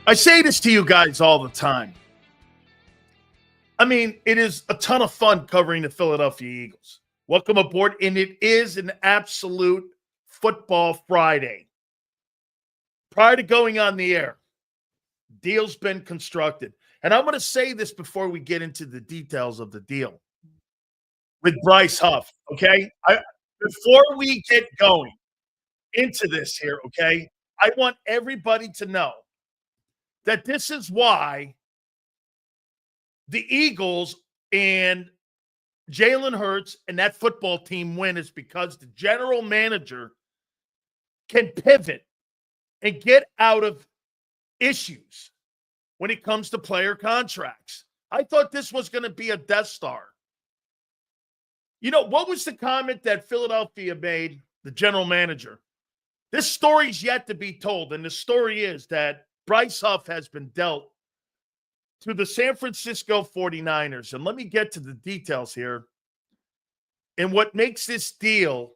I say this to you guys all the time. I mean, it is a ton of fun covering the Philadelphia Eagles. Welcome aboard, and it is an absolute football Friday. Prior to going on the air, deal's been constructed. And I'm going to say this before we get into the details of the deal with Bryce Huff, okay? Before we get going into this here, okay, I want everybody to know that this is why the Eagles and Jalen Hurts and that football team win, is because the general manager can pivot and get out of issues when it comes to player contracts. I thought this was going to be a Death Star. You know, what was the comment that Philadelphia made, the general manager? This story's yet to be told, and the story is that Bryce Huff has been dealt to the San Francisco 49ers. And let me get to the details here. And what makes this deal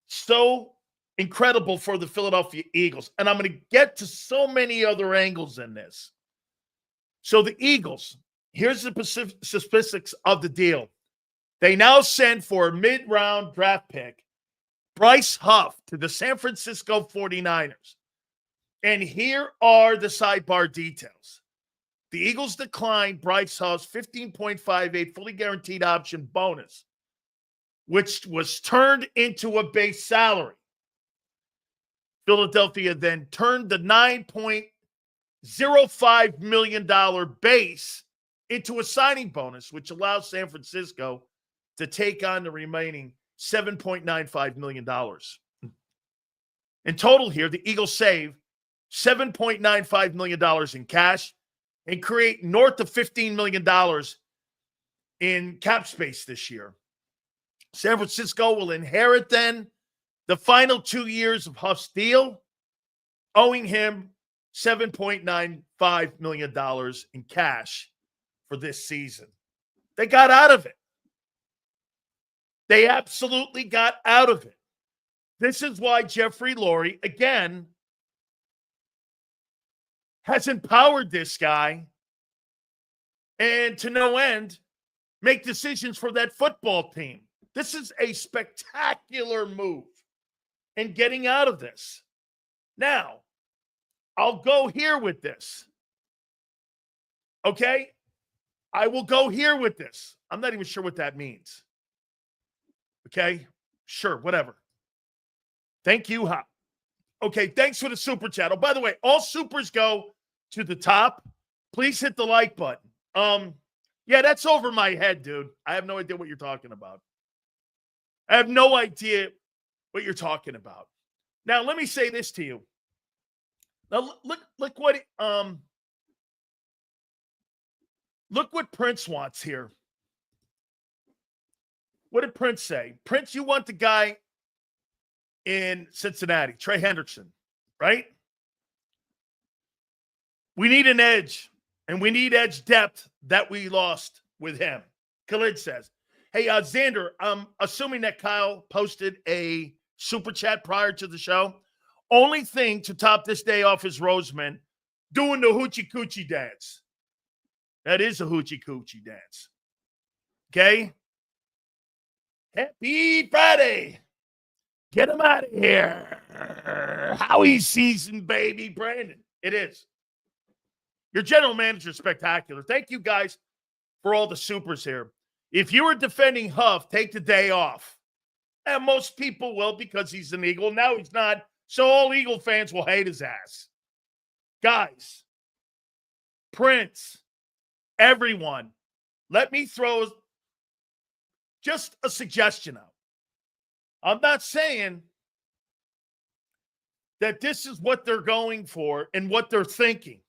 so incredible for the Philadelphia Eagles. And I'm going to get to so many other angles in this. So the Eagles, here's the specifics of the deal. They now send for a mid-round draft pick, Bryce Huff, to the San Francisco 49ers. And here are the sidebar details. The Eagles declined Bryce Huff's $15.58 fully guaranteed option bonus, which was turned into a base salary. Philadelphia then turned the $9.05 million base into a signing bonus, which allows San Francisco to take on the remaining $7.95 million. In total here, the Eagles save $7.95 million in cash and create north of $15 million in cap space this year. San Francisco will inherit then the final 2 years of Huff's deal, owing him $7.95 million in cash for this season. They got out of it. They absolutely got out of it. This is why Jeffrey Lurie, again, has empowered this guy and to no end make decisions for that football team. This is a spectacular move in getting out of this. Now, I'll go here with this. Okay? I will go here with this. I'm not even sure what that means. Okay? Sure, whatever. Thank you, Hop. Okay, thanks for the super chat. Oh, by the way, all supers go to the top. Please hit the like button. Yeah, that's over my head, dude. I have no idea what you're talking about. I have no idea what you're talking about. Now, let me say this to you. Now, look what Prince wants here. What did Prince say? Prince, you want the guy in Cincinnati, Trey Hendrickson, right? We need an edge, and we need edge depth that we lost with him. Khalid says, hey, Xander, I'm assuming that Kyle posted a super chat prior to the show. Only thing to top this day off is Roseman doing the hoochie coochie dance. That is a hoochie coochie dance. Okay? Happy Friday. Get him out of here. Howie season, baby. Brandon, it is. Your general manager is spectacular. Thank you guys for all the supers here. If you were defending Huff, take the day off. And most people will because he's an Eagle. Now he's not. So all Eagle fans will hate his ass. Guys, Prince, everyone, let me throw just a suggestion out. I'm not saying that this is what they're going for and what they're thinking.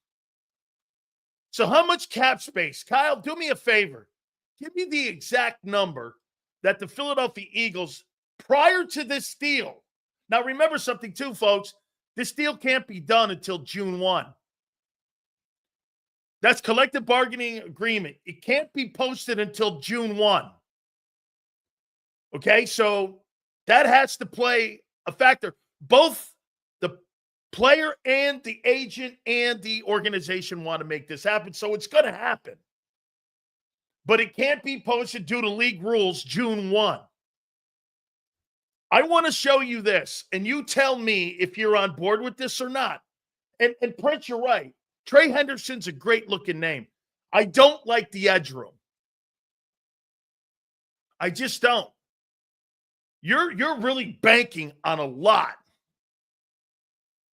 So how much cap space? Kyle, do me a favor. Give me the exact number that the Philadelphia Eagles, prior to this deal. Now, remember something too, folks. This deal can't be done until June 1. That's collective bargaining agreement. It can't be posted until June 1. Okay, so that has to play a factor. Both the player and the agent and the organization want to make this happen, so it's going to happen. But it can't be posted due to league rules June 1. I want to show you this, and you tell me if you're on board with this or not. And Prince, you're right. Trey Henderson's a great-looking name. I don't like the edge room. I just don't. You're really banking on a lot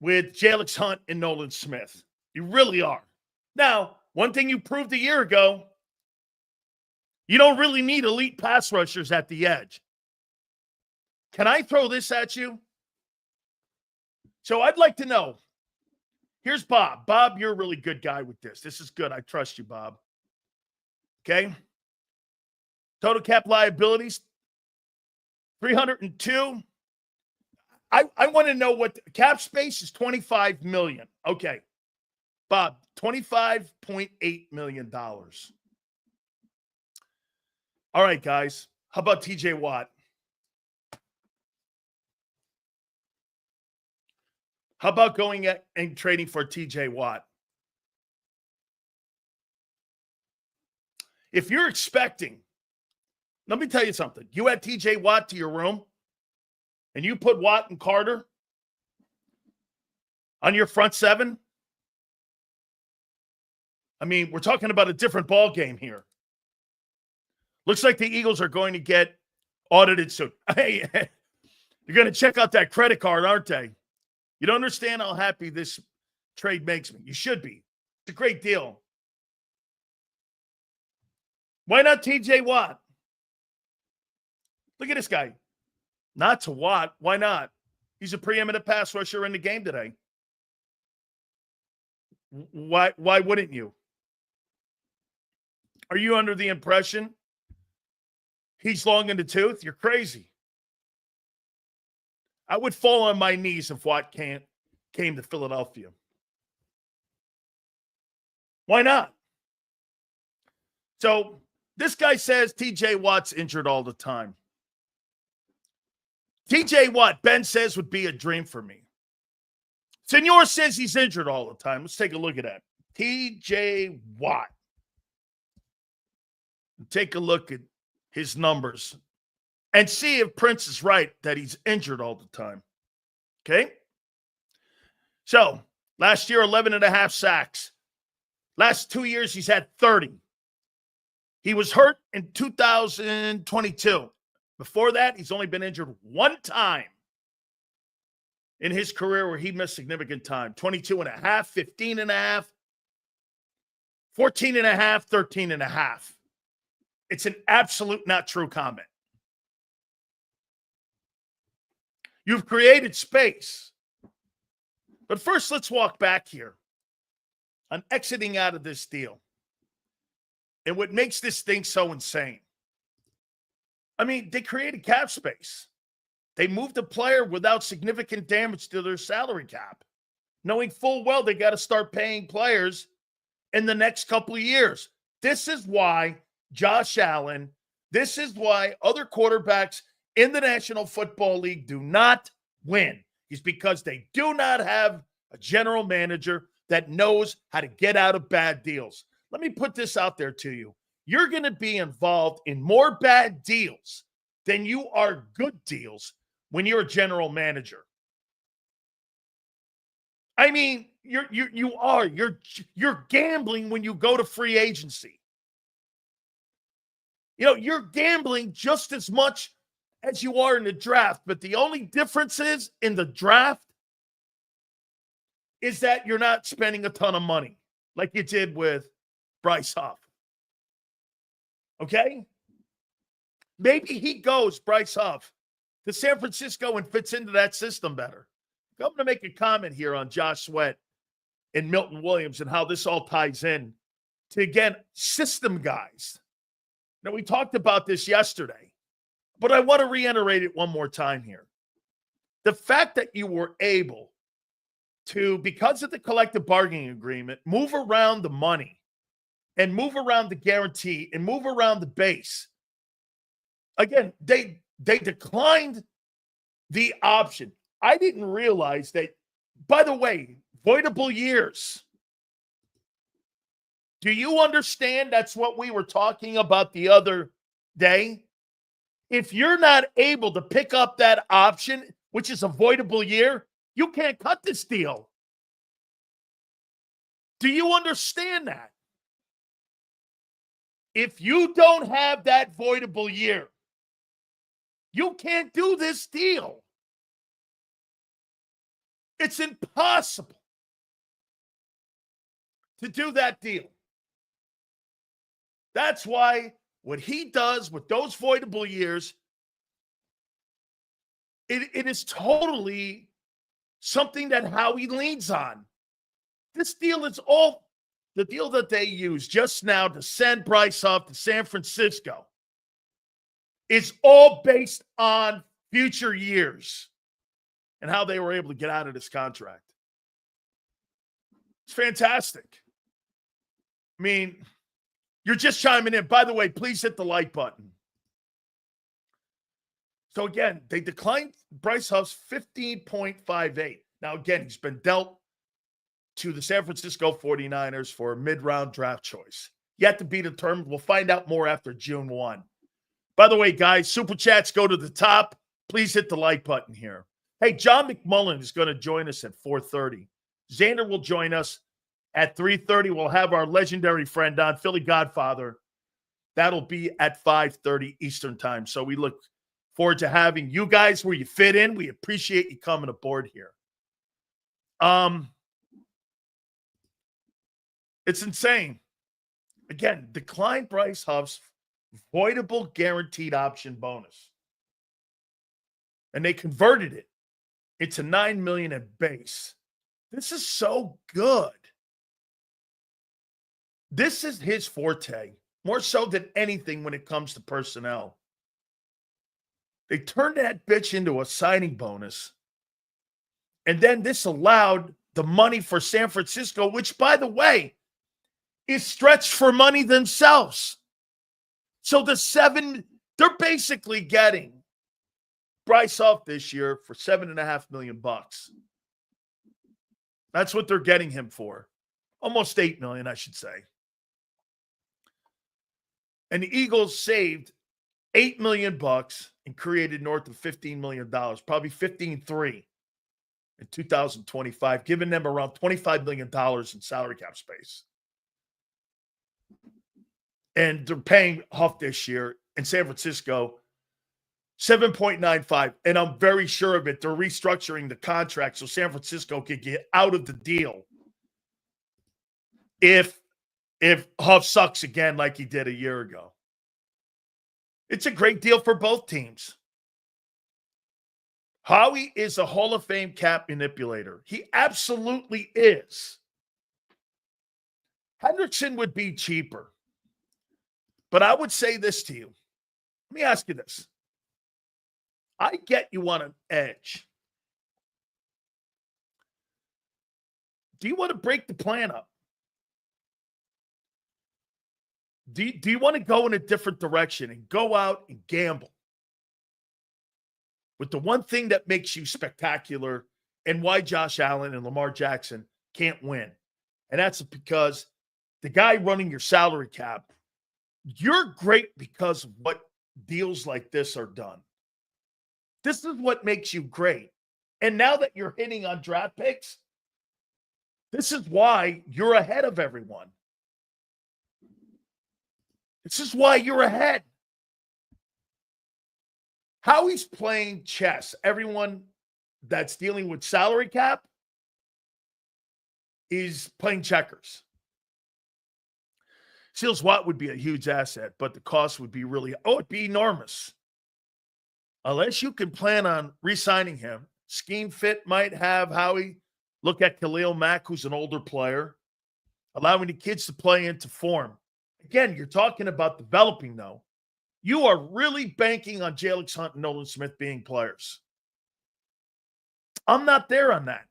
with Jalix Hunt and Nolan Smith. You really are. Now, one thing you proved a year ago, you don't really need elite pass rushers at the edge. Can I throw this at you? So I'd like to know. Here's Bob. Bob, you're a really good guy with this. This is good. I trust you, Bob. Okay. Total cap liabilities, 302. I want to know what cap space is. 25 million. Okay. Bob, $25.8 million. All right, guys. How about TJ Watt? How about going and trading for TJ Watt? If you're expecting, let me tell you something. You add TJ Watt to your room, and you put Watt and Carter on your front seven, I mean, we're talking about a different ball game here. Looks like the Eagles are going to get audited soon. Hey, you're going to check out that credit card, aren't they? You don't understand how happy this trade makes me. You should be. It's a great deal. Why not TJ Watt? Look at this guy. Not to Watt. Why not? He's a preeminent pass rusher in the game today. Why wouldn't you? Are you under the impression he's long in the tooth? You're crazy. I would fall on my knees if Watt came to Philadelphia. Why not? So this guy says TJ Watt's injured all the time. TJ Watt, Ben says, would be a dream for me. Senor says he's injured all the time. Let's take a look at that. TJ Watt. Take a look at his numbers and see if Prince is right that he's injured all the time. Okay? So, last year, 11.5 sacks. Last 2 years, he's had 30. He was hurt in 2022. Before that, he's only been injured one time in his career where he missed significant time. 22.5, 15.5, 14.5, 13.5. It's an absolute not true comment. You've created space. But first, let's walk back here on exiting out of this deal and what makes this thing so insane. I mean, they created cap space. They moved a player without significant damage to their salary cap, knowing full well they got to start paying players in the next couple of years. This is why Josh Allen, this is why other quarterbacks in the National Football League do not win. It's because they do not have a general manager that knows how to get out of bad deals. Let me put this out there to you. You're going to be involved in more bad deals than you are good deals when you're a general manager. I mean, you're gambling when you go to free agency. You know, you're gambling just as much as you are in the draft, but the only difference is in the draft is that you're not spending a ton of money like you did with Bryce Huff. Okay? Maybe he goes, Bryce Huff, to San Francisco and fits into that system better. I'm going to make a comment here on Josh Sweat and Milton Williams and how this all ties in to, again, system guys. Now, we talked about this yesterday, but I want to reiterate it one more time here. The fact that you were able to, because of the collective bargaining agreement, move around the money and move around the guarantee and move around the base. Again, they declined the option. I didn't realize that By the way, voidable years. Do you understand that's what we were talking about the other day? If you're not able to pick up that option, which is a voidable year, you can't cut this deal. Do you understand that? If you don't have that voidable year, you can't do this deal. It's impossible to do that deal. That's why what he does with those voidable years, it is totally something that Howie leans on. This deal is all the deal that they used just now to send Bryce Huff to San Francisco is all based on future years and how they were able to get out of this contract. It's fantastic. I mean, you're just chiming in. By the way, please hit the like button. So again, they declined Bryce Huff's 15.58. Now again, he's been dealt to the San Francisco 49ers for a mid-round draft choice. Yet to be determined. We'll find out more after June 1. By the way, guys, Super Chats go to the top. Please hit the like button here. Hey, John McMullen is going to join us at 4:30. Xander will join us at 3:30. We'll have our legendary friend on, Philly Godfather. That'll be at 5:30 Eastern time. So we look forward to having you guys where you fit in. We appreciate you coming aboard here. It's insane. Again, decline Bryce Huff's voidable guaranteed option bonus. And they converted it into $9 million at base. This is so good. This is his forte, more so than anything when it comes to personnel. They turned that bitch into a signing bonus. And then this allowed the money for San Francisco, which, by the way, is stretched for money themselves. So they're basically getting Bryce Huff this year for $7.5 million. That's what they're getting him for. Almost $8 million, I should say. And the Eagles saved $8 million and created north of $15 million, probably $15.3 in 2025, giving them around $25 million in salary cap space. And they're paying Huff this year in San Francisco $7.95. And I'm very sure of it. They're restructuring the contract so San Francisco could get out of the deal if Huff sucks again like he did a year ago. It's a great deal for both teams. Howie is a Hall of Fame cap manipulator. He absolutely is. Hendrickson would be cheaper. But I would say this to you. Let me ask you this. I get you want an edge. Do you want to break the plan up? Do you want to go in a different direction and go out and gamble with the one thing that makes you spectacular and why Josh Allen and Lamar Jackson can't win? And that's because the guy running your salary cap, you're great because of what deals like this are done. This is what makes you great. And now that you're hitting on draft picks, this is why you're ahead of everyone. This is why you're ahead. Howie's playing chess. Everyone that's dealing with salary cap is playing checkers. Seals Watt would be a huge asset, but the cost would be it'd be enormous. Unless you can plan on re-signing him, scheme fit might have Howie look at Khalil Mack, who's an older player, allowing the kids to play into form. Again, you're talking about developing, though. You are really banking on Jalix Hunt and Nolan Smith being players. I'm not there on that.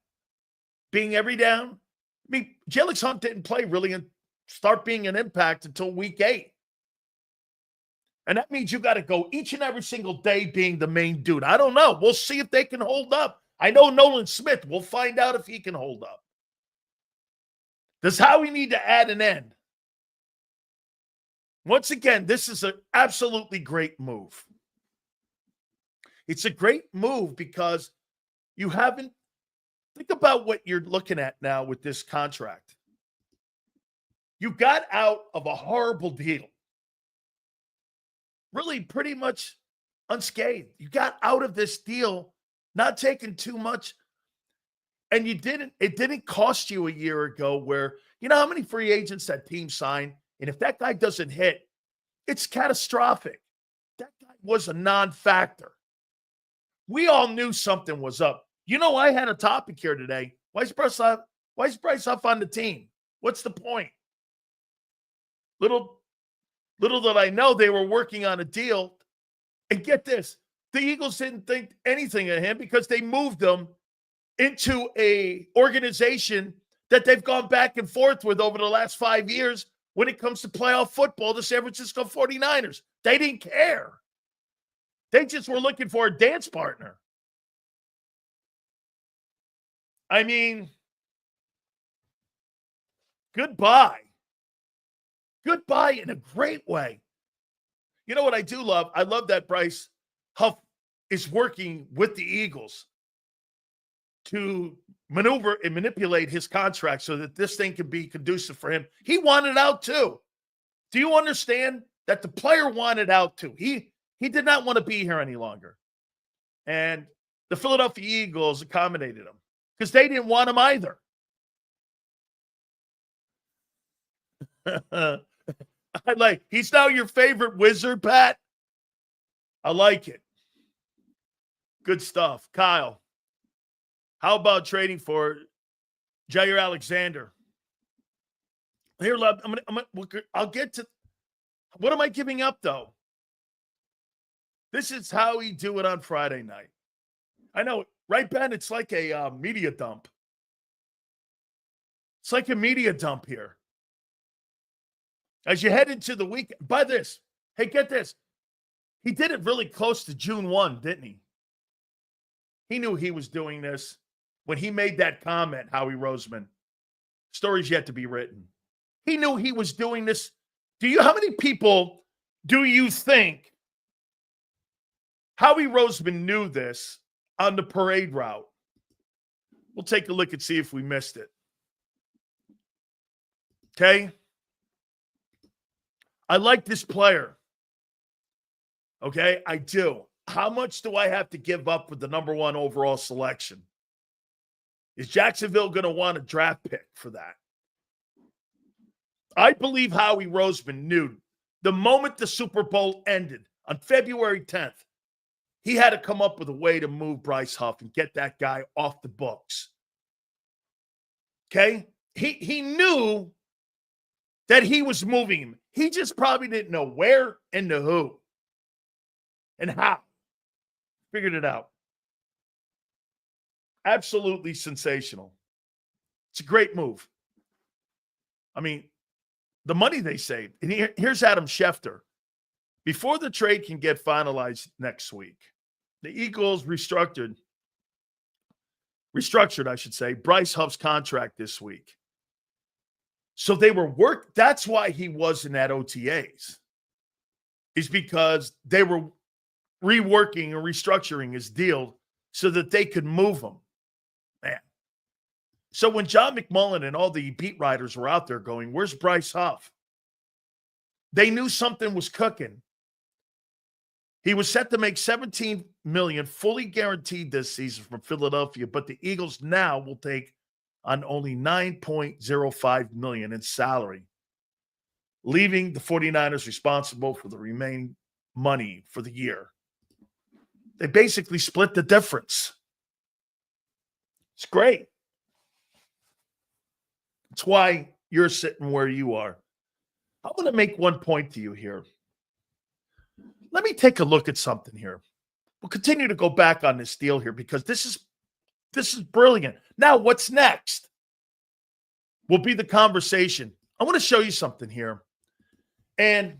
Being every down. I mean, Jalix Hunt didn't play really and start being an impact until week 8. And that means you got to go each and every single day being the main dude. I don't know. We'll see if they can hold up. I know Nolan Smith. We'll find out if he can hold up. Does Howie need to add an end? Once again, this is an absolutely great move. It's a great move because you haven't. Think about what you're looking at now with this contract. You got out of a horrible deal. Really pretty much unscathed. You got out of this deal not taking too much. And it didn't cost you a year ago where, you know how many free agents that team signed? And if that guy doesn't hit, it's catastrophic. That guy was a non-factor. We all knew something was up. You know, I had a topic here today. Why is Bryce Huff on the team? What's the point? Little did I know they were working on a deal. And get this, the Eagles didn't think anything of him because they moved him into a organization that they've gone back and forth with over the last 5 years when it comes to playoff football, the San Francisco 49ers. They didn't care. They just were looking for a dance partner. I mean, goodbye. Goodbye in a great way. You know what I do love? I love that Bryce Huff is working with the Eagles to maneuver and manipulate his contract so that this thing can be conducive for him. He wanted out too. Do you understand that the player wanted out too? He did not want to be here any longer. And the Philadelphia Eagles accommodated him because they didn't want him either. He's now your favorite wizard, Pat. I like it. Good stuff. Kyle, how about trading for Jair Alexander? Here, love, I'll get to what am I giving up, though? This is how we do it on Friday night. I know, right, Ben? It's like a media dump. It's like a media dump here. As you head into the week, buy this. Hey, get this. He did it really close to June 1, didn't he? He knew he was doing this when he made that comment, Howie Roseman. Stories yet to be written. He knew he was doing this. How many people do you think Howie Roseman knew this on the parade route? We'll take a look and see if we missed it. Okay? I like this player. Okay, I do. How much do I have to give up with the number 1 overall selection? Is Jacksonville going to want a draft pick for that? I believe Howie Roseman knew the moment the Super Bowl ended on February 10th, he had to come up with a way to move Bryce Huff and get that guy off the books. Okay? He knew that he was moving him. He just probably didn't know where and to who and how. Figured it out. Absolutely sensational. It's a great move. I mean, the money they saved. And here's Adam Schefter. Before the trade can get finalized next week, the Eagles restructured, I should say, Bryce Huff's contract this week. So they were that's why he wasn't at OTAs, is because they were reworking and restructuring his deal so that they could move him. Man. So when John McMullen and all the beat writers were out there going, where's Bryce Huff? They knew something was cooking. He was set to make $17 million fully guaranteed this season from Philadelphia, but the Eagles now will take on only $9.05 million in salary, leaving the 49ers responsible for the remaining money for the year. They basically split the difference. It's great. That's why you're sitting where you are. I want to make one point to you here. Let me take a look at something here. We'll continue to go back on this deal here because this is brilliant. Now, what's next will be the conversation. I want to show you something here. And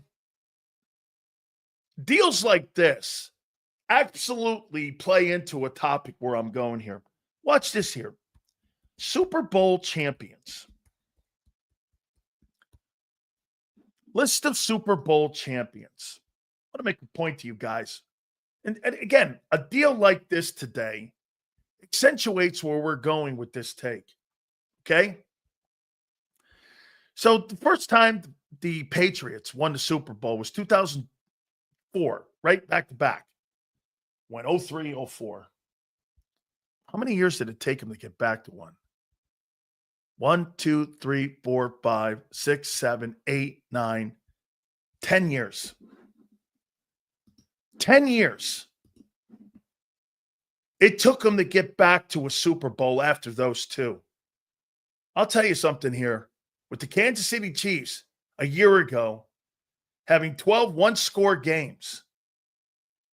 deals like this absolutely play into a topic where I'm going here. Watch this here. Super Bowl champions. List of Super Bowl champions. I want to make a point to you guys. And again, a deal like this today accentuates where we're going with this take. Okay? So the first time the Patriots won the Super Bowl was 2004, right? Back to back. Went 03, 04. How many years did it take them to get back to one? 1, 2, 3, 4, 5, 6, 7, 8, 9, 10 years. 10 years. It took them to get back to a Super Bowl after those two. I'll tell you something here. With the Kansas City Chiefs a year ago, having 12 one-score games,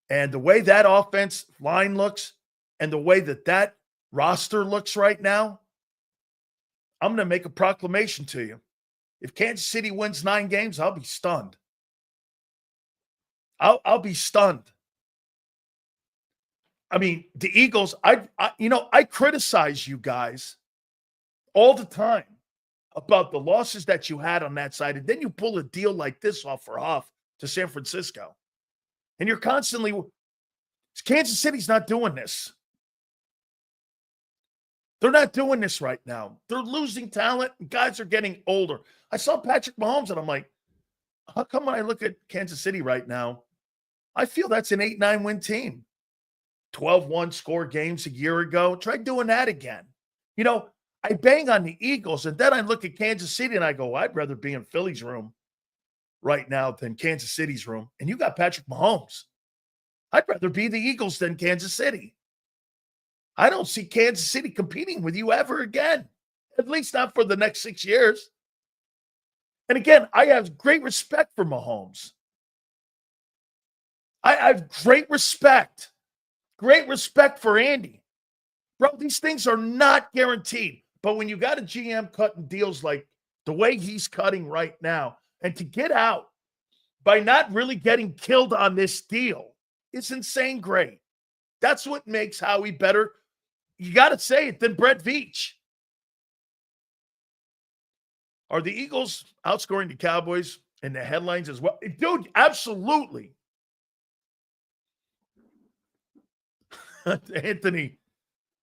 and the way that offense line looks, and the way that roster looks right now, I'm going to make a proclamation to you. If Kansas City wins 9 games, I'll be stunned. I'll be stunned. I mean, the Eagles, I criticize you guys all the time about the losses that you had on that side, and then you pull a deal like this off for Huff to San Francisco. And you're constantly, Kansas City's not doing this. They're not doing this right now. They're losing talent, and guys are getting older. I saw Patrick Mahomes, and I'm like, how come when I look at Kansas City right now, I feel that's an 8-9 win team. 12 one-score games a year ago. Try doing that again. You know, I bang on the Eagles, and then I look at Kansas City, and I go, I'd rather be in Philly's room right now than Kansas City's room. And you got Patrick Mahomes. I'd rather be the Eagles than Kansas City. I don't see Kansas City competing with you ever again, at least not for the next 6 years. And again, I have great respect for Mahomes. I have great respect for Andy. Bro, these things are not guaranteed. But when you got a GM cutting deals like the way he's cutting right now, and to get out by not really getting killed on this deal is insane great. That's what makes Howie better. You got to say it, than Brett Veach. Are the Eagles outscoring the Cowboys in the headlines as well? Dude, absolutely. Anthony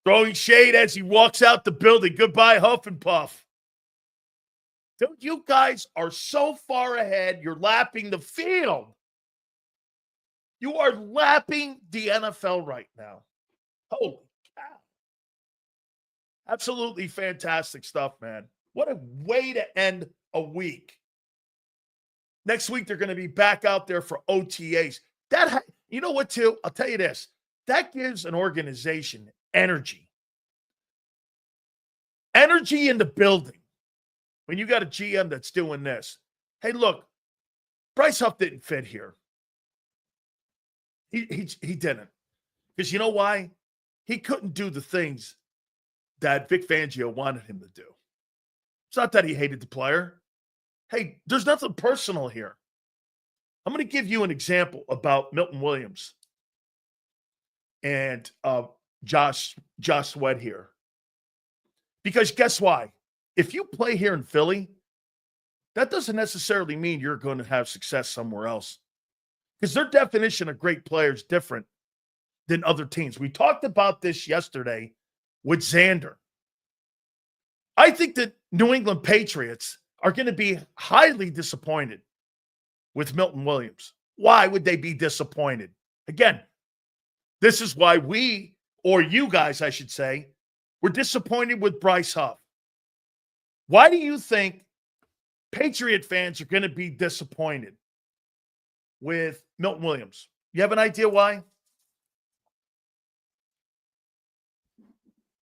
throwing shade as he walks out the building. Goodbye, Huff and Puff. Dude, you guys are so far ahead, you're lapping the field. You are lapping the NFL right now. Holy cow. Absolutely fantastic stuff, man. What a way to end a week. Next week, they're going to be back out there for OTAs. You know what, too? I'll tell you this. That gives an organization energy. Energy in the building. When you got a GM that's doing this. Hey, look, Bryce Huff didn't fit here. He didn't. Because you know why? He couldn't do the things that Vic Fangio wanted him to do. It's not that he hated the player. Hey, there's nothing personal here. I'm going to give you an example about Milton Williams and Josh Sweat here. Because guess why? If you play here in Philly, that doesn't necessarily mean you're going to have success somewhere else. Because their definition of great player is different than other teams. We talked about this yesterday with Xander. I think that New England Patriots are going to be highly disappointed with Milton Williams. Why would they be disappointed? Again, this is why we, or you guys, I should say, were disappointed with Bryce Huff. Why do you think Patriot fans are going to be disappointed with Milton Williams? You have an idea why?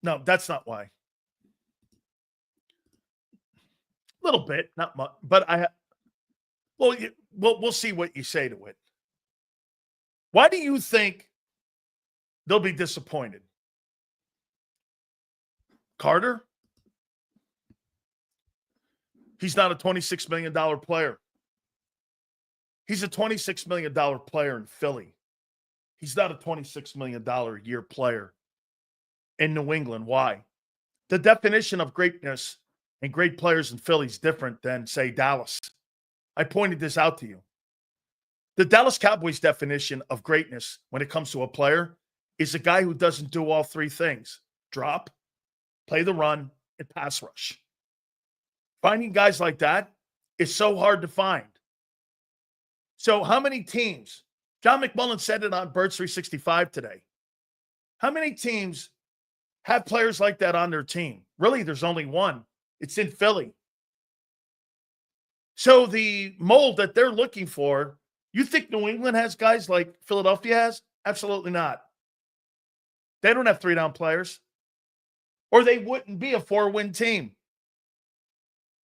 No, that's not why. A little bit, not much, but we'll see what you say to it. Why do you think they'll be disappointed? Carter? He's not a $26 million player. He's a $26 million player in Philly. He's not a $26 million a year player in New England. Why? The definition of greatness and great players in Philly is different than, say, Dallas. I pointed this out to you. The Dallas Cowboys definition of greatness when it comes to a player is a guy who doesn't do all three things: drop, play the run, and pass rush. Finding guys like that is so hard to find. So how many teams, John McMullen said it on Birds 365 today, how many teams have players like that on their team? Really, there's only one. It's in Philly. So the mold that they're looking for, you think New England has guys like Philadelphia has? Absolutely not. They don't have 3-down players, or they wouldn't be a 4-win team.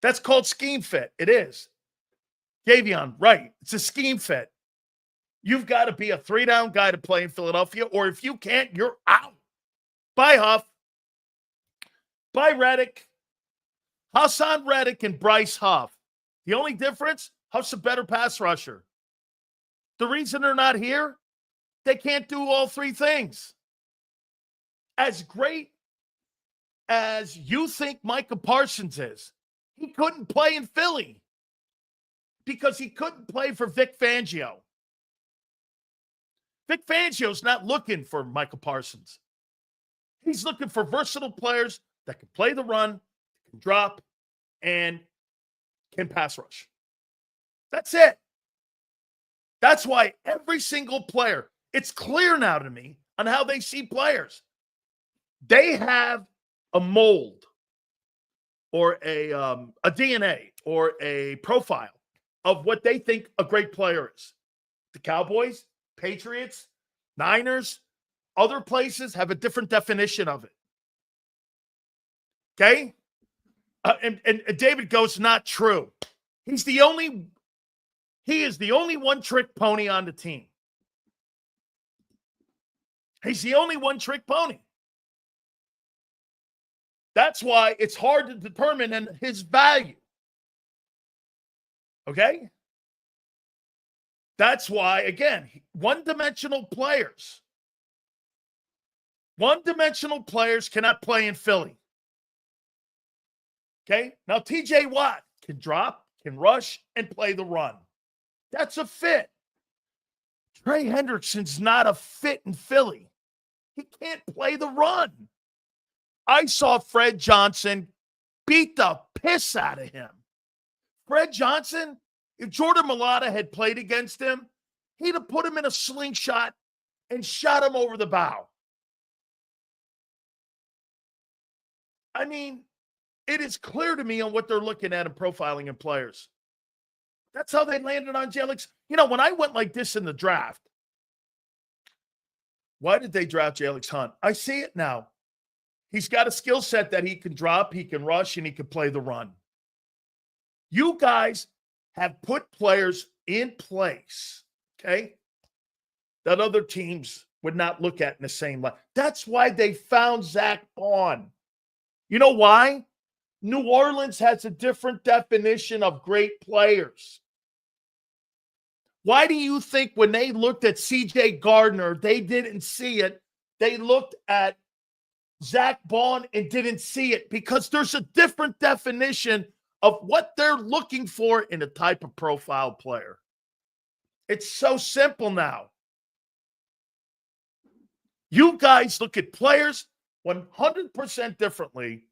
That's called scheme fit. It is. Gavion, right. It's a scheme fit. You've got to be a 3-down guy to play in Philadelphia, or if you can't, you're out. Bye, Huff. Bye, Reddick. Hassan Reddick and Bryce Huff. The only difference, Huff's a better pass rusher. The reason they're not here, they can't do all three things. As great as you think Micah Parsons is, he couldn't play in Philly because he couldn't play for Vic Fangio. Vic Fangio's not looking for Micah Parsons. He's looking for versatile players that can play the run, can drop, and can pass rush. That's it. That's why every single player, it's clear now to me on how they see players. They have a mold or a DNA or a profile of what they think a great player is. The Cowboys, Patriots, Niners, other places have a different definition of it. Okay? And David goes, not true. He is the only one-trick pony on the team. He's the only one-trick pony. That's why it's hard to determine his value. Okay? That's why, again, one-dimensional players cannot play in Philly. Okay? Now, TJ Watt can drop, can rush, and play the run. That's a fit. Trey Hendrickson's not a fit in Philly. He can't play the run. I saw Fred Johnson beat the piss out of him. Fred Johnson, if Jordan Mailata had played against him, he'd have put him in a slingshot and shot him over the bow. I mean, it is clear to me on what they're looking at and profiling in players. That's how they landed on Jalix. You know, when I went like this in the draft, why did they draft Jalix Hunt? I see it now. He's got a skill set that he can drop, he can rush, and he can play the run. You guys have put players in place, okay, that other teams would not look at in the same light. That's why they found Zach Bond. You know why? New Orleans has a different definition of great players. Why do you think when they looked at C.J. Gardner, they didn't see it? They looked at Zach Bond and didn't see it because there's a different definition of what they're looking for in a type of profile player. It's so simple now. You guys look at players 100% differently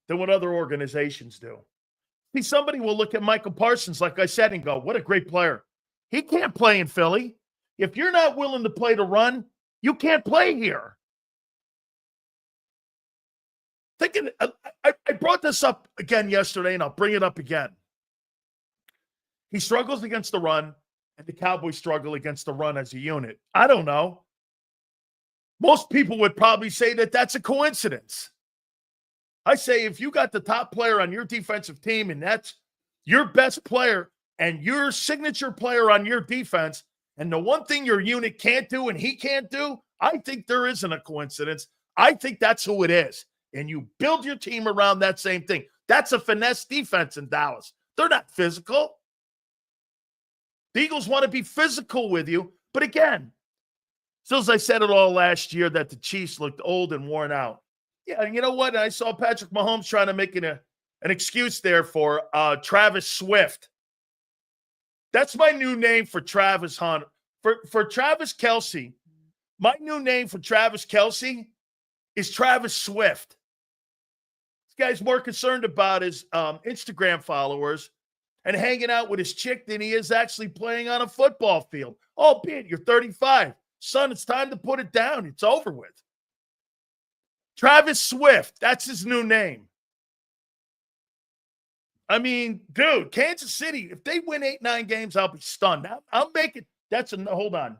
than what other organizations do. See, somebody will look at Michael Parsons, like I said, and go, what a great player. He can't play in Philly. If you're not willing to play the run, you can't play here. I brought this up again yesterday, and I'll bring it up again. He struggles against the run, and the Cowboys struggle against the run as a unit. I don't know. Most people would probably say that that's a coincidence. I say if you got the top player on your defensive team, and that's your best player and your signature player on your defense, and the one thing your unit can't do and he can't do, I think there isn't a coincidence. I think that's who it is. And you build your team around that same thing. That's a finesse defense in Dallas. They're not physical. The Eagles want to be physical with you. But again, Still, as I said it all last year, that the Chiefs looked old and worn out. Yeah, and you know what? I saw Patrick Mahomes trying to make an excuse there for Travis Swift. That's my new name for Travis Hunter. For Travis Kelce, my new name for Travis Kelce is Travis Swift. This guy's more concerned about his Instagram followers and hanging out with his chick than he is actually playing on a football field. Albeit you're 35. Son, it's time to put it down. It's over with. Travis Swift, that's his new name. I mean, dude, Kansas City, if they win 8-9 games, I'll be stunned. I'll make it. Hold on.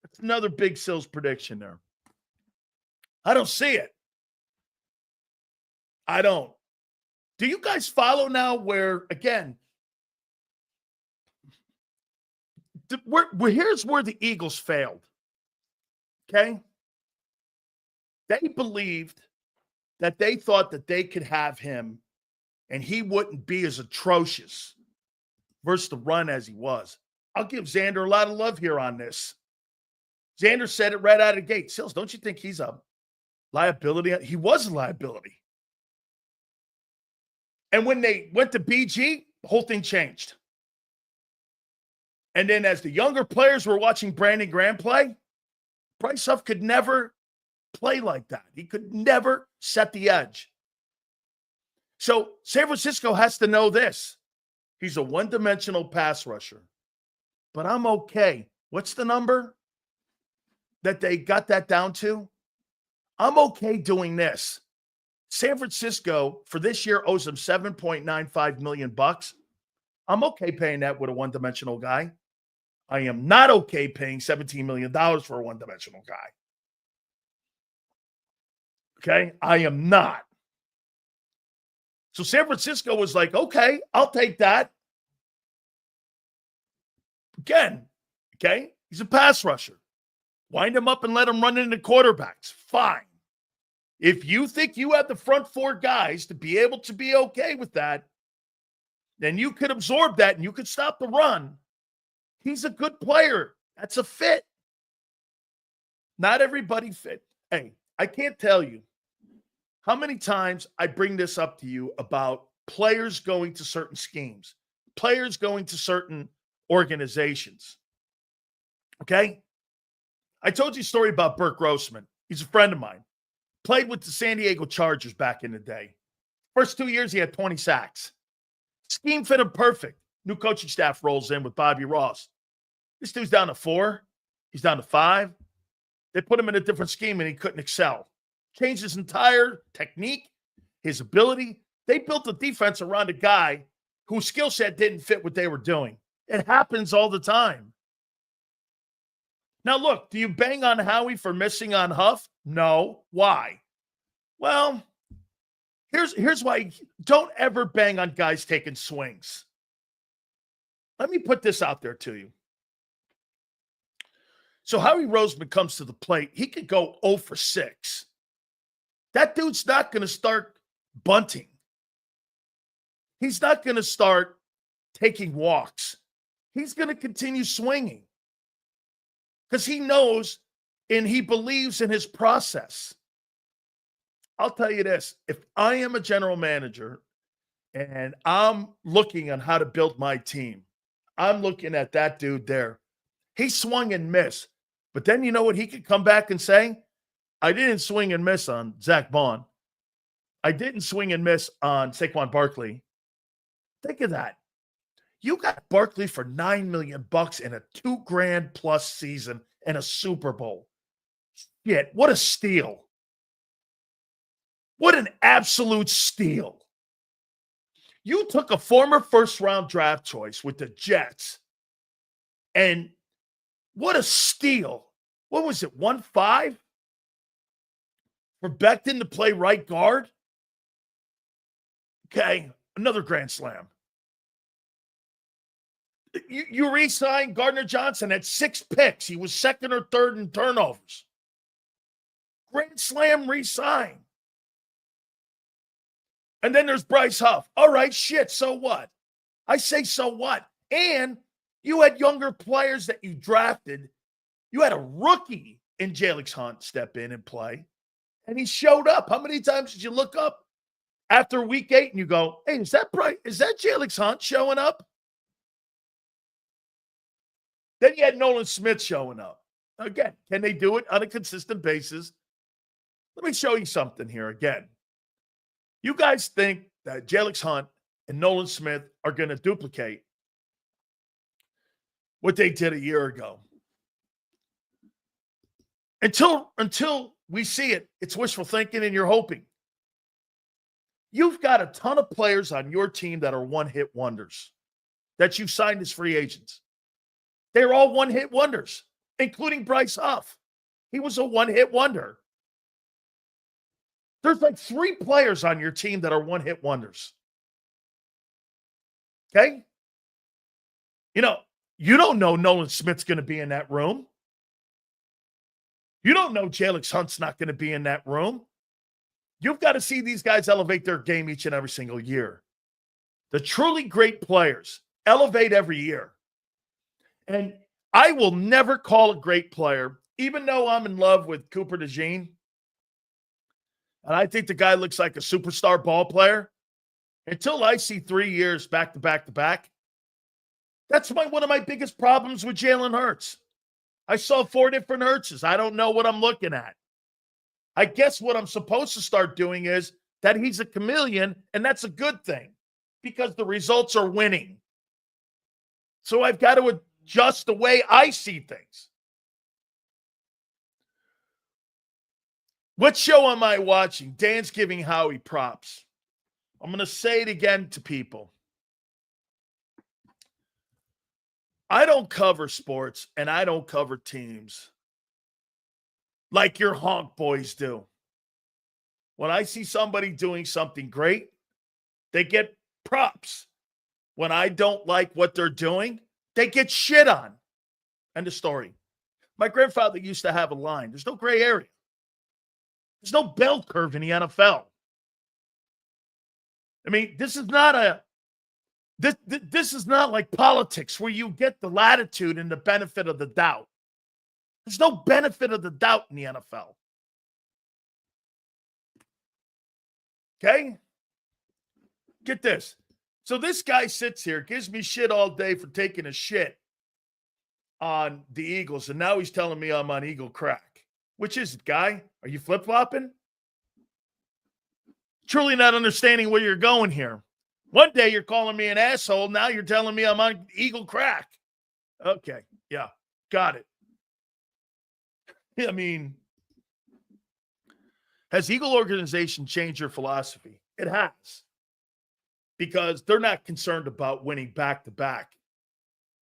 That's another big Sills prediction there. I don't see it. I don't. Do you guys follow now where, again, here's where the Eagles failed. Okay? They believed that they thought that they could have him and he wouldn't be as atrocious versus the run as he was. I'll give Xander a lot of love here on this. Xander said it right out of the gate. Sills, don't you think he's a liability? He was a liability. And when they went to BG, the whole thing changed. And then as the younger players were watching Brandon Graham play, Bryce Huff could never play like that. He could never set the edge. So San Francisco has to know this. He's a one-dimensional pass rusher. But I'm okay. What's the number that they got that down to? I'm okay doing this. San Francisco, for this year, owes him $7.95 million. I'm okay paying that with a one-dimensional guy. I am not okay paying $17 million for a one-dimensional guy. Okay? I am not. So San Francisco was like, okay, I'll take that. Again, okay? He's a pass rusher. Wind him up and let him run into quarterbacks. Fine. If you think you have the front four guys to be able to be okay with that, then you could absorb that and you could stop the run. He's a good player. That's a fit. Not everybody fit. Hey, I can't tell you how many times I bring this up to you about players going to certain schemes, players going to certain organizations. Okay? I told you a story about Burke Roseman. He's a friend of mine. Played with the San Diego Chargers back in the day. First 2 years, he had 20 sacks. Scheme fit him perfect. New coaching staff rolls in with Bobby Ross. This dude's down to 4. He's down to 5. They put him in a different scheme, and he couldn't excel. Changed his entire technique, his ability. They built a defense around a guy whose skill set didn't fit what they were doing. It happens all the time. Now, look, do you bang on Howie for missing on Huff? No. Why? Well, here's why. Don't ever bang on guys taking swings. Let me put this out there to you. So Howie Roseman comes to the plate. He could go 0 for 6. That dude's not going to start bunting. He's not going to start taking walks. He's going to continue swinging because he knows and he believes in his process. I'll tell you this. If I am a general manager and I'm looking on how to build my team, I'm looking at that dude there. He swung and missed. But then you know what he could come back and say? I didn't swing and miss on Zach Bond. I didn't swing and miss on Saquon Barkley. Think of that. You got Barkley for $9 million in a $2,000 plus season and a Super Bowl. Shit, what a steal. What an absolute steal. You took a former first-round draft choice with the Jets, and what a steal. What was it, 1.5? For Becton to play right guard? Okay, another grand slam. You re-signed Gardner Johnson at 6 picks. He was second or third in turnovers. Grand slam re-sign. And then there's Bryce Huff. All right, shit, so what? I say so what? And you had younger players that you drafted. You had a rookie in Jalix Hunt step in and play. And he showed up. How many times did you look up after week 8 and you go, hey, is that Jalix Hunt showing up? Then you had Nolan Smith showing up. Again, can they do it on a consistent basis? Let me show you something here again. You guys think that Jalix Hunt and Nolan Smith are going to duplicate what they did a year ago. Until we see it, it's wishful thinking and you're hoping. You've got a ton of players on your team that are one-hit wonders that you've signed as free agents. They're all one-hit wonders, including Bryce Huff. He was a one-hit wonder. There's like 3 players on your team that are one-hit wonders. Okay? You don't know Nolan Smith's going to be in that room. You don't know Jalix Hunt's not going to be in that room. You've got to see these guys elevate their game each and every single year. The truly great players elevate every year. And I will never call a great player, even though I'm in love with Cooper DeJean, and I think the guy looks like a superstar ball player, until I see 3 years back to back to back. That's one of my biggest problems with Jalen Hurts. I saw 4 different Hurtses. I don't know what I'm looking at. I guess what I'm supposed to start doing is that he's a chameleon, and that's a good thing because the results are winning. So I've got to adjust the way I see things. What show am I watching? Dan's giving Howie props. I'm going to say it again to people. I don't cover sports and I don't cover teams like your honk boys do. When I see somebody doing something great, they get props. When I don't like what they're doing, they get shit on. End of story. My grandfather used to have a line. There's no gray area. There's no bell curve in the NFL. I mean, this is not this is not like politics where you get the latitude and the benefit of the doubt. There's no benefit of the doubt in the NFL. Okay? Get this. So this guy sits here, gives me shit all day for taking a shit on the Eagles, and now he's telling me I'm on Eagle crack. Which is it, guy? Are you flip-flopping? Truly not understanding where you're going here. One day you're calling me an asshole. Now you're telling me I'm on Eagle crack. Okay. Yeah. Got it. I mean, has Eagle organization changed your philosophy? It has. Because they're not concerned about winning back-to-back.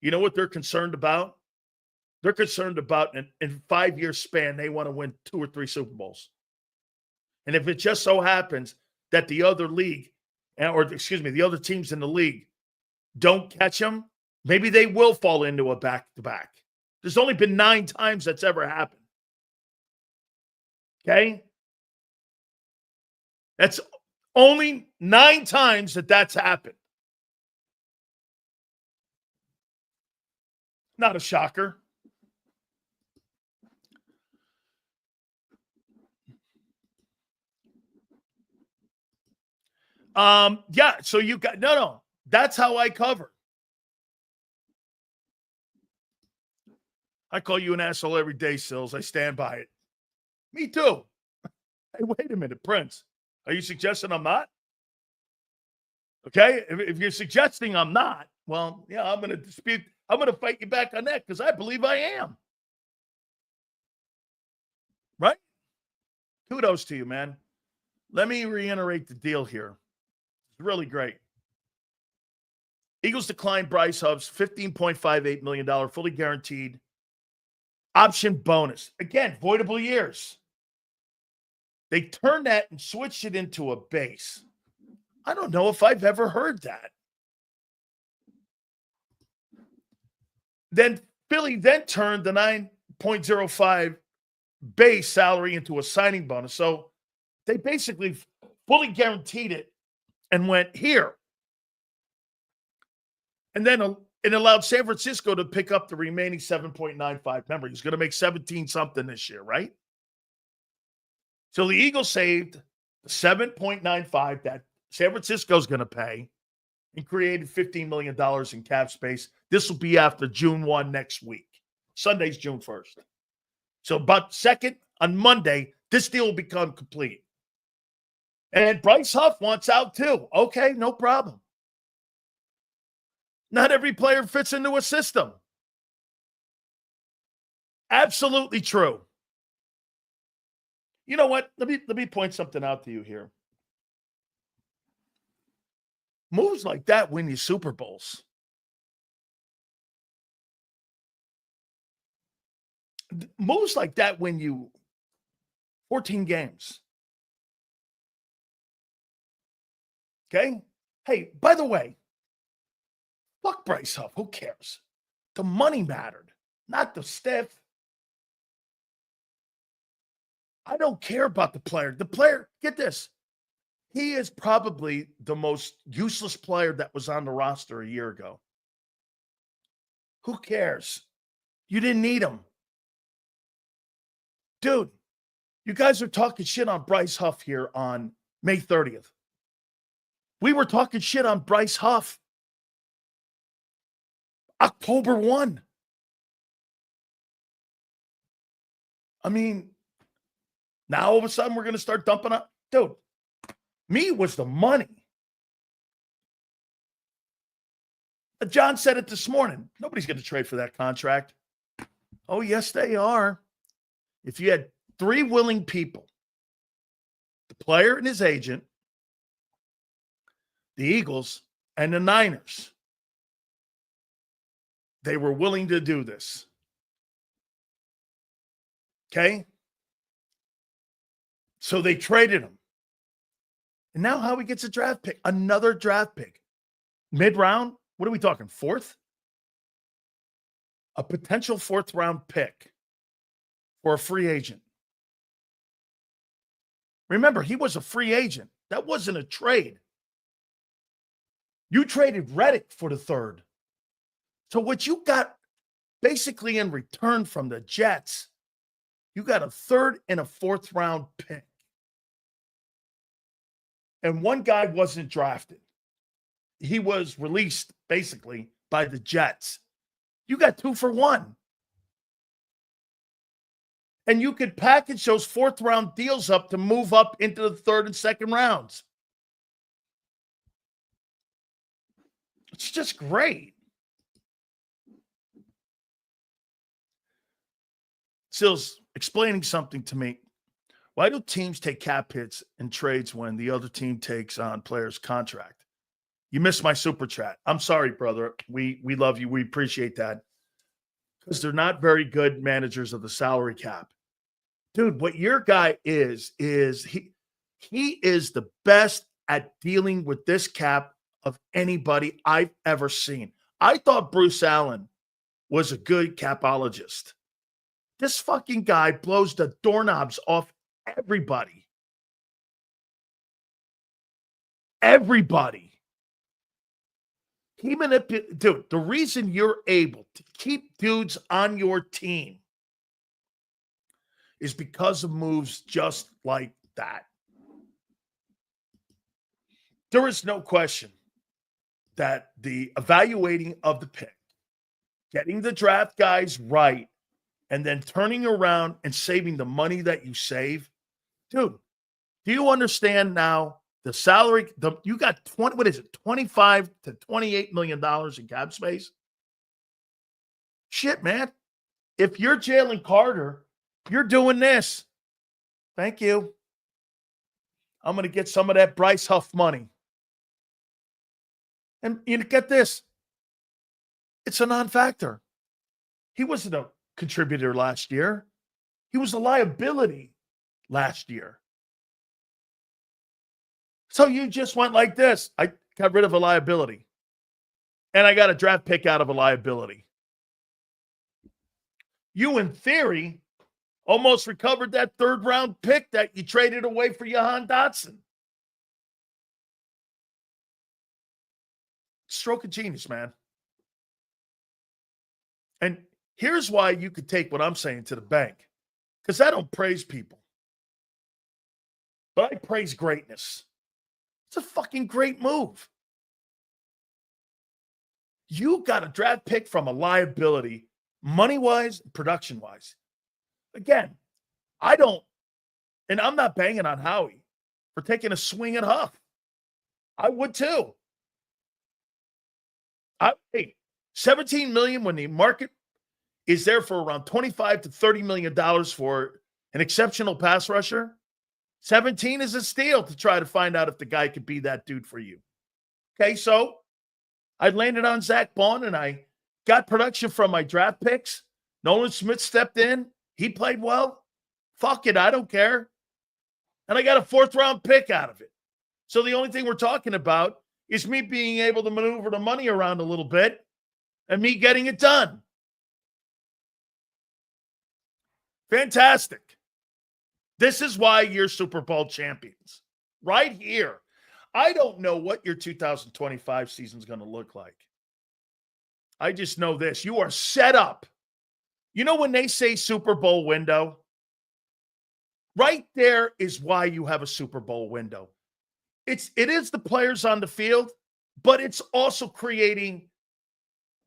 You know what they're concerned about? They're concerned about in 5-year span, they want to win 2 or 3 Super Bowls. And if it just so happens that the other teams in the league don't catch them, maybe they will fall into a back-to-back. There's only been 9 times that's ever happened. Okay? That's only 9 times that's happened. Not a shocker. Yeah, so you got no. That's how I cover. I call you an asshole every day, Sills. I stand by it. Me too. Hey, wait a minute, Prince. Are you suggesting I'm not? Okay, if you're suggesting I'm not, well, yeah, I'm going to dispute. I'm going to fight you back on that because I believe I am. Right? Kudos to you, man. Let me reiterate the deal here. It's really great. Eagles declined Bryce Huff's $15.58 million fully guaranteed option bonus. Again, voidable years. They turned that and switched it into a base. I don't know if I've ever heard that. Then Philly then turned the 9.05 base salary into a signing bonus. So they basically fully guaranteed it and went here. And then It allowed San Francisco to pick up the remaining 7.95. Remember, he's going to make 17 something this year, right? So the Eagles saved the 7.95 that San Francisco's going to pay and created $15 million in cap space. This will be after June 1 next week. Sunday's June 1st. So about second on Monday, this deal will become complete. And Bryce Huff wants out too. Okay, no problem. Not every player fits into a system. Absolutely true. You know what? Let me point something out to you here. Moves like that win you Super Bowls. Moves like that win you 14 games. Okay? Hey, by the way, fuck Bryce Huff. Who cares? The money mattered, not the stiff. I don't care about the player. The player, get this. He is probably the most useless player that was on the roster a year ago. Who cares? You didn't need him. Dude, you guys are talking shit on Bryce Huff here on May 30th. We were talking shit on Bryce Huff October 1. I mean, now all of a sudden we're going to start dumping up. Dude, me was the money. John said it this morning. Nobody's going to trade for that contract. Oh, yes, they are. If you had three willing people, the player and his agent, the Eagles, and the Niners, they were willing to do this. Okay? So they traded him. And now Howie gets a draft pick, another draft pick. Mid-round, what are we talking, fourth? A potential fourth-round pick for a free agent. Remember, he was a free agent. That wasn't a trade. You traded Reddick for the third. So what you got basically in return from the Jets, you got a third and a fourth-round pick. And one guy wasn't drafted. He was released, basically, by the Jets. You got 2 for 1. And you could package those fourth-round deals up to move up into the third and second rounds. It's just great. Sil's explaining something to me. Why do teams take cap hits in trades when the other team takes on players' contract? You missed my super chat. I'm sorry, brother. We love you. We appreciate that. Because they're not very good managers of the salary cap. Dude, what your guy is he is the best at dealing with this cap of anybody I've ever seen. I thought Bruce Allen was a good capologist. This fucking guy blows the doorknobs off everybody. Everybody. Dude, the reason you're able to keep dudes on your team is because of moves just like that. There is no question that the evaluating of the pick, getting the draft guys right, and then turning around and saving the money that you save. Dude, do you understand now the salary? You got 25 to $28 million in cap space? Shit, man. If you're Jalen Carter, you're doing this. Thank you. I'm going to get some of that Bryce Huff money. And you get this. It's a non-factor. He wasn't a contributor last year. He was a liability last year. So you just went like this. I got rid of a liability. And I got a draft pick out of a liability. You, in theory, almost recovered that third-round pick that you traded away for Jahan Dotson. Stroke of genius, man. And here's why you could take what I'm saying to the bank. Because I don't praise people. But I praise greatness. It's a fucking great move. You got a draft pick from a liability, money-wise, production-wise. Again, I don't, and I'm not banging on Howie for taking a swing at Huff. I would too. Hey, $17 million when the market is there for around $25 to $30 million for an exceptional pass rusher. 17 is a steal to try to find out if the guy could be that dude for you. Okay, so I landed on Zach Bond, and I got production from my draft picks. Nolan Smith stepped in. He played well. Fuck it, I don't care. And I got a 4th-round pick out of it. So the only thing we're talking about is me being able to maneuver the money around a little bit and me getting it done. Fantastic. This is why you're Super Bowl champions. Right here. I don't know what your 2025 season is going to look like. I just know this. You are set up. You know when they say Super Bowl window? Right there is why you have a Super Bowl window. It is the players on the field, but it's also creating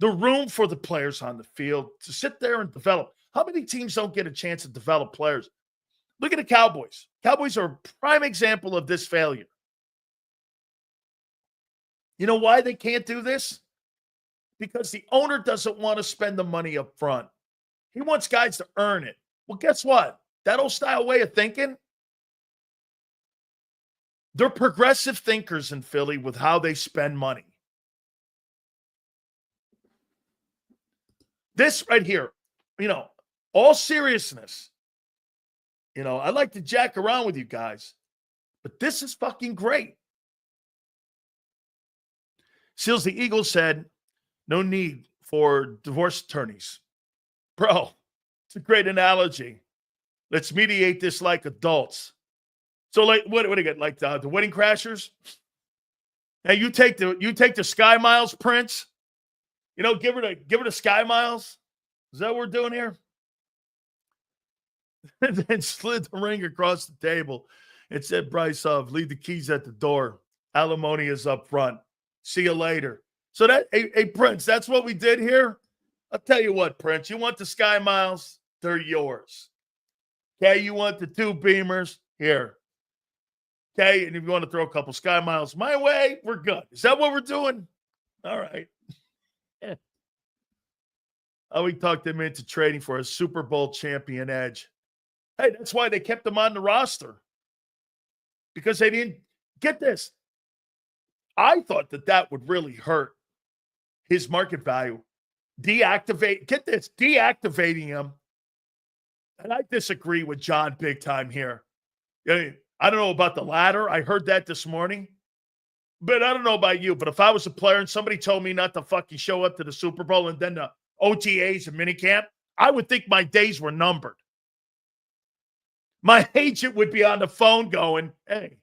the room for the players on the field to sit there and develop. How many teams don't get a chance to develop players? Look at the Cowboys. Cowboys are a prime example of this failure. You know why they can't do this? Because the owner doesn't want to spend the money up front. He wants guys to earn it. Well, guess what? That old style way of thinking, they're progressive thinkers in Philly with how they spend money. This right here, all seriousness, I like to jack around with you guys, but this is fucking great. Seals the Eagles said, no need for divorce attorneys. Bro, it's a great analogy. Let's mediate this like adults. So, like, what do you get? Like the Wedding Crashers? Hey, you take the Sky Miles, Prince. Give her the Sky Miles. Is that what we're doing here? And then slid the ring across the table and said, Bryce Huff, leave the keys at the door. Alimony is up front. See you later. So hey, Prince, that's what we did here. I'll tell you what, Prince, you want the Sky Miles? They're yours. Okay, you want the 2 Beamers? Here. Okay, and if you want to throw a couple Sky Miles my way, we're good. Is that what we're doing? All right. We talked them into trading for a Super Bowl champion edge. Hey, that's why they kept him on the roster. Because they didn't get this. I thought that would really hurt his market value. Deactivating him. And I disagree with John big time here. I don't know about the latter. I heard that this morning. But I don't know about you. But if I was a player and somebody told me not to fucking show up to the Super Bowl and then the OTAs and minicamp, I would think my days were numbered. My agent would be on the phone going, hey,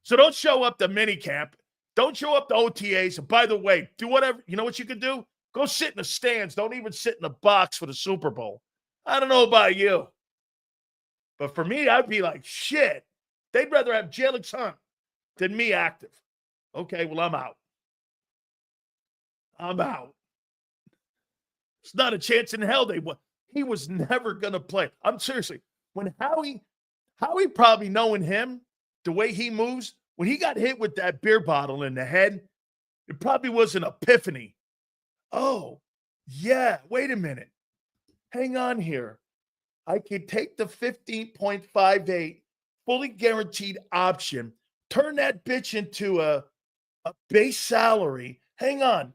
so don't show up to minicamp. Don't show up to OTAs. And by the way, do whatever. You know what you can do? Go sit in the stands. Don't even sit in the box for the Super Bowl. I don't know about you. But for me, I'd be like, shit. They'd rather have Jalen Hunt than me active. Okay, well, I'm out. It's not a chance in hell they would. He was never going to play. I'm seriously. When Howie probably knowing him, the way he moves, when he got hit with that beer bottle in the head, it probably was an epiphany. Oh, yeah, wait a minute. Hang on here. I could take the 15.58 fully guaranteed option, turn that bitch into a base salary. Hang on.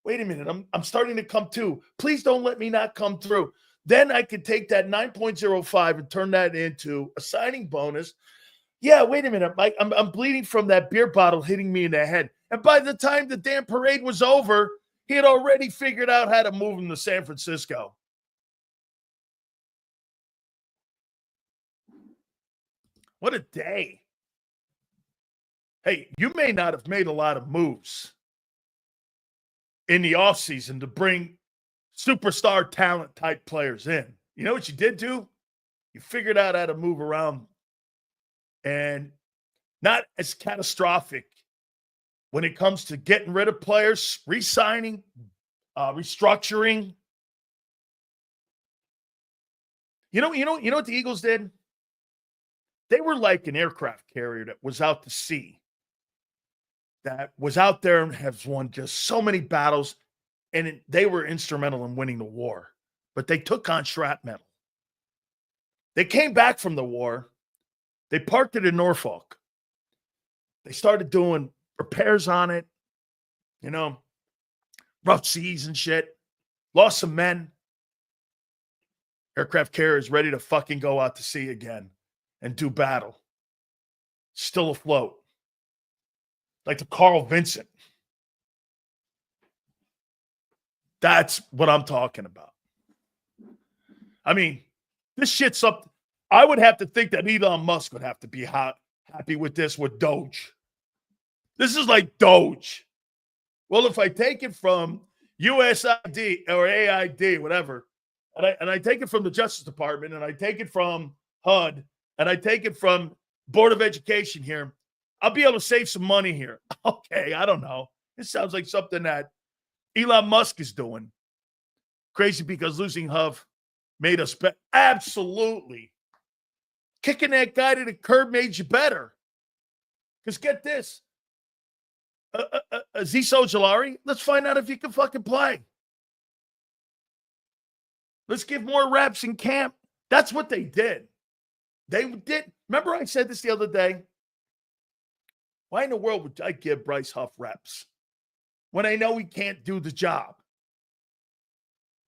Wait a minute. I'm starting to come to. Please don't let me not come through. Then I could take that 9.05 and turn that into a signing bonus. Yeah, wait a minute, Mike. I'm bleeding from that beer bottle hitting me in the head. And by the time the damn parade was over, he had already figured out how to move him to San Francisco. What a day. Hey, you may not have made a lot of moves in the offseason to bring superstar talent type players in. You know what you did do? You figured out how to move around and not as catastrophic when it comes to getting rid of players, re-signing, restructuring. You know what the Eagles did? They were like an aircraft carrier that was out to sea, that was out there and has won just so many battles, and they were instrumental in winning the war. But they took on shrapnel. They came back from the war. They parked it in Norfolk. They started doing repairs on it, rough seas and shit. Lost some men. Aircraft carrier is ready to fucking go out to sea again and do battle. Still afloat. Like the Carl Vincent. That's what I'm talking about. I mean, this shit's up. I would have to think that Elon Musk would have to be happy with this with Doge. This is like Doge. Well, if I take it from USID or AID, whatever, and I take it from the Justice Department, and I take it from HUD, and I take it from Board of Education here, I'll be able to save some money here. Okay, I don't know. It sounds like something that Elon Musk is doing. Crazy because losing Huff made us better. Absolutely. Kicking that guy to the curb made you better. Because get this. Azeez Ojulari, let's find out if you can fucking play. Let's give more reps in camp. That's what they did. They did. Remember I said this the other day? Why in the world would I give Bryce Huff reps when I know he can't do the job?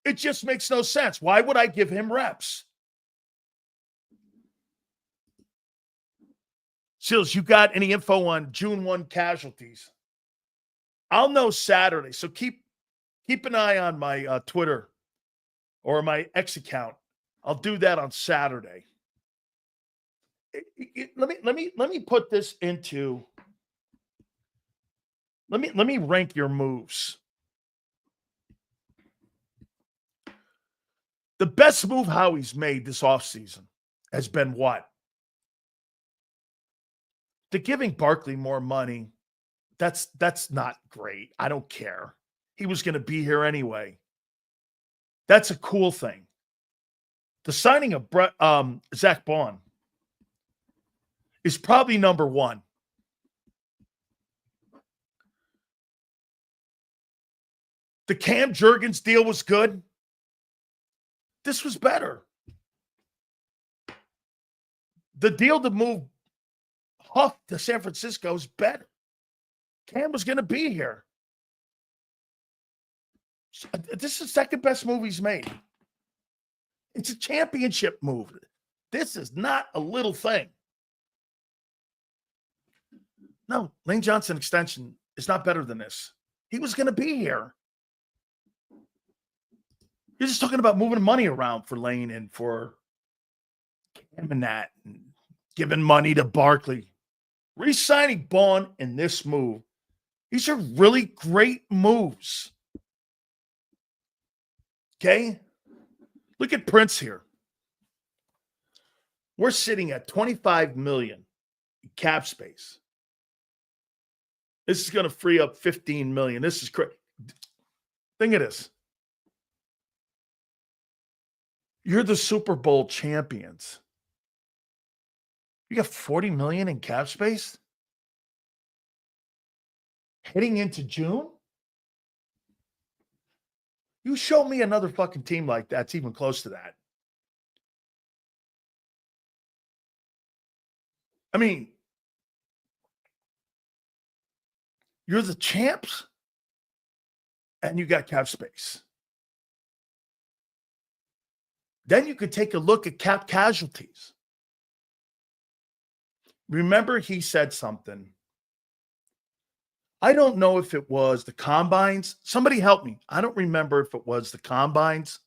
It just makes no sense. Why would I give him reps? Seals, you got any info on June 1 casualties? I'll know Saturday, so keep an eye on my Twitter or my X account. I'll do that on Saturday. Let me put this into. Let me rank your moves. The best move Howie's made this offseason has been what? The giving Barkley more money. That's not great. I don't care. He was going to be here anyway. That's a cool thing. The signing of Zach Bond is probably number one. The Cam Jurgens deal was good. This was better. The deal to move Huff to San Francisco is better. Cam was going to be here. This is the second best move he's made. It's a championship move. This is not a little thing. No, Lane Johnson extension is not better than this. He was going to be here. You're just talking about moving money around for Lane and for Cam and that, and giving money to Barkley. Re-signing Bond in this move. These are really great moves. Okay? Look at Prince here. We're sitting at $25 million in cap space. This is going to free up $15 million. This is crazy. Think of this. You're the Super Bowl champions. You got $40 million in cap space? Heading into June? You show me another fucking team like that's even close to that. I mean, you're the champs and you got cap space. Then you could take a look at cap casualties. Remember, he said something. I don't know if it was the combines. Somebody help me. I don't remember if it was the combines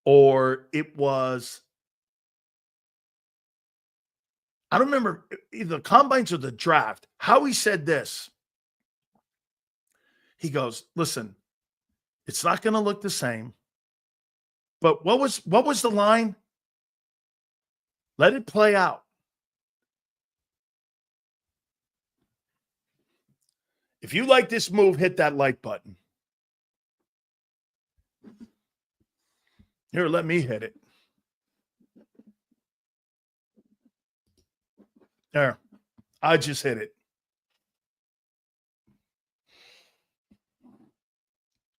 or it was, I don't remember either the combines or the draft. How he said this. He goes, listen, It's not going to look the same. But what was the line? Let it play out. If you like this move, hit that like button. Here, let me hit it. There. I just hit it.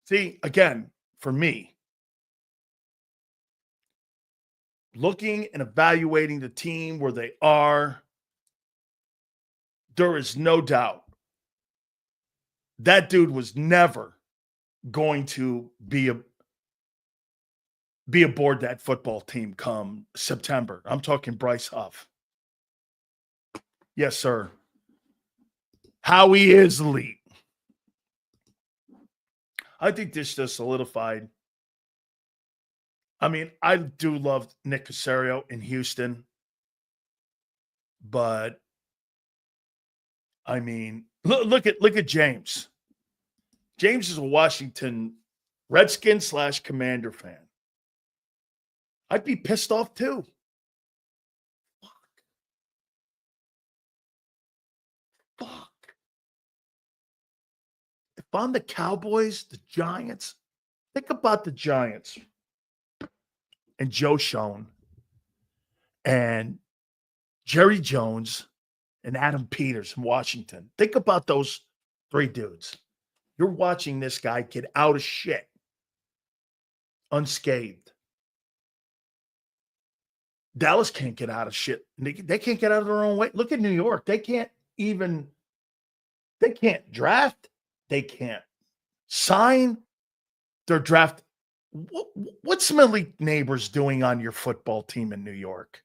See, again, for me, looking and evaluating the team where they are, there is no doubt that dude was never going to be aboard that football team come September. I'm talking Bryce Huff. Yes, sir. Howie is elite. I think this just solidified. I mean, I do love Nick Caserio in Houston, but I mean, look at James. James is a Washington Redskin / Commander fan. I'd be pissed off too. Fuck. If I'm the Cowboys, the Giants, think about the Giants and Joe Schoen and Jerry Jones and Adam Peters in Washington. Think about those three dudes. You're watching this guy get out of shit unscathed. Dallas can't get out of shit. They can't get out of their own way. Look at New York. They can't draft. They can't sign. Their draft. What's Malik Neighbors doing on your football team in New York?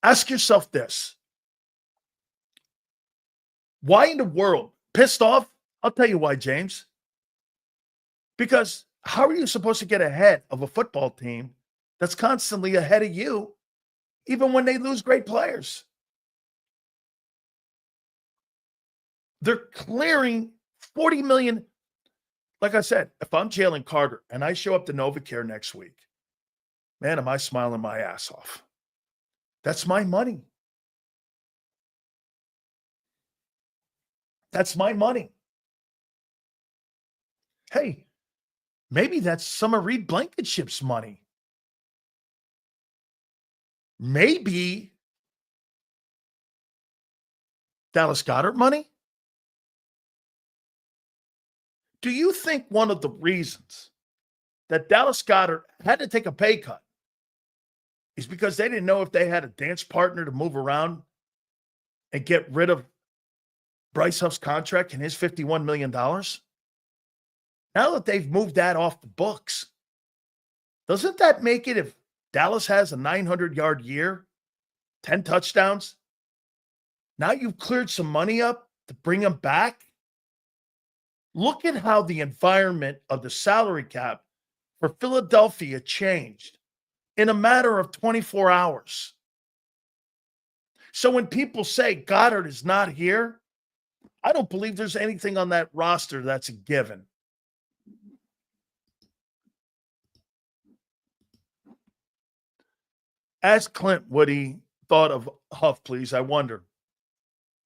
Ask yourself this. Why in the world? Pissed off? I'll tell you why, James. Because how are you supposed to get ahead of a football team that's constantly ahead of you, even when they lose great players? They're clearing $40 million. Like I said, if I'm Jalen Carter and I show up to NovaCare next week, man, am I smiling my ass off. That's my money. That's my money. Hey, maybe that's some of Reed Blankenship's money. Maybe Dallas Goedert money. Do you think one of the reasons that Dallas Goedert had to take a pay cut is because they didn't know if they had a dance partner to move around and get rid of Bryce Huff's contract and his $51 million? Now that they've moved that off the books, doesn't that make it, if Dallas has a 900-yard year, 10 touchdowns, now you've cleared some money up to bring him back? Look at how the environment of the salary cap for Philadelphia changed in a matter of 24 hours. So when people say Goddard is not here, I don't believe there's anything on that roster that's a given. Ask Clint what he thought of Huff, please. I wonder.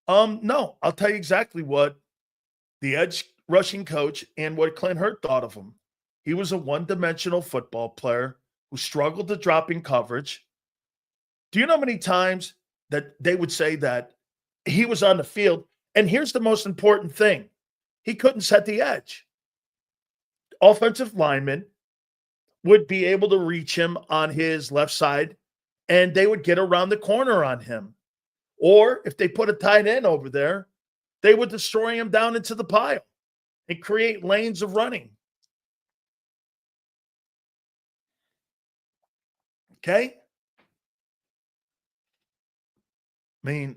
No, I'll tell you exactly what the edge rushing coach and what Clint Hurt thought of him. He was a one-dimensional football player who struggled to drop in coverage. Do you know how many times that they would say that he was on the field? And here's the most important thing. He couldn't set the edge. Offensive linemen would be able to reach him on his left side, and they would get around the corner on him. Or if they put a tight end over there, they would destroy him down into the pile and create lanes of running. Okay? I mean,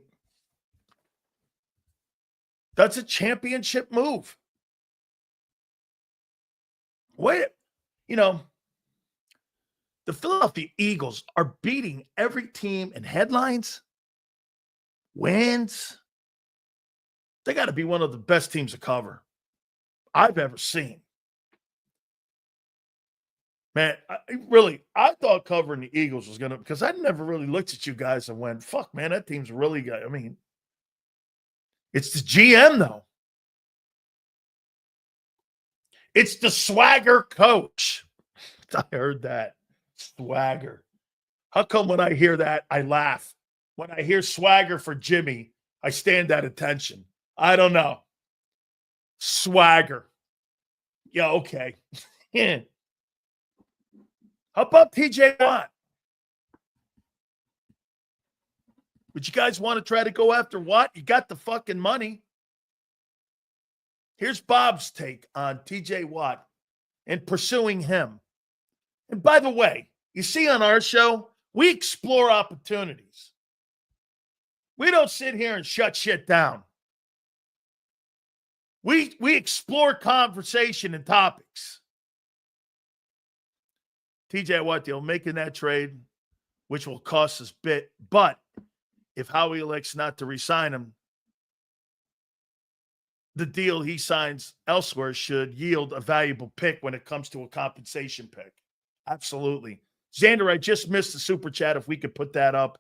that's a championship move. Wait, the Philadelphia Eagles are beating every team in headlines, wins. They got to be one of the best teams to cover I've ever seen. Man, I thought covering the Eagles was going to, because I never really looked at you guys and went, fuck, man, that team's really good. I mean, it's the GM, though. It's the swagger coach. I heard that. Swagger. How come when I hear that, I laugh? When I hear swagger for Jimmy, I stand at attention. I don't know. Swagger. Yeah, okay. Yeah. How about TJ Watt? Would you guys want to try to go after Watt? You got the fucking money. Here's Bob's take on TJ Watt and pursuing him. And by the way, you see on our show, we explore opportunities. We don't sit here and shut shit down. We explore conversation and topics. TJ Watt deal, making that trade, which will cost us bit. But if Howie elects not to re-sign him, the deal he signs elsewhere should yield a valuable pick when it comes to a compensation pick. Absolutely. Xander, I just missed the super chat. If we could put that up.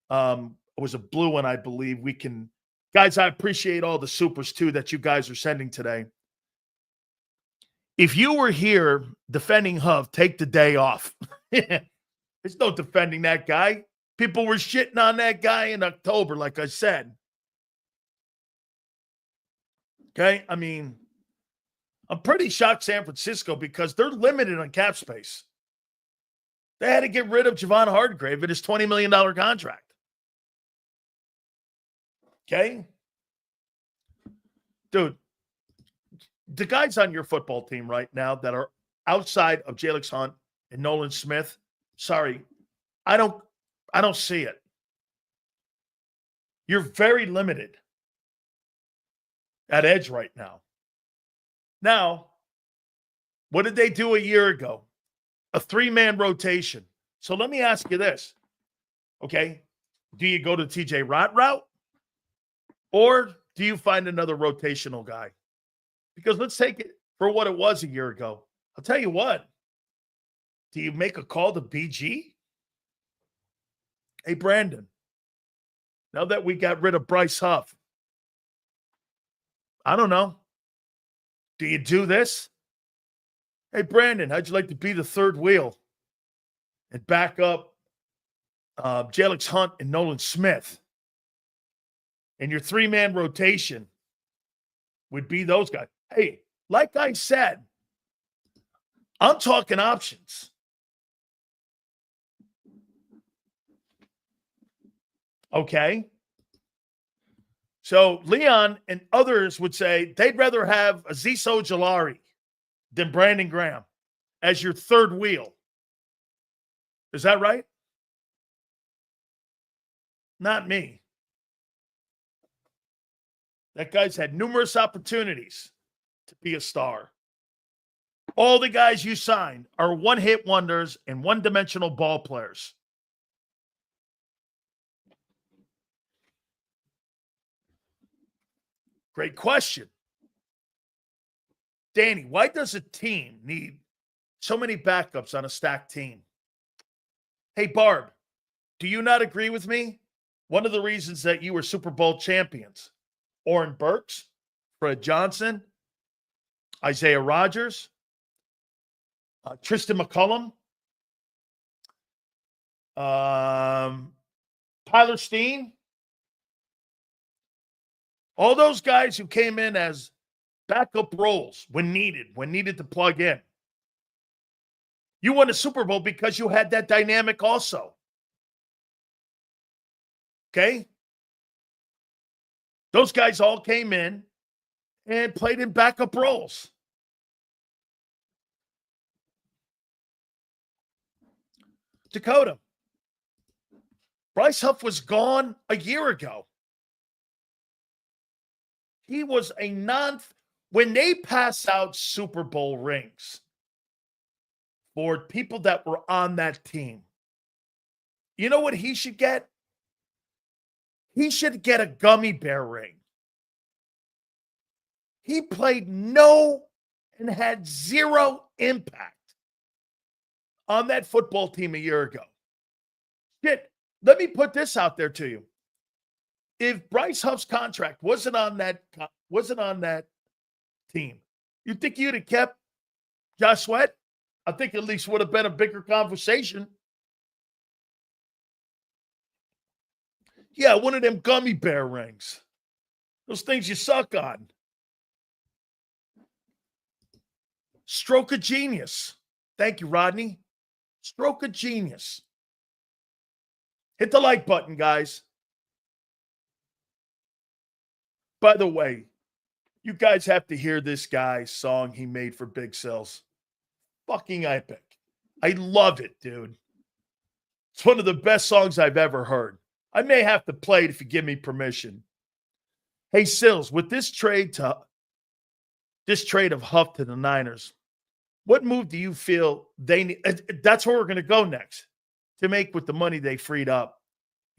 It was a blue one, I believe. We can. Guys, I appreciate all the supers, too, that you guys are sending today. If you were here defending Huff, take the day off. There's no defending that guy. People were shitting on that guy in October, like I said. Okay? I mean, I'm pretty shocked San Francisco because they're limited on cap space. They had to get rid of Javon Hargrave in his $20 million contract. Okay? Dude, the guys on your football team right now that are outside of Jalix Hunt and Nolan Smith, sorry, I don't see it. You're very limited at edge right now. Now, what did they do a year ago? A 3-man rotation. So let me ask you this. Okay, do you go to TJ Watt route? Or do you find another rotational guy? Because let's take it for what it was a year ago. I'll tell you what. Do you make a call to BG? Hey, Brandon, now that we got rid of Bryce Huff, I don't know. Do you do this? Hey, Brandon, how'd you like to be the third wheel and back up Jalix Hunt and Nolan Smith? And your 3-man rotation would be those guys. Hey, like I said, I'm talking options. Okay? So Leon and others would say they'd rather have Azeez Ojulari than Brandon Graham as your third wheel. Is that right? Not me. That guy's had numerous opportunities to be a star. All the guys you signed are one-hit wonders and one-dimensional ball players. Great question. Danny, why does a team need so many backups on a stacked team? Hey, Barb, do you not agree with me? One of the reasons that you were Super Bowl champions, Oren Burks, Fred Johnson, Isaiah Rodgers, Tristan McCullum, Tyler Steen, all those guys who came in as backup roles when needed to plug in. You won a Super Bowl because you had that dynamic also. Okay? Those guys all came in and played in backup roles. Dakota. Bryce Huff was gone a year ago. He was when they pass out Super Bowl rings for people that were on that team, you know what he should get? He should get a gummy bear ring. He played no and had zero impact on that football team a year ago. Shit, let me put this out there to you. If Bryce Huff's contract wasn't on that team, you think you'd have kept Josh Sweat? I think at least would have been a bigger conversation. Yeah, one of them gummy bear rings. Those things you suck on. Stroke of genius. Thank you, Rodney. Stroke of genius. Hit the like button, guys. By the way, you guys have to hear this guy's song he made for Big Cells. Fucking epic. I love it, dude. It's one of the best songs I've ever heard. I may have to play it if you give me permission. Hey, Sills, with this trade of Huff to the Niners, what move do you feel they need? That's where we're going to go next to make with the money they freed up.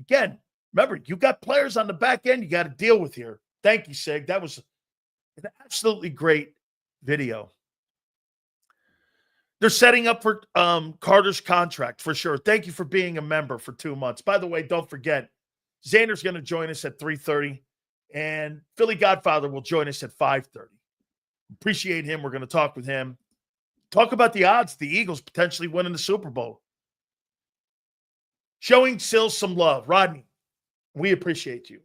Again, remember, you got players on the back end you got to deal with here. Thank you, Sig. That was an absolutely great video. They're setting up for Carter's contract for sure. Thank you for being a member for 2 months. By the way, don't forget, Xander's going to join us at 3:30, and Philly Godfather will join us at 5:30. Appreciate him. We're going to talk with him. Talk about the odds, the Eagles potentially winning the Super Bowl. Showing Sills some love. Rodney, we appreciate you.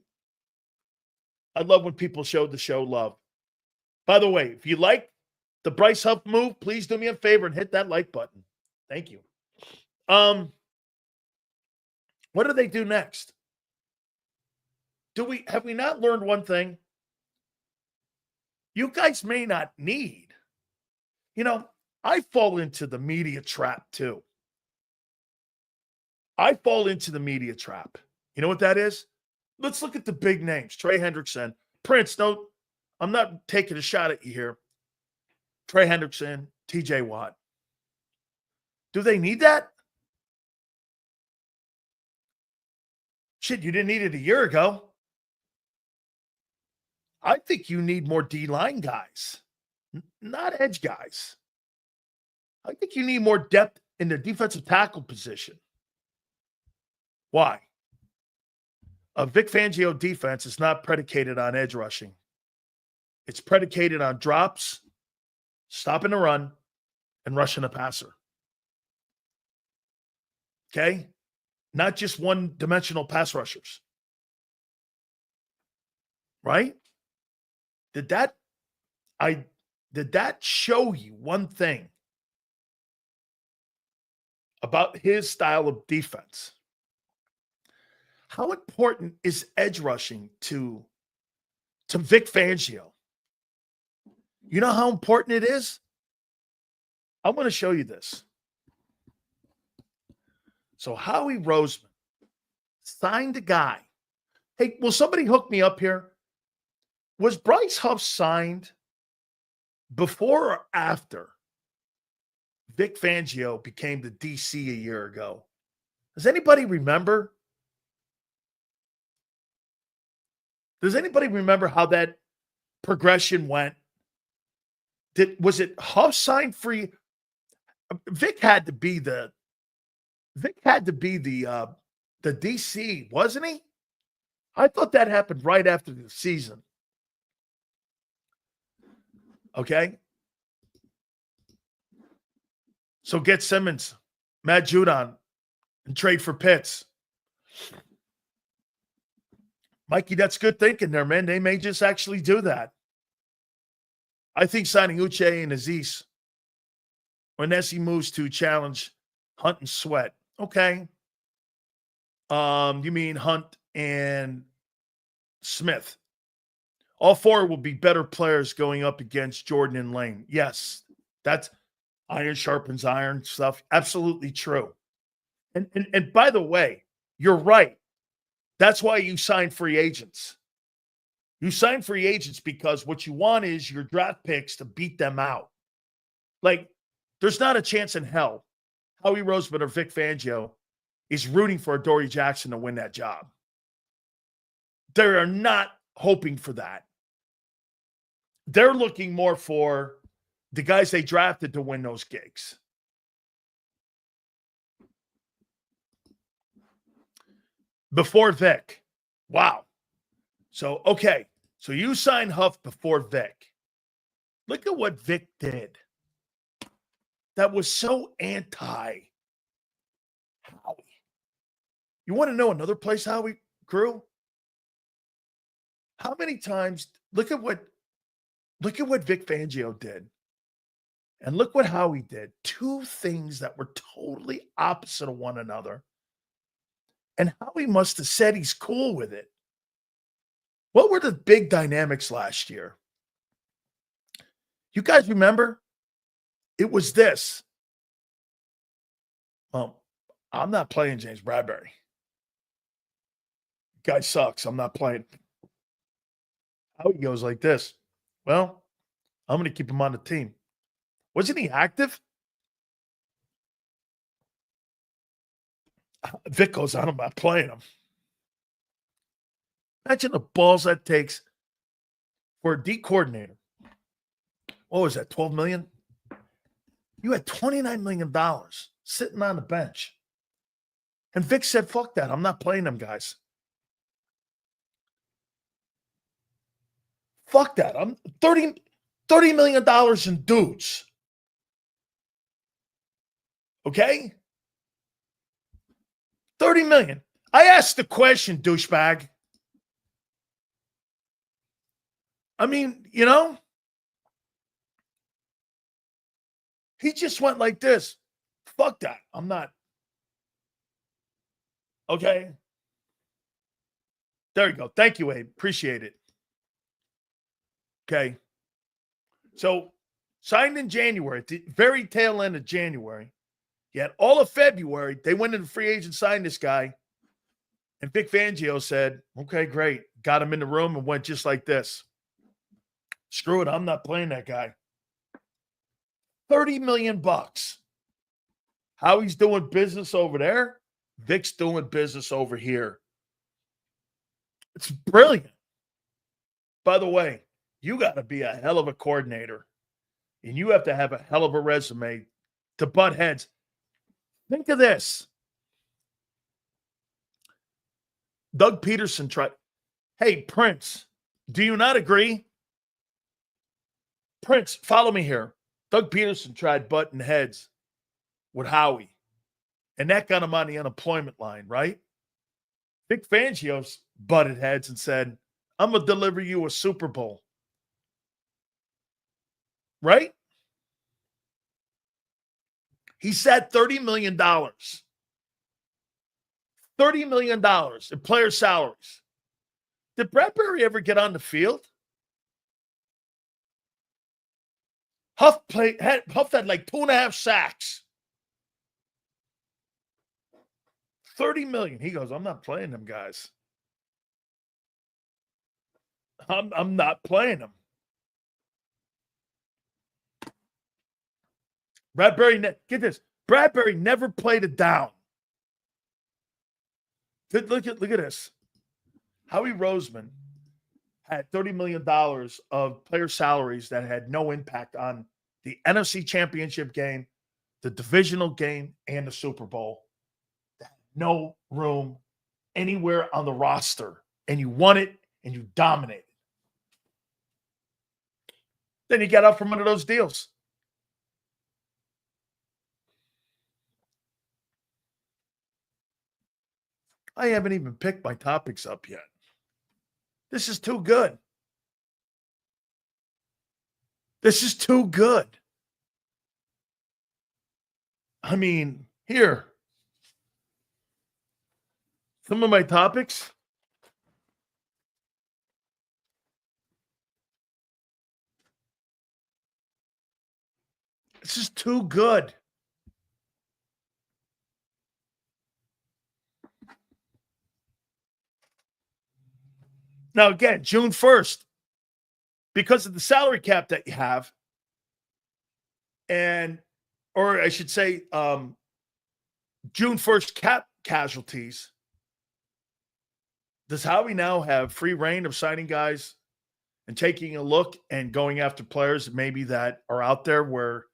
I love when people show the show love. By the way, if you like the Bryce Huff move, please do me a favor and hit that like button. Thank you. What do they do next? Have we not learned one thing? You guys may not need. I fall into the media trap too. I fall into the media trap. You know what that is? Let's look at the big names. Trey Hendrickson. Prince, no, I'm not taking a shot at you here. Trey Hendrickson, TJ Watt. Do they need that? Shit, you didn't need it a year ago. I think you need more D-line guys, not edge guys. I think you need more depth in the defensive tackle position. Why? A Vic Fangio defense is not predicated on edge rushing. It's predicated on drops, stopping the run, and rushing a passer. Okay? Not just one-dimensional pass rushers. Right? Did that show you one thing about his style of defense? How important is edge rushing to Vic Fangio? You know how important it is? I'm going to show you this. So Howie Roseman signed a guy. Hey, will somebody hook me up here? Was Bryce Huff signed before or after Vic Fangio became the DC a year ago? Does anybody remember? Does anybody remember how that progression went? Was it Huff signed free? Vic had to be the DC, wasn't he? I thought that happened right after the season. Okay. So get Simmons, Matt Judon, and trade for Pitts. Mikey, that's good thinking there, man. They may just actually do that. I think signing Uche and Aziz when Nessie moves to challenge Hunt and Sweat. Okay. You mean Hunt and Smith. All four will be better players going up against Jordan and Lane. Yes, that's iron sharpens iron stuff. Absolutely true. And by the way, you're right. That's why you sign free agents. You sign free agents because what you want is your draft picks to beat them out. Like, there's not a chance in hell Howie Roseman or Vic Fangio is rooting for Adoree Jackson to win that job. They are not hoping for that. They're looking more for the guys they drafted to win those gigs. before Vic. Wow. So, okay. So you signed Huff before Vic. Look at what Vic did. That was so anti-Howie. You want to know another place Howie grew? How many times, look at what Vic Fangio did. And look what Howie did. Two things that were totally opposite of one another. And Howie must have said he's cool with it. What were the big dynamics last year? You guys remember? It was this. Well, I'm not playing James Bradbury. Guy sucks. I'm not playing. Howie goes like this. Well, I'm going to keep him on the team. Wasn't he active? Vic goes on, I'm not playing him. Imagine the balls that takes for a D coordinator. What was that, $12 million? You had $29 million sitting on the bench. And Vic said, fuck that. I'm not playing them guys. Fuck that. I'm $30 million in dudes. Okay? $30 million. I asked the question, douchebag. I mean, you know, he just went like this. Fuck that. I'm not. Okay. There you go. Thank you, Abe. Appreciate it. Okay. So signed in January, at the very tail end of January. Yet all of February, they went into free agent, signed this guy. And Vic Fangio said, okay, great. Got him in the room and went just like this. Screw it. I'm not playing that guy. $30 million. How he's doing business over there, Vic's doing business over here. It's brilliant. By the way, you got to be a hell of a coordinator. And you have to have a hell of a resume to butt heads. Think of this. Doug Peterson tried. Hey, Prince, do you not agree? Prince, follow me here. Doug Peterson tried butting heads with Howie. And that got him on the unemployment line, right? Vic Fangio's butted heads and said, I'm going to deliver you a Super Bowl. Right? He said $30 million. $30 million in player salaries. Did Bradbury ever get on the field? Huff had like 2.5 sacks. $30 million. He goes, I'm not playing them guys. I'm not playing them. Bradbury, get this. Bradbury never played it down. Look at this. Howie Roseman had $30 million of player salaries that had no impact on the NFC Championship game, the divisional game, and the Super Bowl. No room anywhere on the roster. And you won it and you dominated. Then you got up from under those deals. I haven't even picked my topics up yet. This is too good. This is too good. I mean, here. Some of my topics. This is too good. Now, again, June 1st, because of the salary cap that you have, or I should say, June 1st cap casualties, does Howie now have free reign of signing guys and taking a look and going after players maybe that are out there where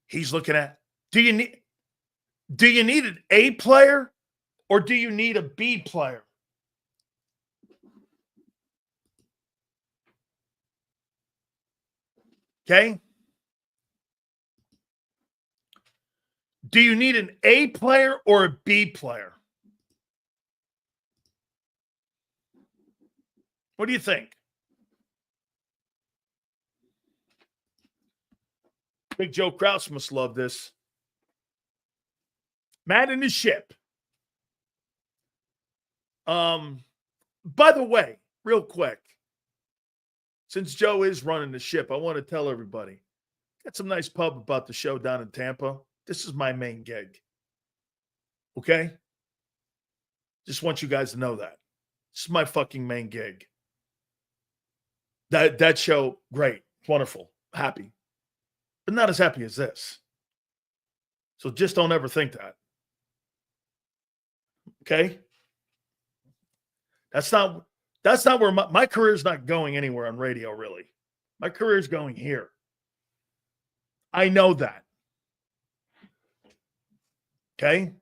he's looking at, do you need an A player or do you need a B player? Okay? Do you need an A player or a B player? What do you think? Big Joe Krause must love this. Mad in his ship. By the way, real quick, since Joe is running the ship, I want to tell everybody, got some nice pub about the show down in Tampa. This is my main gig. Okay? Just want you guys to know that. This is my fucking main gig. That show, great, wonderful, happy. But not as happy as this. So just don't ever think that. Okay? That's not where my career's not going anywhere on radio, really. My career's going here. I know that. Okay?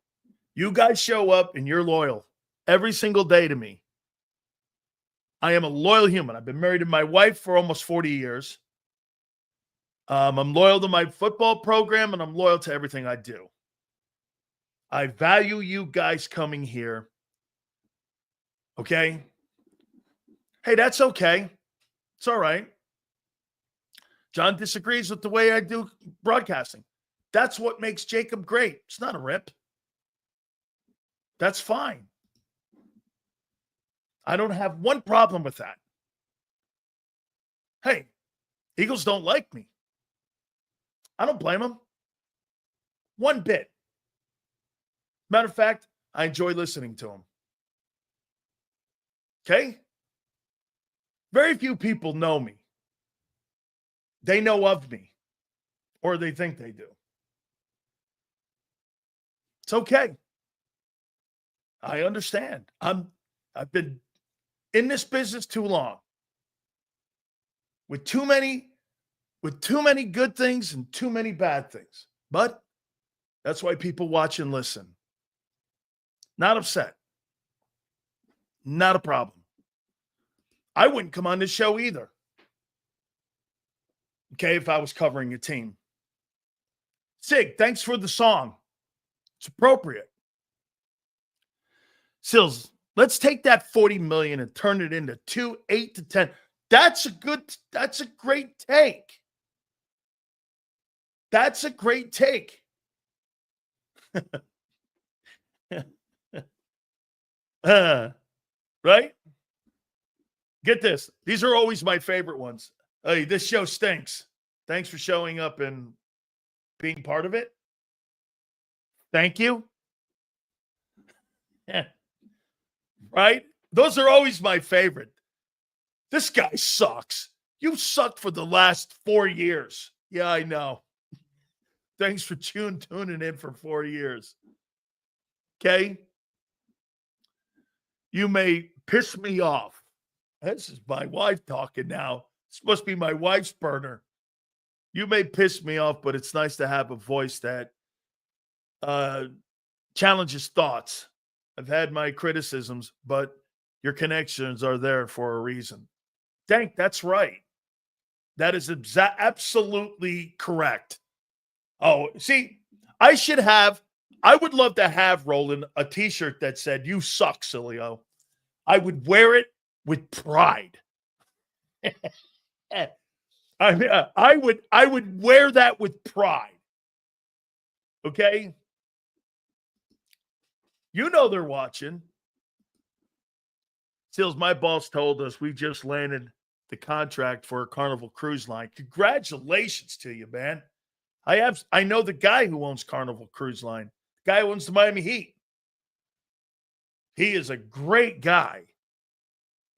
You guys show up and you're loyal every single day to me. I am a loyal human. I've been married to my wife for almost 40 years. I'm loyal to my football program, and I'm loyal to everything I do. I value you guys coming here. Okay? Hey, that's okay. It's all right. John disagrees with the way I do broadcasting. That's what makes JAKIB great. It's not a rip. That's fine. I don't have one problem with that. Hey, Eagles don't like me. I don't blame them. One bit. Matter of fact, I enjoy listening to them. Okay? Very few people know me. They know of me, or they think they do. It's okay. I understand. I've been in this business too long. With too many good things and too many bad things. But that's why people watch and listen. Not upset. Not a problem. I wouldn't come on this show either. Okay, if I was covering a team. Sig, thanks for the song. It's appropriate. Sills, let's take that 40 million and turn it into 2, 8 to 10. That's a great take. That's a great take. Right? Get this. These are always my favorite ones. Hey, this show stinks. Thanks for showing up and being part of it. Thank you. Yeah. Right? Those are always my favorite. This guy sucks. You sucked for the last 4 years. Yeah, I know. Thanks for tuning in for 4 years. Okay? You may piss me off. This is my wife talking now. This must be my wife's burner. You may piss me off, but it's nice to have a voice that challenges thoughts. I've had my criticisms, but your connections are there for a reason. Dank, that's right. That is absolutely correct. Oh, see, I would love to have, Roland, a t-shirt that said, "You suck, Sileo." I would wear it with pride. I would wear that with pride. Okay? You know they're watching. Sills, my boss told us we just landed the contract for a Carnival Cruise Line. Congratulations to you, man. I know the guy who owns Carnival Cruise Line. The guy who owns the Miami Heat. He is a great guy.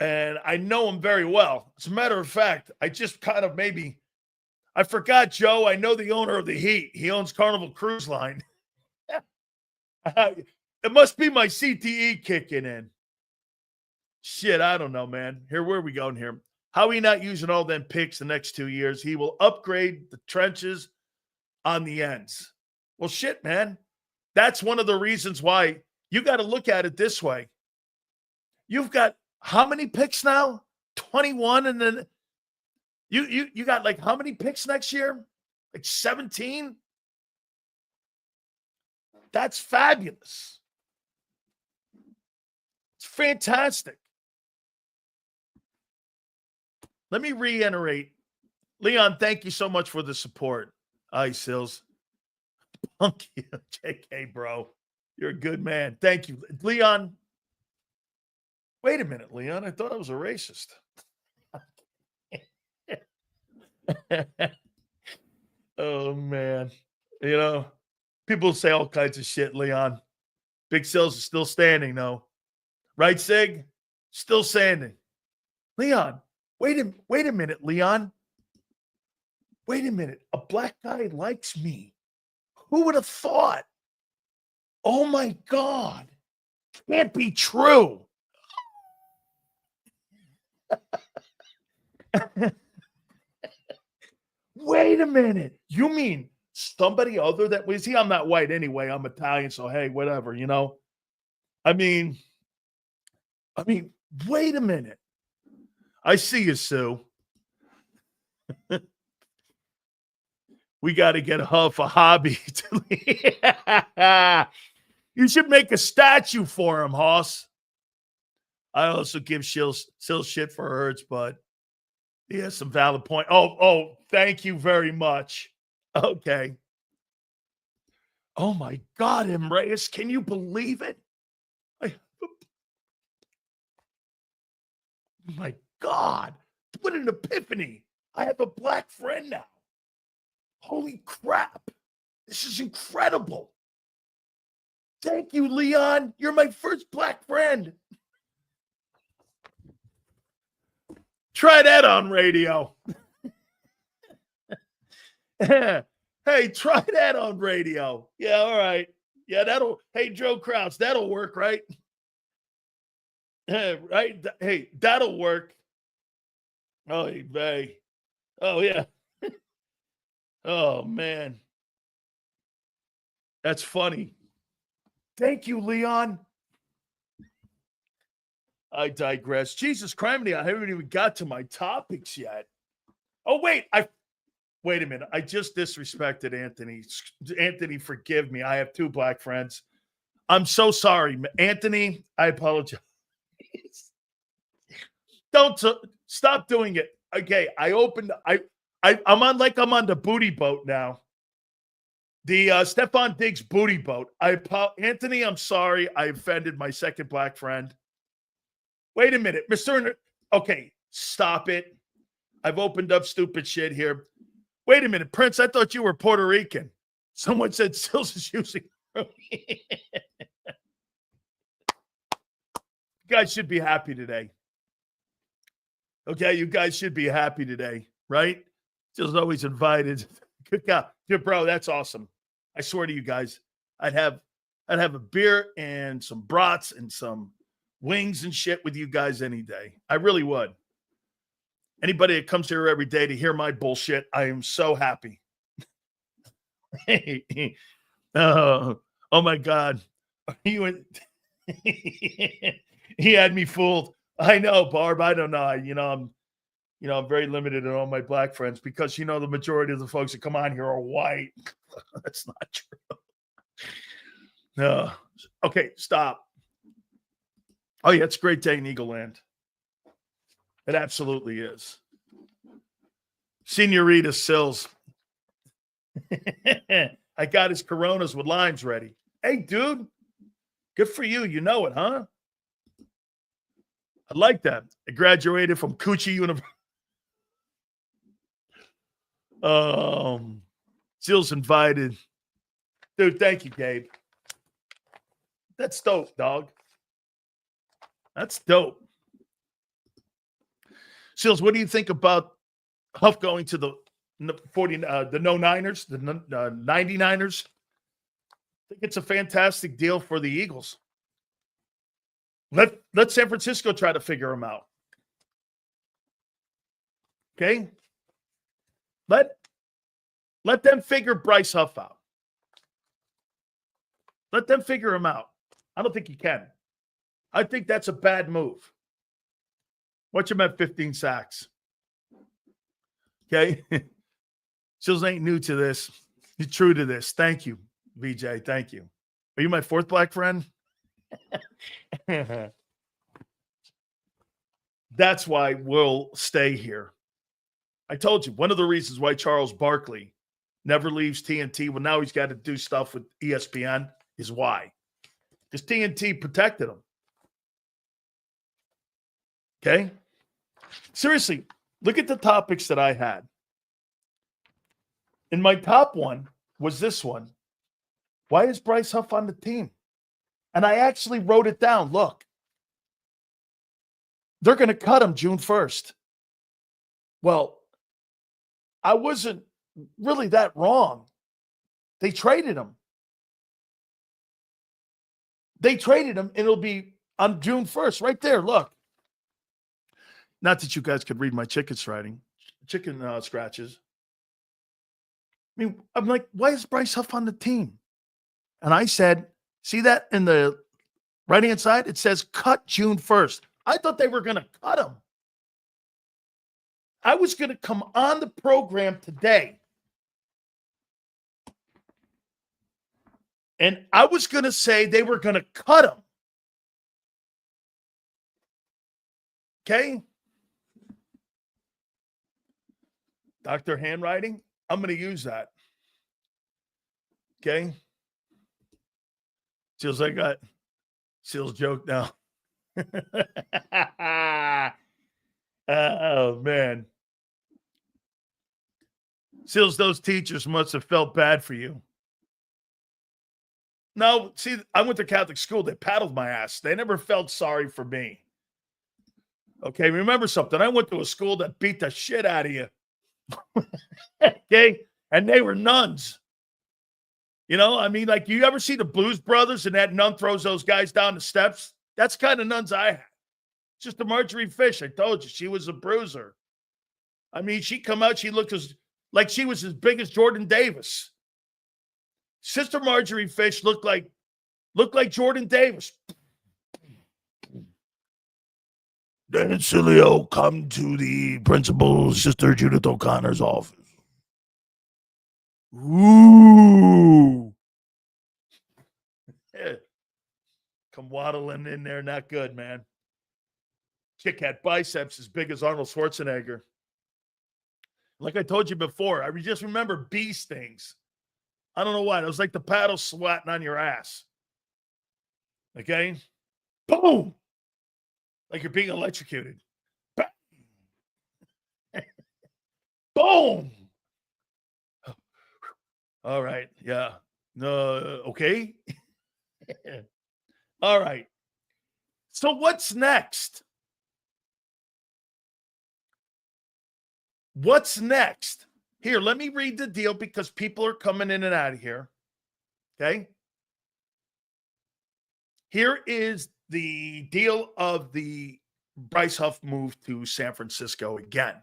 And I know him very well. As a matter of fact, I just kind of I forgot, Joe. I know the owner of the Heat. He owns Carnival Cruise Line. It must be my CTE kicking in. Shit, I don't know, man. Where are we going here? How are we not using all them picks the next 2 years? He will upgrade the trenches on the ends. Well, shit, man. That's one of the reasons why you got to look at it this way. You've got how many picks now? 21, and then you got like how many picks next year? Like 17? That's fabulous. It's fantastic. Let me reiterate. Leon, thank you so much for the support. Hi, Sills. Punk you, JK, bro. You're a good man. Thank you. Leon. Wait a minute, Leon. I thought I was a racist. Oh, man. You know, people say all kinds of shit, Leon. Big Sills is still standing, though. Right, Sig? Still standing. Leon, wait a minute, Leon. Wait a minute. A black guy likes me. Who would have thought? Oh, my God. Can't be true. Wait a minute. You mean somebody other that was he? I'm not white anyway. I'm Italian, so hey, whatever, you know. I mean, wait a minute. I see you, Sue. We got to get Huff a hobby. You should make a statue for him, Hoss. I also give Sills shit for Hurts, but he has some valid point. Oh, thank you very much. Okay. Oh, my God, Emrayes, can you believe it? My God, what an epiphany. I have a black friend now. Holy crap. This is incredible. Thank you, Leon. You're my first black friend. Try that on radio. Hey, try that on radio. Yeah, all right. Yeah, hey, Joe Krauss, that'll work, right? Right? Hey, that'll work. Oh, hey. Oh, yeah. Oh, man. That's funny. Thank you, Leon. I digress. Jesus Christ, I haven't even got to my topics yet. Oh, wait a minute. I just disrespected Anthony. Anthony, forgive me. I have two black friends. I'm so sorry. Anthony, I apologize. Don't stop doing it. Okay, I'm on the booty boat now. The Stephon Diggs booty boat. Anthony, I'm sorry. I offended my second black friend. Wait a minute, Mr. Okay, stop it. I've opened up stupid shit here. Wait a minute, Prince, I thought you were Puerto Rican. Someone said Sills is using you guys should be happy today. Okay, you guys should be happy today, right? Sills always invited. Good guy. Bro, that's awesome. I swear to you guys, I'd have a beer and some brats and some wings and shit with you guys any day. I really would. Anybody that comes here every day to hear my bullshit, I am so happy. Oh my God. He had me fooled. I know, Barb. I don't know. I'm very limited in all my black friends because, the majority of the folks that come on here are white. That's not true. No. Okay, stop. Oh, yeah, it's a great day in Eagle Land. It absolutely is. Senorita Sills. I got his Coronas with limes ready. Hey, dude. Good for you. You know it, huh? I like that. I graduated from Coochie University. Sills invited. Dude, thank you, Gabe. That's dope, dog. That's dope. Sills, what do you think about Huff going to the 99ers, the 99ers? I think it's a fantastic deal for the Eagles. Let San Francisco try to figure him out. Okay? Let them figure Bryce Huff out. Let them figure him out. I don't think he can. I think that's a bad move. Watch him at 15 sacks. Okay? Sills ain't new to this. He's true to this. Thank you, VJ. Thank you. Are you my fourth black friend? That's why we'll stay here. I told you, one of the reasons why Charles Barkley never leaves TNT, well, now he's got to do stuff with ESPN, is why. Because TNT protected him. Okay? Seriously, look at the topics that I had. And my top one was this one. Why is Bryce Huff on the team? And I actually wrote it down. Look, they're going to cut him June 1st. Well, I wasn't really that wrong. They traded him. And it'll be on June 1st, right there. Look. Not that you guys could read my chicken scratches. I mean, I'm like, why is Bryce Huff on the team? And I said, see that in the right-hand side? It says cut June 1st. I thought they were going to cut him. I was going to come on the program today. And I was going to say they were going to cut him. Okay? Dr. Handwriting, I'm going to use that. Okay? Seals, I got Seals joke now. Oh, man. Seals, those teachers must have felt bad for you. No, see, I went to Catholic school. They paddled my ass. They never felt sorry for me. Okay, remember something. I went to a school that beat the shit out of you. Okay? And they were nuns. You know, I mean, like, you ever see the Blues Brothers and that nun throws those guys down the steps? That's the kind of nuns I had. Just a Marjorie Fish. I told you, she was a bruiser. I mean, she come out, she looked like she was as big as Jordan Davis. Sister Marjorie Fish looked like Jordan Davis. Dan Sileo, come to the principal, Sister Judith O'Connor's office. Ooh. Yeah. Come waddling in there, not good, man. Chick had biceps as big as Arnold Schwarzenegger. Like I told you before, I just remember bee stings. I don't know why. It was like the paddle swatting on your ass. Okay? Boom! Like you're being electrocuted. Boom! All right. Yeah. No. Okay. All right. So what's next? What's next? Here, let me read the deal because people are coming in and out of here. Okay? Here is the deal of the Bryce Huff move to San Francisco again.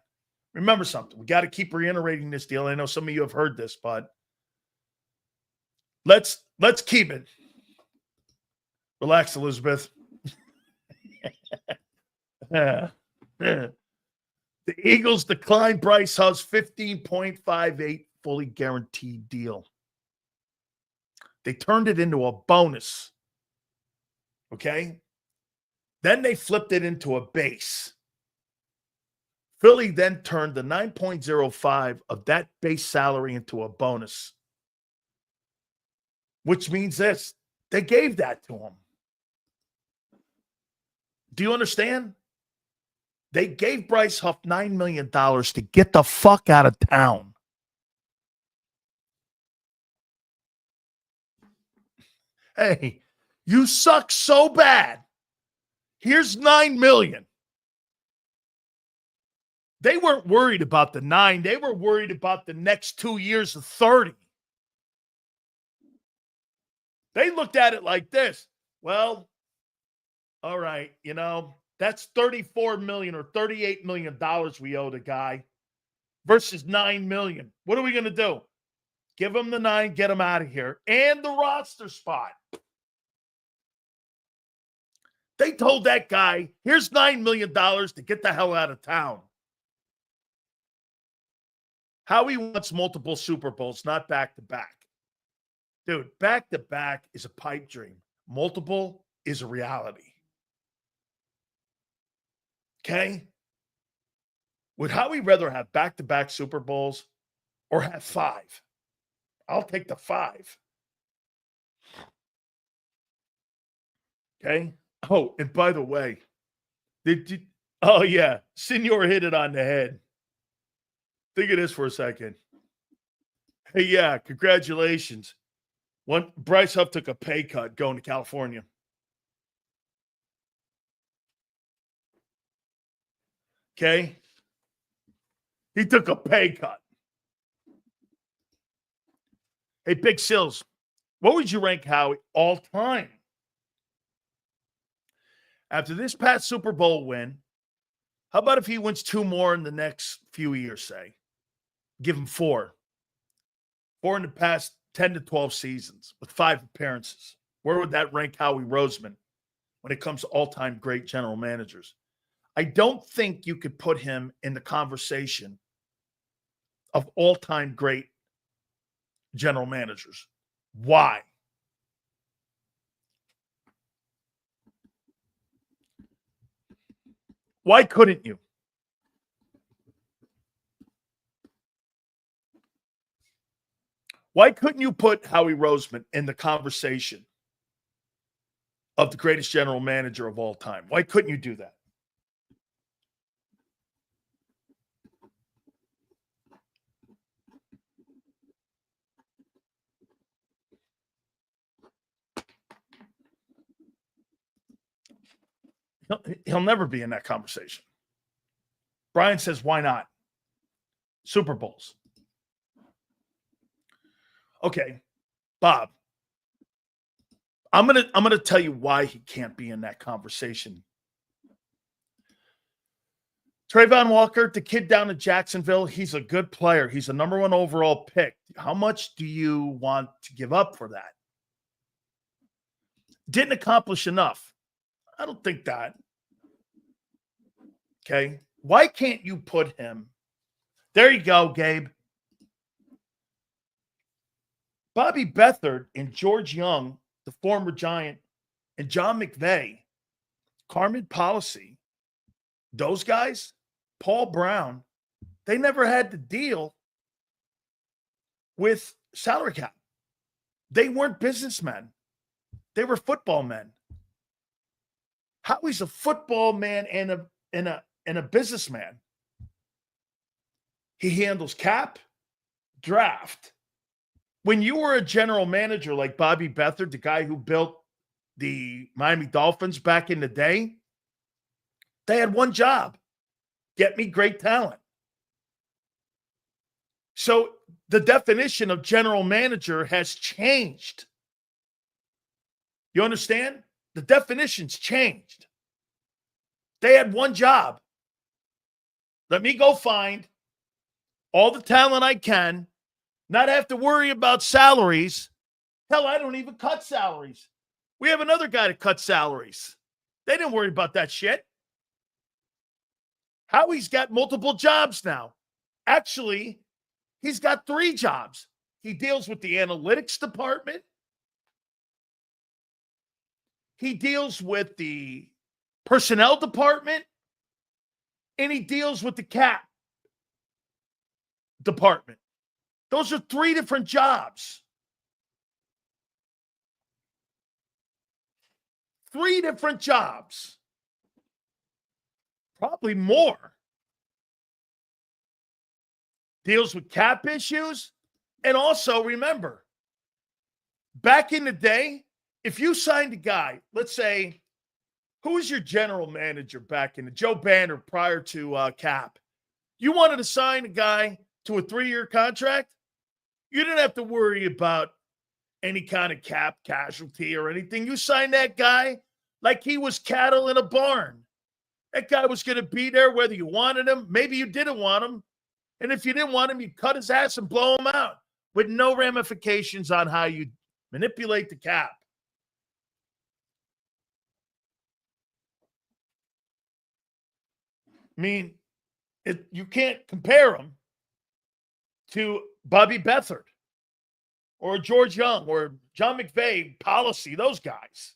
Remember something. We got to keep reiterating this deal. I know some of you have heard this, but let's keep it. Relax, Elizabeth. The Eagles declined Bryce Huff's $15.58 fully guaranteed deal. They turned it into a bonus. Okay? Then they flipped it into a base. Philly then turned the 9.05 of that base salary into a bonus. Which means this. They gave that to him. Do you understand? They gave Bryce Huff $9 million to get the fuck out of town. Hey, you suck so bad. Here's $9 million. They weren't worried about the 9. They were worried about the next 2 years of 30. They looked at it like this. Well, all right, you know, that's $34 million or $38 million we owe the guy versus $9 million. What are we going to do? Give him the 9, get him out of here, and the roster spot. They told that guy, here's $9 million to get the hell out of town. Howie wants multiple Super Bowls, not back-to-back. Dude, back-to-back is a pipe dream. Multiple is a reality. Okay? Would Howie rather have back-to-back Super Bowls or have 5? I'll take the 5. Okay? Oh, and by the way, oh, yeah, Senor hit it on the head. Think of this for a second. Hey, yeah, congratulations. Bryce Huff took a pay cut going to California. Okay? He took a pay cut. Hey, Big Sills, what would you rank Howie all time? After this past Super Bowl win, how about if he wins 2 more in the next few years, say? Give him 4. 4 in the past 10 to 12 seasons with 5 appearances. Where would that rank Howie Roseman when it comes to all-time great general managers? I don't think you could put him in the conversation of all-time great general managers. Why? Why couldn't you? Why couldn't you put Howie Roseman in the conversation of the greatest general manager of all time? Why couldn't you do that? He'll never be in that conversation. Brian says, why not? Super Bowls. Okay, Bob, I'm gonna tell you why he can't be in that conversation. Trayvon Walker, the kid down in Jacksonville, he's a good player. He's a number 1 overall pick. How much do you want to give up for that? Didn't accomplish enough. I don't think that. Okay. Why can't you put him? There you go, Gabe. Bobby Beathard and George Young, the former Giant, and John McVay, Carmen Policy, those guys, Paul Brown, they never had to deal with salary cap. They weren't businessmen. They were football men. Howie's a football man and a businessman. He handles cap, draft. When you were a general manager like Bobby Beathard, the guy who built the Miami Dolphins back in the day, they had one job: get me great talent. So the definition of general manager has changed. You understand? The definition's changed. They had one job. Let me go find all the talent I can, not have to worry about salaries. Hell, I don't even cut salaries. We have another guy that cuts salaries. They didn't worry about that shit. Howie's got multiple jobs now. Actually, he's got 3 jobs. He deals with the analytics department. He deals with the personnel department. And he deals with the cap department. Those are 3 different jobs. 3 different jobs. Probably more. Deals with cap issues. And also, remember, back in the day, if you signed a guy, let's say, who was your general manager back in the Joe Banner prior to cap? You wanted to sign a guy to a 3-year contract? You didn't have to worry about any kind of cap casualty or anything. You signed that guy like he was cattle in a barn. That guy was going to be there whether you wanted him. Maybe you didn't want him. And if you didn't want him, you cut his ass and blow him out with no ramifications on how you manipulate the cap. I mean, you can't compare him to Bobby Beathard or George Young or John McVay, policy, those guys.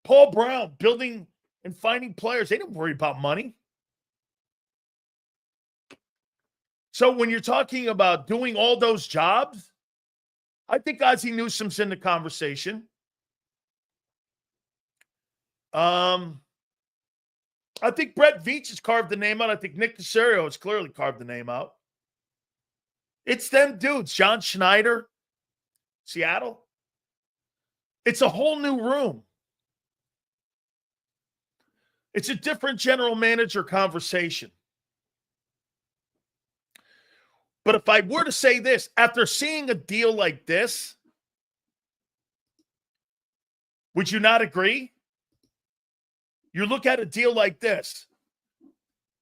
Paul Brown, building and finding players. They didn't worry about money. So when you're talking about doing all those jobs, I think Ozzie Newsome's in the conversation. I think Brett Veach has carved the name out. I think Nick Caserio has clearly carved the name out. It's them dudes. John Schneider, Seattle. It's a whole new room. It's a different general manager conversation. But if I were to say this, after seeing a deal like this, would you not agree? You look at a deal like this.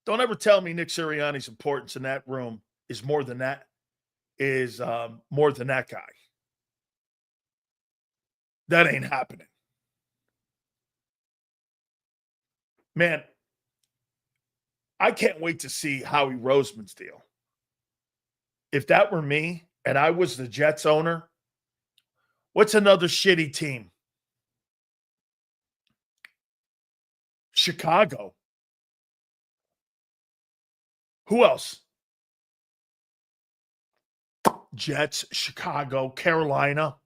Don't ever tell me Nick Sirianni's importance in that room is more than that, more than that guy. That ain't happening. Man, I can't wait to see Howie Roseman's deal. If that were me and I was the Jets owner, what's another shitty team? Chicago. Who else? Jets, Chicago, Carolina.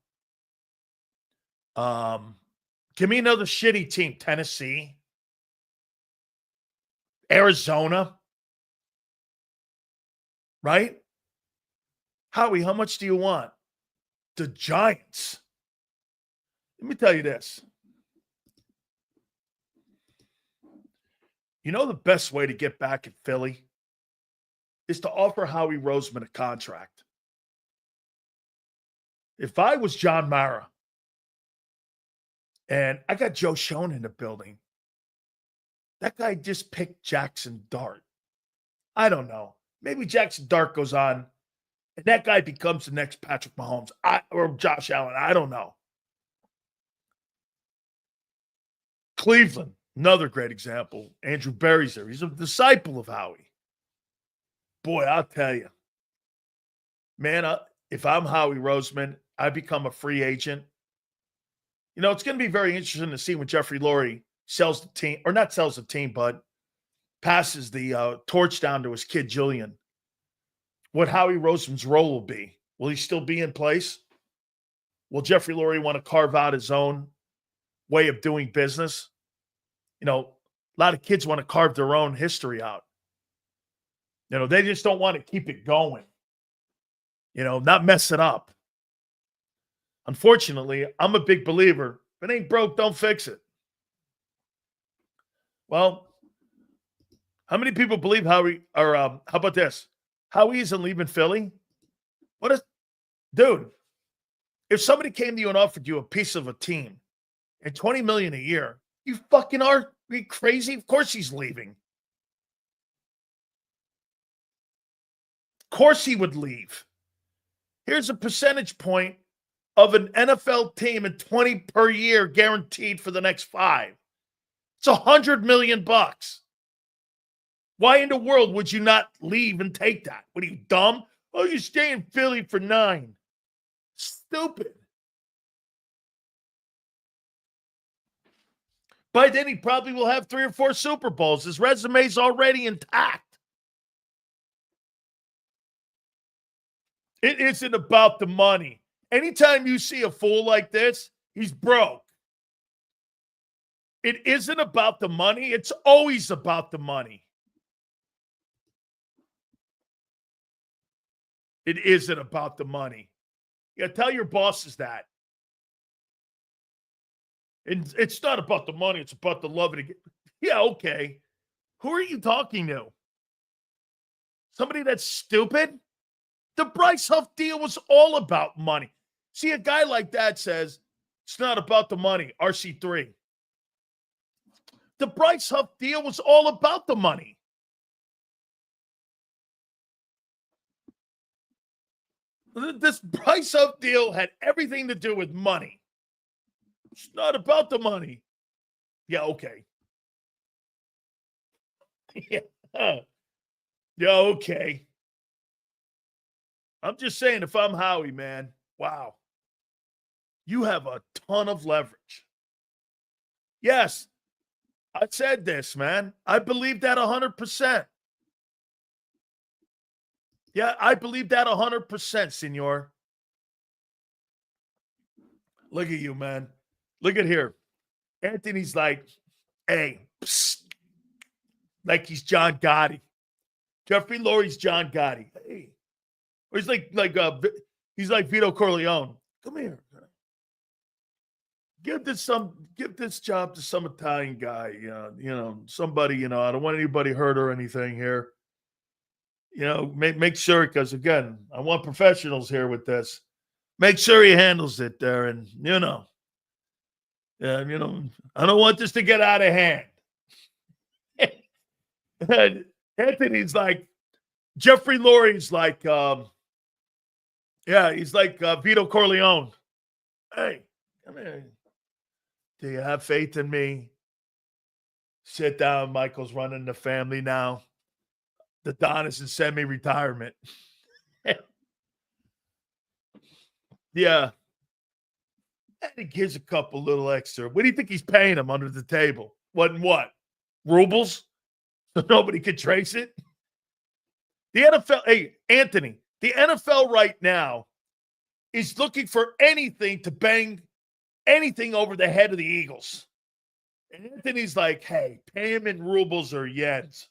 Give me another shitty team. Tennessee. Arizona. Right? Howie, how much do you want? The Giants. Let me tell you this. You know the best way to get back at Philly is to offer Howie Roseman a contract. If I was John Mara and I got Joe Schoen in the building, that guy just picked Jackson Dart. I don't know. Maybe Jackson Dart goes on and that guy becomes the next Patrick Mahomes or Josh Allen. I don't know. Cleveland, another great example. Andrew Berry's there. He's a disciple of Howie. Boy, I'll tell you. Man, if I'm Howie Roseman, I become a free agent. You know, it's going to be very interesting to see when Jeffrey Lurie sells the team, or not sells the team, but passes the torch down to his kid, Julian. What Howie Roseman's role will be. Will he still be in place? Will Jeffrey Lurie want to carve out his own way of doing business? You know, a lot of kids want to carve their own history out. You know, they just don't want to keep it going. You know, not mess it up. Unfortunately, I'm a big believer. If it ain't broke, don't fix it. Well, how many people believe Howie, or how about this? Howie isn't leaving Philly? Dude, if somebody came to you and offered you a piece of a team and $20 million a year, you fucking are you crazy? Of course he's leaving. Of course he would leave. Here's a percentage point of an NFL team at 20 per year guaranteed for the next 5. It's $100 million. Why in the world would you not leave and take that? What are you, dumb? Oh, you stay in Philly for 9. Stupid. By then, he probably will have 3 or 4 Super Bowls. His resume's already intact. It isn't about the money. Anytime you see a fool like this, he's broke. It isn't about the money. It's always about the money. It isn't about the money. Yeah, tell your bosses that. And it's not about the money. It's about the love of the game. Yeah, okay. Who are you talking to? Somebody that's stupid? The Bryce Huff deal was all about money. See, a guy like that says, it's not about the money, RC3. The Bryce Huff deal was all about the money. This Bryce Huff deal had everything to do with money. It's not about the money. Yeah, okay. Yeah. Yeah, okay. I'm just saying, if I'm Howie, man, wow, you have a ton of leverage. Yes, I said this, man. I believe that 100%. Yeah, I believe that 100%, senor. Look at you, man. Look at here. Anthony's like, hey, psst, like he's John Gotti. Jeffrey Lurie's John Gotti. Hey. Or he's like Vito Corleone. Come here. Give this job to some Italian guy, somebody, I don't want anybody hurt or anything here. Make sure, because again, I want professionals here with this. Make sure he handles it there, and I don't want this to get out of hand. Anthony's like, Jeffrey Lurie's like, he's like Vito Corleone. Hey, come here. Do you have faith in me? Sit down. Michael's running the family now. The Don is in semi-retirement. Yeah. And here's a couple little extra. What do you think he's paying him under the table? What? Rubles? So nobody could trace it? The NFL, hey, Anthony, the NFL right now is looking for anything to bang anything over the head of the Eagles. And Anthony's like, hey, pay him in rubles or yens.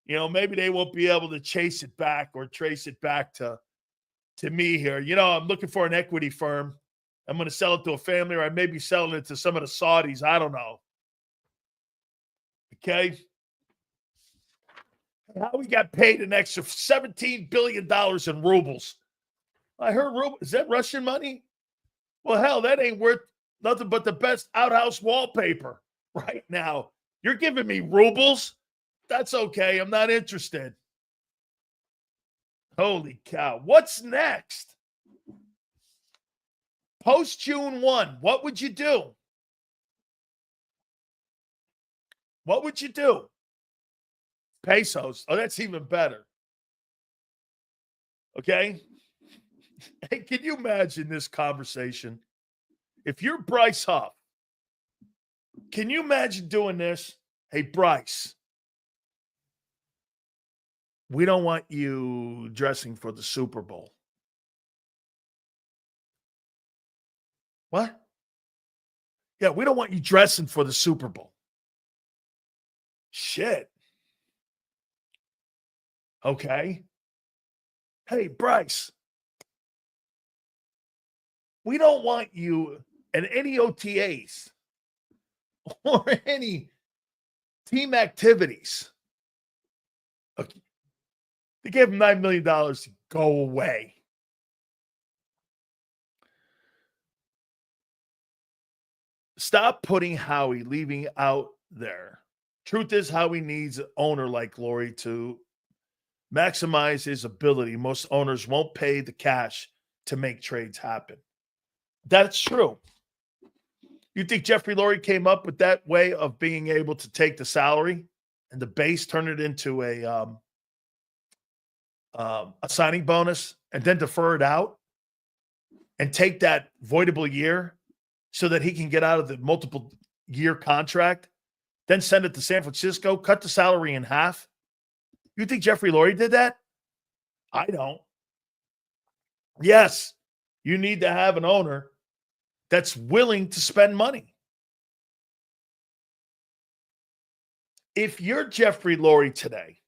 Maybe they won't be able to chase it back or trace it back to me here. I'm looking for an equity firm. I'm going to sell it to a family, or I may be selling it to some of the Saudis. I don't know. Okay. How we got paid an extra $17 billion in rubles. I heard rubles. Is that Russian money? Well, hell, that ain't worth nothing but the best outhouse wallpaper right now. You're giving me rubles? That's okay. I'm not interested. Holy cow. What's next? Post June 1, what would you do? What would you do? Pesos. Oh, that's even better. Okay. Hey, can you imagine this conversation? If you're Bryce Huff, can you imagine doing this? Hey, Bryce, we don't want you dressing for the Super Bowl. What? Yeah, we don't want you dressing for the Super Bowl. Shit. Okay. Hey, Bryce, we don't want you at any OTAs or any team activities. Okay. They gave him $9 million to go away. Stop putting Howie leaving out there. Truth is, Howie needs an owner like Lurie to maximize his ability. Most owners won't pay the cash to make trades happen. That's true. You think Jeffrey Lurie came up with that way of being able to take the salary and the base, turn it into a signing bonus, and then defer it out and take that voidable year so that he can get out of the multiple year contract, then send it to San Francisco, cut the salary in half? You think Jeffrey Lurie did that? I don't. Yes, you need to have an owner that's willing to spend money. If you're Jeffrey Lurie today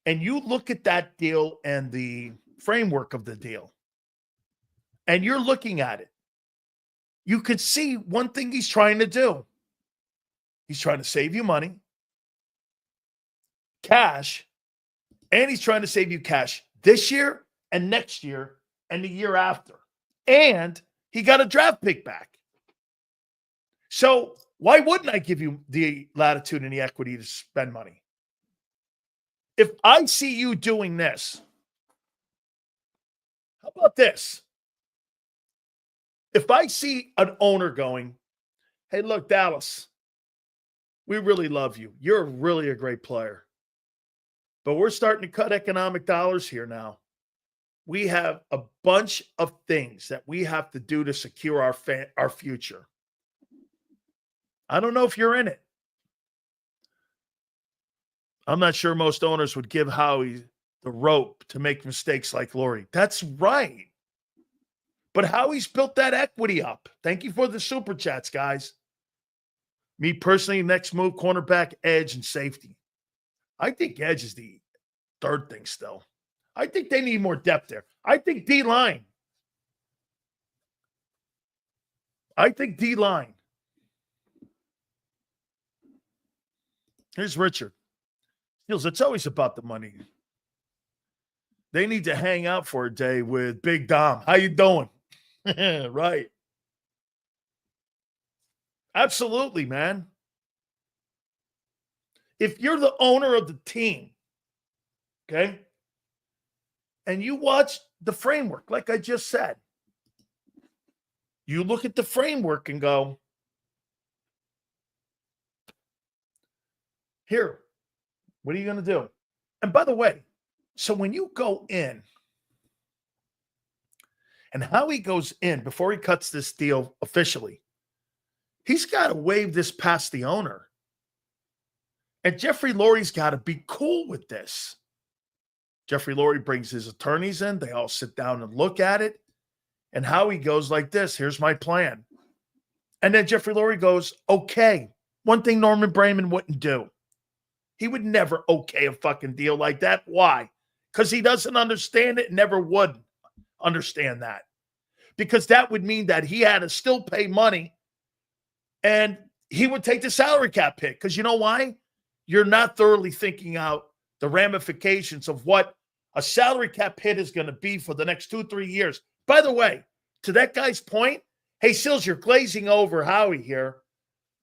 and you look at that deal and the framework of the deal and you're looking at it, you could see one thing he's trying to do. He's trying to save you money, cash, and he's trying to save you cash this year and next year and the year after. And he got a draft pick back. So why wouldn't I give you the latitude and the equity to spend money? If I see you doing this, how about this? If I see an owner going, hey, look, Dallas, We really love you. You're really a great player. But we're starting to cut economic dollars here now. We have a bunch of things that we have to do to secure our future. I don't know if you're in it. I'm not sure most owners would give Howie the rope to make mistakes like Laurie. That's right. But Howie's built that equity up. Thank you for the super chats, guys. Me personally, next move, cornerback, edge, and safety. I think edge is the third thing still. I think they need more depth there. I think D-line. Here's Richard. Steels, it's always about the money. They need to hang out for a day with Big Dom. How you doing? Right. Absolutely, man. If you're the owner of the team, okay, and you watch the framework, like I just said, you look at the framework and go, here, what are you going to do? And by the way, so when you go in, and how he goes in before he cuts this deal officially, he's got to wave this past the owner. And Jeffrey Lurie's got to be cool with this. Jeffrey Lurie brings his attorneys in. They all sit down and look at it. And Howie goes like this, here's my plan. And then Jeffrey Lurie goes, okay. One thing Norman Brayman wouldn't do. He would never okay a fucking deal like that. Why? Because he doesn't understand it and never would understand that. Because that would mean that he had to still pay money and he would take the salary cap hit. Because you know why? You're not thoroughly thinking out the ramifications of what a salary cap hit is going to be for the next 2-3 years. By the way, to that guy's point, hey, Sills, you're glazing over Howie here,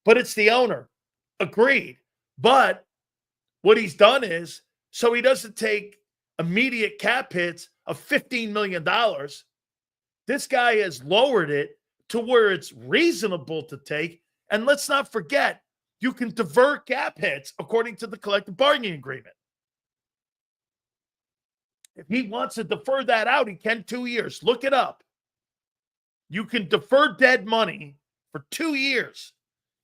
but it's the owner. Agreed. But what he's done is, so he doesn't take immediate cap hits of $15 million. This guy has lowered it to where it's reasonable to take. And let's not forget, you can divert cap hits according to the collective bargaining agreement. If he wants to defer that out, he can 2 years. Look it up. You can defer dead money for 2 years.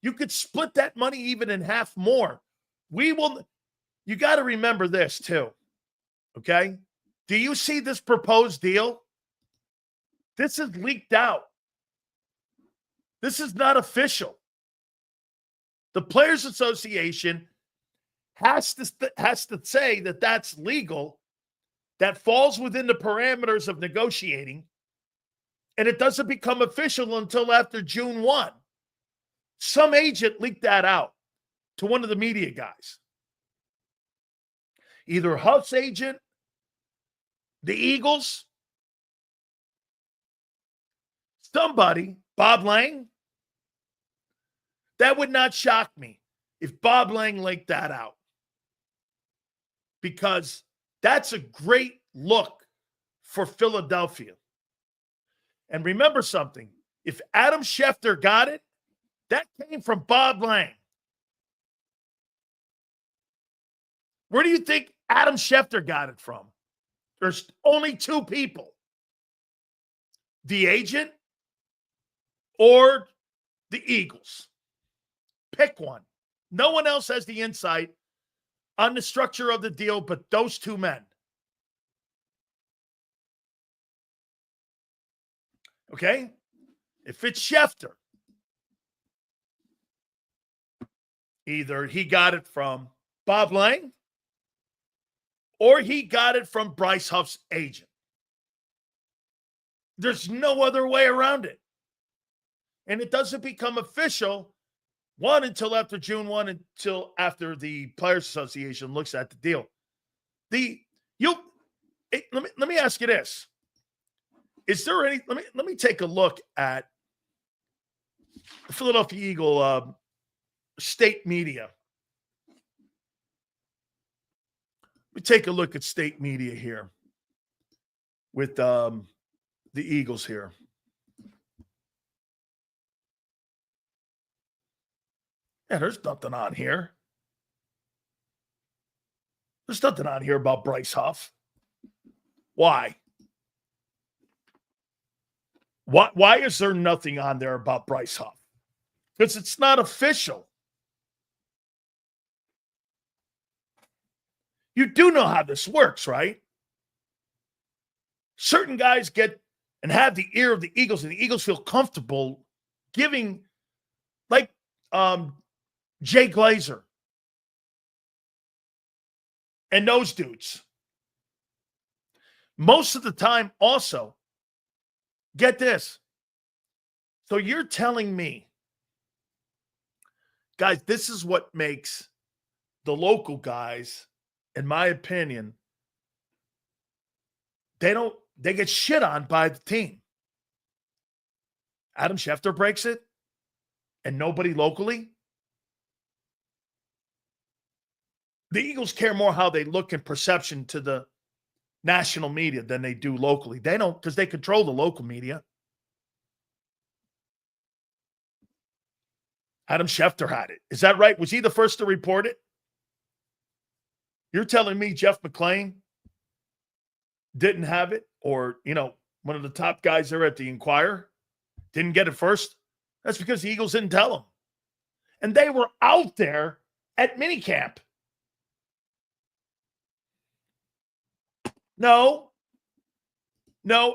You could split that money even in half more. You got to remember this too, okay? Do you see this proposed deal? This is leaked out. This is not official. The Players Association has to say that that's legal, that falls within the parameters of negotiating, and it doesn't become official until after June 1. Some agent leaked that out to one of the media guys. Either Huff's agent, the Eagles, somebody, Bob Lang. That would not shock me if Bob Lang leaked that out. Because that's a great look for Philadelphia. And remember something. If Adam Schefter got it, that came from Bob Lang. Where do you think Adam Schefter got it from? There's only two people. The agent or the Eagles. Pick one. No one else has the insight on the structure of the deal but those two men. Okay? If it's Schefter, either he got it from Bob Lang or he got it from Bryce Huff's agent. There's no other way around it. And it doesn't become official, one, until after June 1, until after the Players Association looks at the deal. Let me ask you this. Is there any, let me take a look at the Philadelphia Eagle state media. Let me take a look at state media here with the Eagles here. Yeah, there's nothing on here. There's nothing on here about Bryce Huff. Why? Why is there nothing on there about Bryce Huff? Because it's not official. You do know how this works, right? Certain guys get and have the ear of the Eagles, and the Eagles feel comfortable giving, like Jay Glazer and those dudes. Most of the time, also, get this. So you're telling me, guys, this is what makes the local guys, in my opinion, they get shit on by the team. Adam Schefter breaks it and nobody locally. The Eagles care more how they look in perception to the national media than they do locally. They don't, because they control the local media. Adam Schefter had it. Is that right? Was he the first to report it? You're telling me Jeff McClain didn't have it, or, one of the top guys there at the Inquirer didn't get it first? That's because the Eagles didn't tell them. And they were out there at minicamp. No,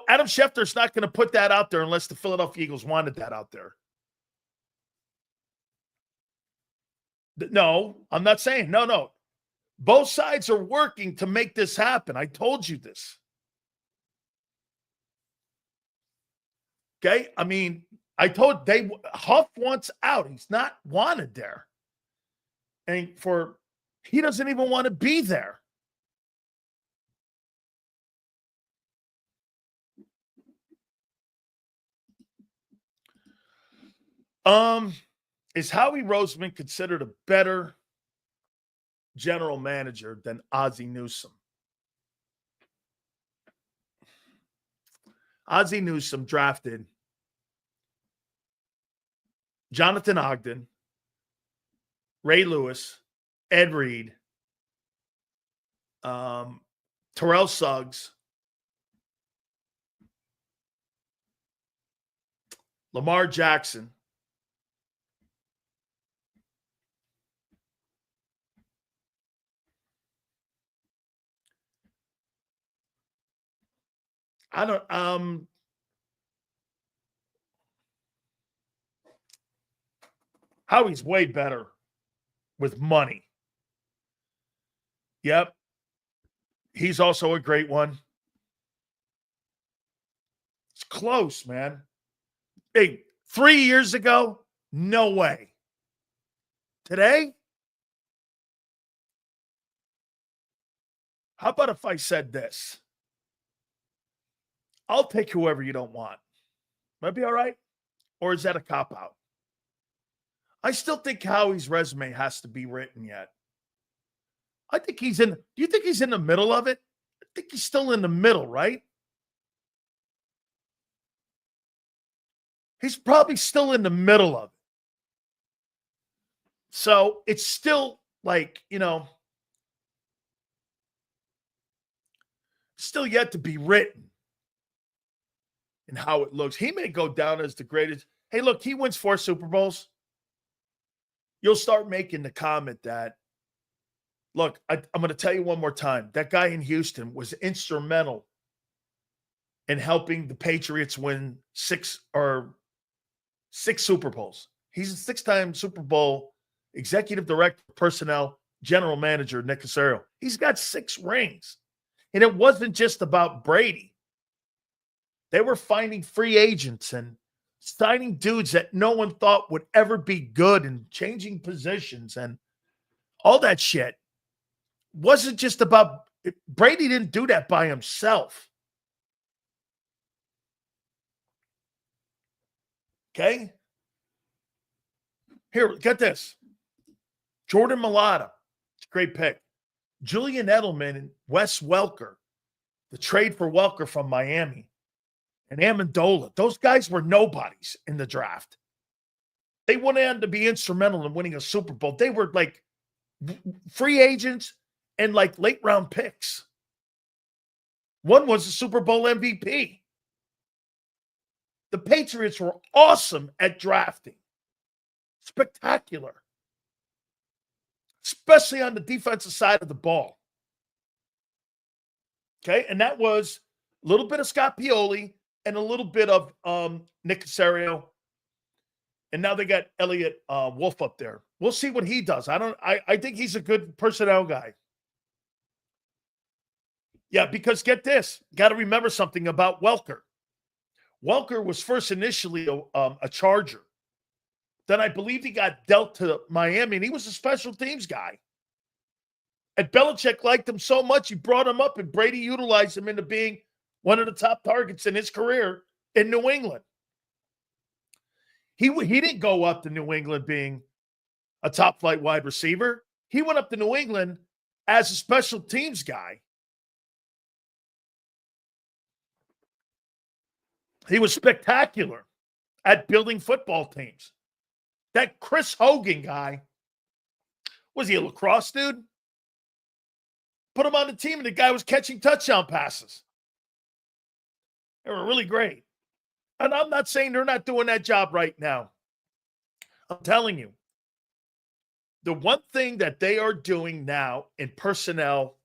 Adam Schefter's not going to put that out there unless the Philadelphia Eagles wanted that out there. No, I'm not saying. No. Both sides are working to make this happen. I told you this. Okay? I mean, Huff wants out. He's not wanted there. And he doesn't even want to be there. Is Howie Roseman considered a better general manager than Ozzie Newsome? Ozzie Newsome drafted Jonathan Ogden, Ray Lewis, Ed Reed, Terrell Suggs, Lamar Jackson, Howie's way better with money. Yep. He's also a great one. It's close, man. Hey, 3 years ago, no way. Today? How about if I said this? I'll take whoever you don't want. Might be all right? Or is that a cop-out? I still think Howie's resume has to be written yet. I think do you think he's in the middle of it? I think he's still in the middle, right? He's probably still in the middle of it. So it's still like, still yet to be written and how it looks. He may go down as the greatest. Hey, look, he wins 4 Super Bowls. You'll start making the comment that, look, I'm going to tell you one more time. That guy in Houston was instrumental in helping the Patriots win 6 Super Bowls. He's a 6-time Super Bowl executive director, personnel, general manager, Nick Caserio. He's got 6 rings. And it wasn't just about Brady. They were finding free agents and signing dudes that no one thought would ever be good and changing positions and all that shit. Wasn't just about Brady didn't do that by himself. Okay? Here, get this. Jordan Mailata. It's a great pick. Julian Edelman and Wes Welker. The trade for Welker from Miami. And Amendola. Those guys were nobodies in the draft. They went on to be instrumental in winning a Super Bowl. They were like free agents and like late round picks. One was the Super Bowl MVP. The Patriots were awesome at drafting. Spectacular. Especially on the defensive side of the ball. Okay, and that was a little bit of Scott Pioli and a little bit of Nick Caserio. And now they got Elliot Wolf up there. We'll see what he does. I think he's a good personnel guy. Yeah, because get this. Got to remember something about Welker. Welker was first initially a Charger. Then I believe he got dealt to Miami, and he was a special teams guy. And Belichick liked him so much, he brought him up, and Brady utilized him into being one of the top targets in his career in New England. He didn't go up to New England being a top-flight wide receiver. He went up to New England as a special teams guy. He was spectacular at building football teams. That Chris Hogan guy, was he a lacrosse dude? Put him on the team, and the guy was catching touchdown passes. They were really great. And I'm not saying they're not doing that job right now. I'm telling you, the one thing that they are doing now in personnel,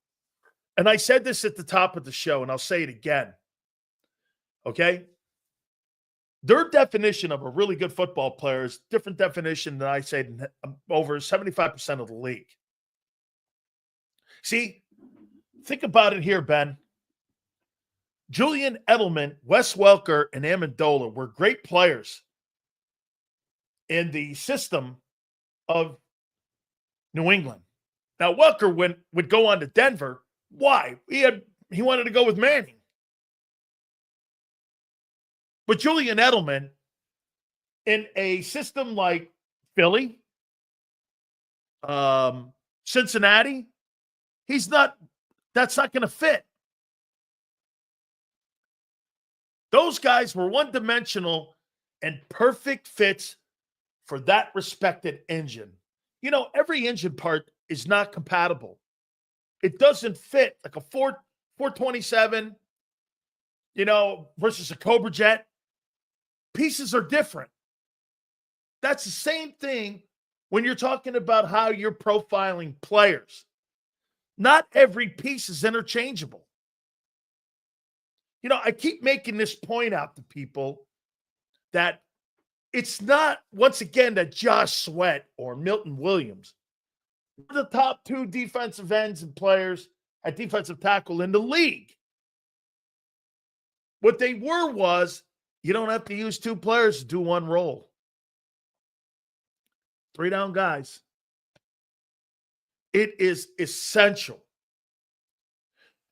and I said this at the top of the show, and I'll say it again, okay? Their definition of a really good football player is a different definition than I said over 75% of the league. See, think about it here, Ben. Julian Edelman, Wes Welker, and Amendola were great players in the system of New England. Now, Welker would go on to Denver. Why? He wanted to go with Manning. But Julian Edelman, in a system like Philly, Cincinnati, that's not going to fit. Those guys were one-dimensional and perfect fits for that respected engine. You know, every engine part is not compatible. It doesn't fit like a 427, versus a Cobra Jet. Pieces are different. That's the same thing when you're talking about how you're profiling players. Not every piece is interchangeable. I keep making this point out to people that it's not, once again, that Josh Sweat or Milton Williams are the top two defensive ends and players at defensive tackle in the league. What they were was, you don't have to use two players to do one role. 3 down guys. It is essential.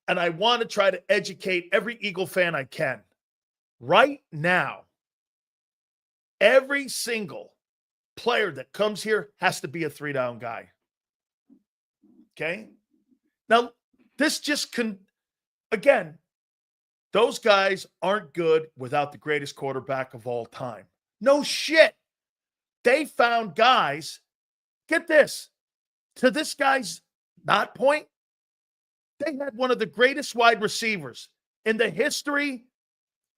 And I want to try to educate every Eagle fan I can. Right now, every single player that comes here has to be a 3 down guy. Okay? Now, this just again, those guys aren't good without the greatest quarterback of all time. No shit. They found guys, get this, to this guy's not point, they had one of the greatest wide receivers in the history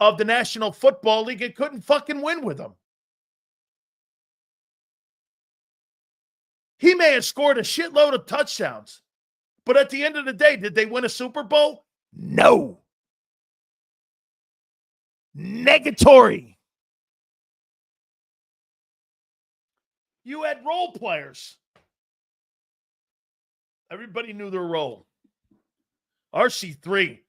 of the National Football League and couldn't fucking win with him. He may have scored a shitload of touchdowns, but at the end of the day, did they win a Super Bowl? No. Negatory. You had role players. Everybody knew their role. RC3,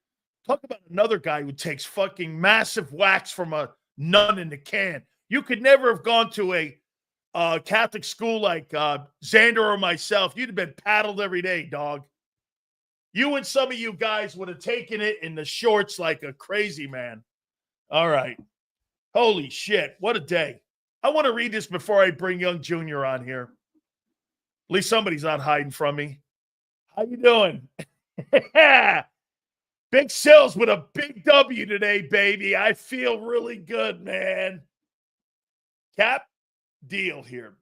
talk about another guy who takes fucking massive whacks from a nun in the can. You could never have gone to a Catholic school like Xander or myself. You'd have been paddled every day, dog. You and some of you guys would have taken it in the shorts like a crazy man. All right. Holy shit. What a day. I want to read this before I bring Young Junior on here. At least somebody's not hiding from me. How you doing? Big Sills with a big W today, baby. I feel really good, man. Cap, deal here.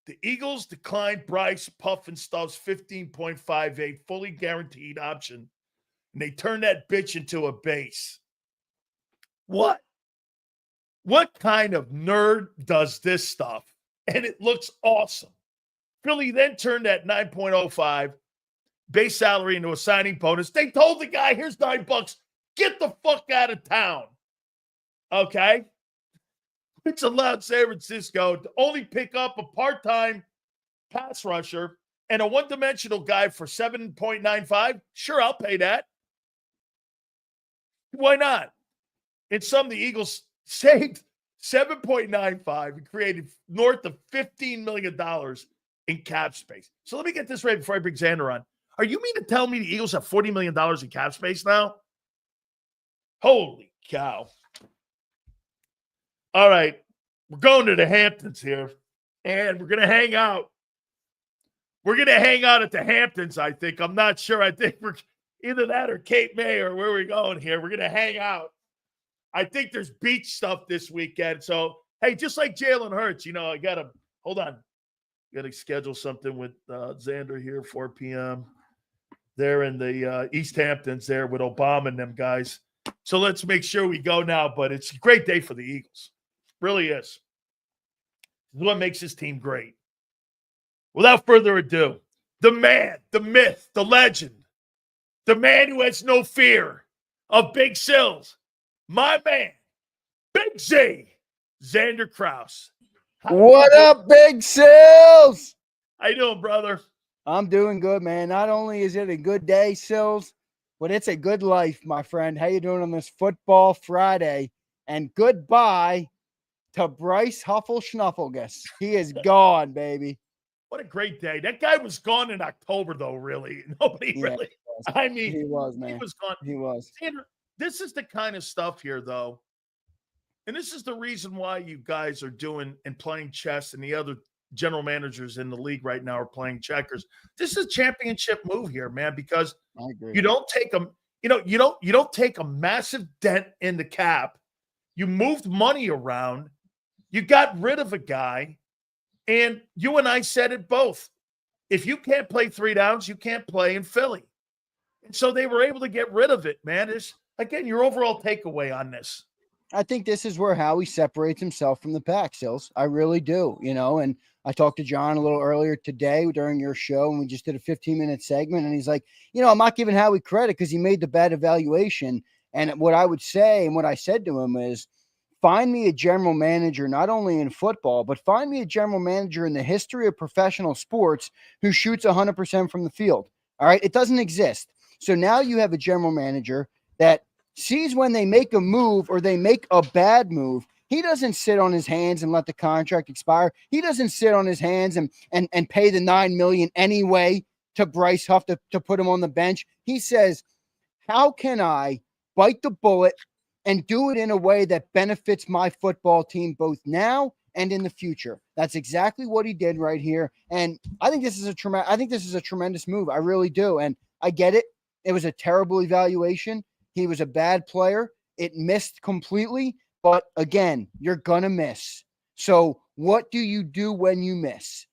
The Eagles declined Bryce Puff and Stuff's 15.58 fully guaranteed option, and they turned that bitch into a base. What? What kind of nerd does this stuff? And it looks awesome. Philly then turned that 9.05 base salary into a signing bonus. They told the guy, here's $9. Get the fuck out of town. Okay? Which allowed San Francisco to only pick up a part-time pass rusher and a one-dimensional guy for 7.95. Sure, I'll pay that. Why not? In some, the Eagles saved 7.95 and created north of $15 million in cap space. So let me get this right before I bring Xander on. Are you mean to tell me the Eagles have $40 million in cap space now? Holy cow. All right, we're going to the Hamptons here, and we're going to hang out. We're going to hang out at the Hamptons, I think. I'm not sure. I think we're either that or Cape May or where we're going here. We're going to hang out. I think there's beach stuff this weekend. So, hey, just like Jalen Hurts, I got to – hold on. Got to schedule something with Xander here, 4 p.m. There in the East Hamptons there with Obama and them guys. So let's make sure we go now. But it's a great day for the Eagles. Really is. This is what makes this team great. Without further ado, the man, the myth, the legend, the man who has no fear of big sills, my man, Big Z, Xander Krauss. What up, Big Sills? How you doing, brother? I'm doing good, man. Not only is it a good day, Sills, but it's a good life, my friend. How you doing on this Football Friday? And goodbye to Bryce Huffle Schnufflegus. He is gone, baby. What a great day. That guy was gone in October, though, really. Nobody really. I mean, he was, man. He was gone. He was. Xander, this is the kind of stuff here, though. And this is the reason why you guys are doing and playing chess, and the other general managers in the league right now are playing checkers. This is a championship move here, man, because you don't take a, you don't take a massive dent in the cap. You moved money around. You got rid of a guy, and you and I said it both. If you can't play 3 downs, you can't play in Philly. And so they were able to get rid of it, man. Again, your overall takeaway on this. I think this is where Howie separates himself from the pack, Sills. I really do, and I talked to John a little earlier today during your show, and we just did a 15-minute segment, and he's like, I'm not giving Howie credit because he made the bad evaluation. And what I would say and what I said to him is, find me a general manager, not only in football, but find me a general manager in the history of professional sports who shoots 100% from the field. All right. It doesn't exist. So now you have a general manager that sees when they make a move or they make a bad move. He doesn't sit on his hands and let the contract expire. He doesn't sit on his hands and pay the $9 million anyway to Bryce Huff to put him on the bench. He says, how can I bite the bullet and do it in a way that benefits my football team both now and in the future? That's exactly what he did right here. And I think this is a tremendous move. I really do. And I get it. It was a terrible evaluation. He was a bad player. It missed completely. But again, you're going to miss. So what do you do when you miss?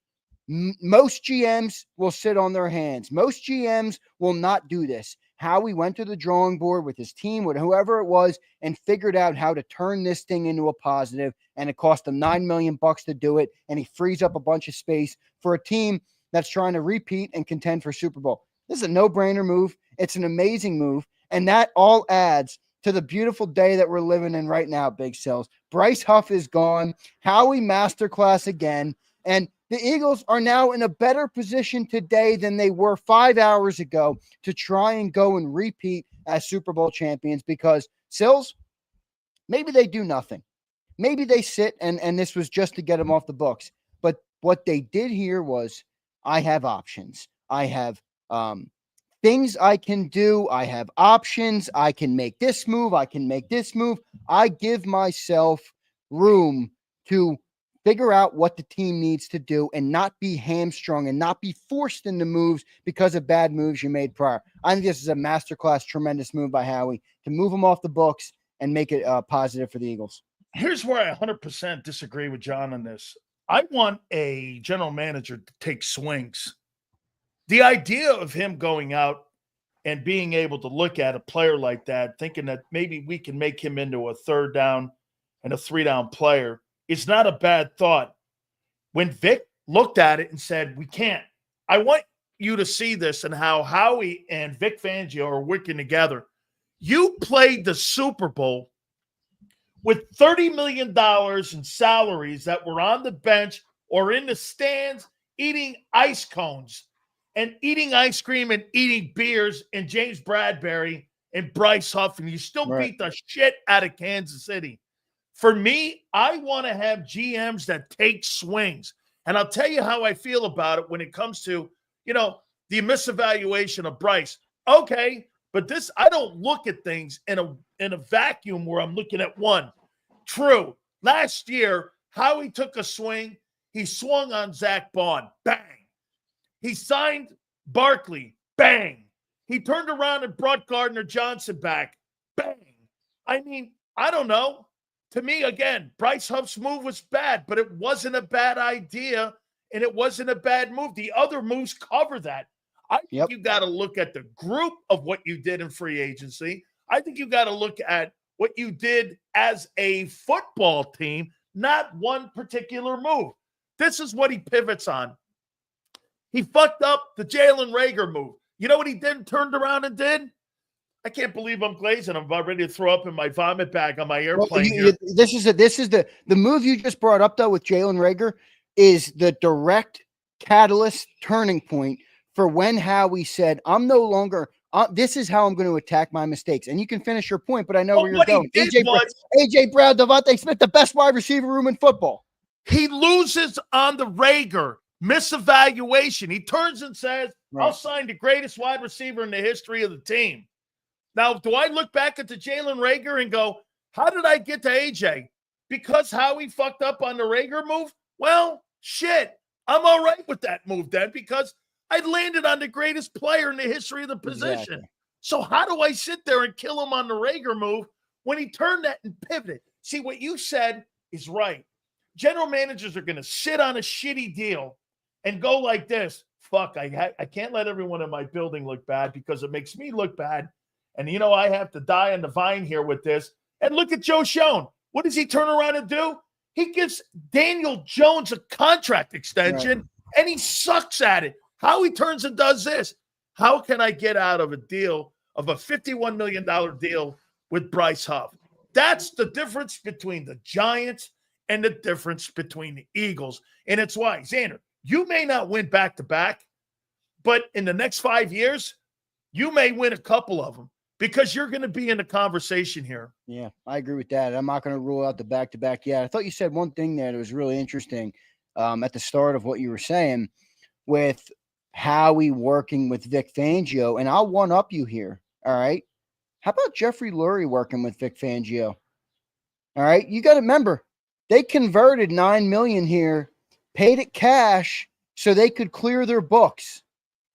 Most GMs will sit on their hands. Most GMs will not do this. Howie went to the drawing board with his team, with whoever it was, and figured out how to turn this thing into a positive. And it cost him $9 million to do it. And he frees up a bunch of space for a team that's trying to repeat and contend for Super Bowl. This is a no-brainer move. It's an amazing move. And that all adds to the beautiful day that we're living in right now, Big Sills. Bryce Huff is gone. Howie masterclass again. And the Eagles are now in a better position today than they were 5 hours ago to try and go and repeat as Super Bowl champions, because, Sills, maybe they do nothing. Maybe they sit and this was just to get them off the books. But what they did here was, I have options. I have things I can do. I have options. I can make this move. I can make this move. I give myself room to figure out what the team needs to do and not be hamstrung and not be forced into moves because of bad moves you made prior. I think this is a masterclass, tremendous move by Howie to move him off the books and make it positive for the Eagles. Here's where I 100% disagree with John on this. I want a general manager to take swings. The idea of him going out and being able to look at a player like that, thinking that maybe we can make him into a 3rd down and a 3-down player, is not a bad thought. When Vic looked at it and said, we can't, I want you to see this and how Howie and Vic Fangio are working together. You played the Super Bowl with $30 million in salaries that were on the bench or in the stands eating ice cones and eating ice cream and eating beers and James Bradbury and Bryce Huff, and you still beat the shit out of Kansas City. For me, I want to have GMs that take swings. And I'll tell you how I feel about it when it comes to, the misevaluation of Bryce. Okay, but this, I don't look at things in a vacuum where I'm looking at one. True. Last year, Howie took a swing. He swung on Zach Bond. Bang. He signed Barkley. Bang. He turned around and brought Gardner Johnson back. Bang. I mean, I don't know. To me, again, Bryce Huff's move was bad, but it wasn't a bad idea, and it wasn't a bad move. The other moves cover that. I think you got to look at the group of what you did in free agency. I think you got to look at what you did as a football team, not one particular move. This is what he pivots on. He fucked up the Jalen Reagor move. You know what he did? Turned around and did? I can't believe I'm glazing. I'm about ready to throw up in my vomit bag on my airplane. Well, this is the move you just brought up, though, with Jalen Reagor is the direct catalyst turning point for when Howie said, I'm no longer this is how I'm going to attack my mistakes. And you can finish your point, but I know where you're going. AJ Brown, Devontae Smith, the best wide receiver room in football. He loses on the Reagor misevaluation. He turns and says, I'll sign the greatest wide receiver in the history of the team. Now, do I look back at the Jalen Reagor and go, how did I get to AJ? Because Howie fucked up on the Reagor move? Well, shit. I'm all right with that move then because I landed on the greatest player in the history of the position. Exactly. So how do I sit there and kill him on the Reagor move when he turned that and pivoted? See, what you said is right. General managers are going to sit on a shitty deal and go like this. Fuck, I can't let everyone in my building look bad because it makes me look bad. And, I have to die on the vine here with this. And look at Joe Schoen. What does he turn around and do? He gives Daniel Jones a contract extension, and he sucks at it. How he turns and does this. How can I get out of a deal, of a $51 million deal with Bryce Huff? That's the difference between the Giants and the difference between the Eagles. And it's why, Xander, you may not win back-to-back, but in the next 5 years, you may win a couple of them. Because you're going to be in the conversation here. Yeah, I agree with that. I'm not going to rule out the back-to-back yet. I thought you said one thing there that was really interesting at the start of what you were saying with Howie working with Vic Fangio. And I'll one-up you here, all right? How about Jeffrey Lurie working with Vic Fangio? All right? You got to remember, they converted $9 million here, paid it cash so they could clear their books.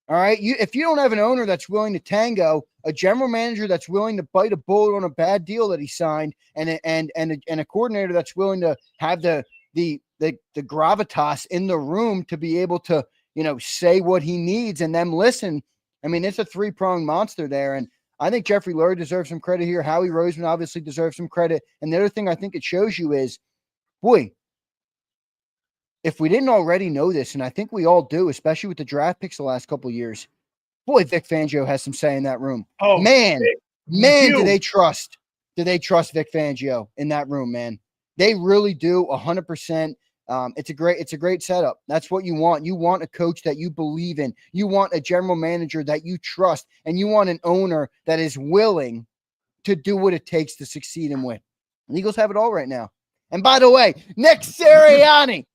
All right. If you don't have an owner that's willing to tango, a general manager that's willing to bite a bullet on a bad deal that he signed, and a coordinator that's willing to have the gravitas in the room to be able to, say what he needs and them listen. I mean, it's a 3-pronged monster there. And I think Jeffrey Lurie deserves some credit here. Howie Roseman obviously deserves some credit. And the other thing I think it shows you is, boy, if we didn't already know this, and I think we all do, especially with the draft picks the last couple of years, boy, Vic Fangio has some say in that room. Oh, man, do they trust Vic Fangio in that room, man? They really do 100%. It's a great setup. That's what you want. You want a coach that you believe in. You want a general manager that you trust, and you want an owner that is willing to do what it takes to succeed and win. The Eagles have it all right now. And by the way, Nick Sirianni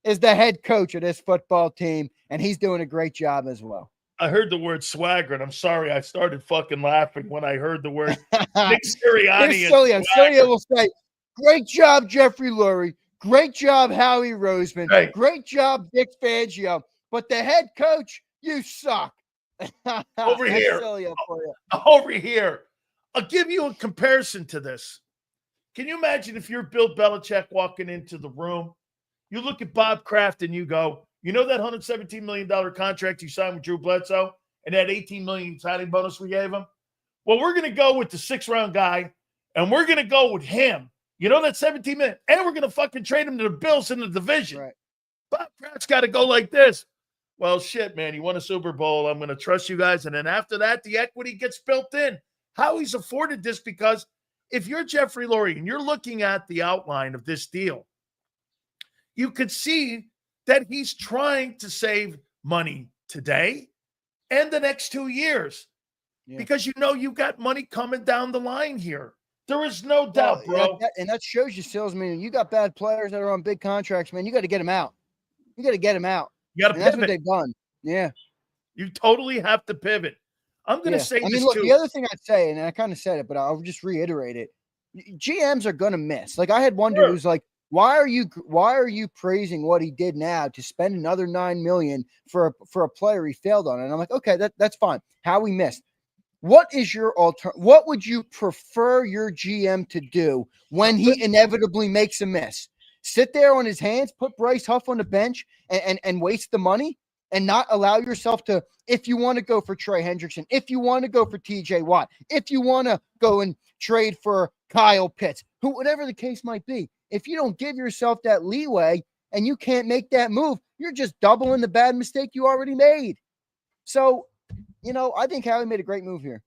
is the head coach of this football team, and he's doing a great job as well. I heard the word swagger, and I'm sorry I started fucking laughing when I heard the word Nick Sirianni. Sileo will say, great job, Jeffrey Lurie. Great job, Howie Roseman. Hey. Great job, Vic Fangio. But the head coach, you suck. Over here. I'll give you a comparison to this. Can you imagine if you're Bill Belichick walking into the room? You look at Bob Kraft and you go, you know that $117 million contract you signed with Drew Bledsoe and that $18 million signing bonus we gave him? Well, we're going to go with the 6th-round guy, and we're going to go with him. You know that $17 million, and we're going to fucking trade him to the Bills in the division. Right. Bob Kraft's got to go like this. Well, shit, man, you won a Super Bowl. I'm going to trust you guys. And then after that, the equity gets built in. Howie's afforded this because if you're Jeffrey Lurie and you're looking at the outline of this deal, you could see that he's trying to save money today and the next 2 years because you know you've got money coming down the line here. There is no doubt, bro. And that shows you, salesman. You got bad players that are on big contracts, man. You got to get them out. You got to get them out. You got to pivot. That's what they've done. Yeah. You totally have to pivot. I'm going to say this, look, too. The other thing I'd say, and I kind of said it, but I'll just reiterate it. GMs are going to miss. Like, I had one dude who's like, why are you praising what he did now to spend another $9 million for a player he failed on? And I'm like, okay, that's fine. How he missed. What is your what would you prefer your GM to do when he inevitably makes a miss? Sit there on his hands, put Bryce Huff on the bench and waste the money and not allow yourself to, if you want to go for Trey Hendrickson, if you want to go for TJ Watt, if you want to go and trade for Kyle Pitts, whatever the case might be, if you don't give yourself that leeway and you can't make that move, you're just doubling the bad mistake you already made. So, I think Howie made a great move here.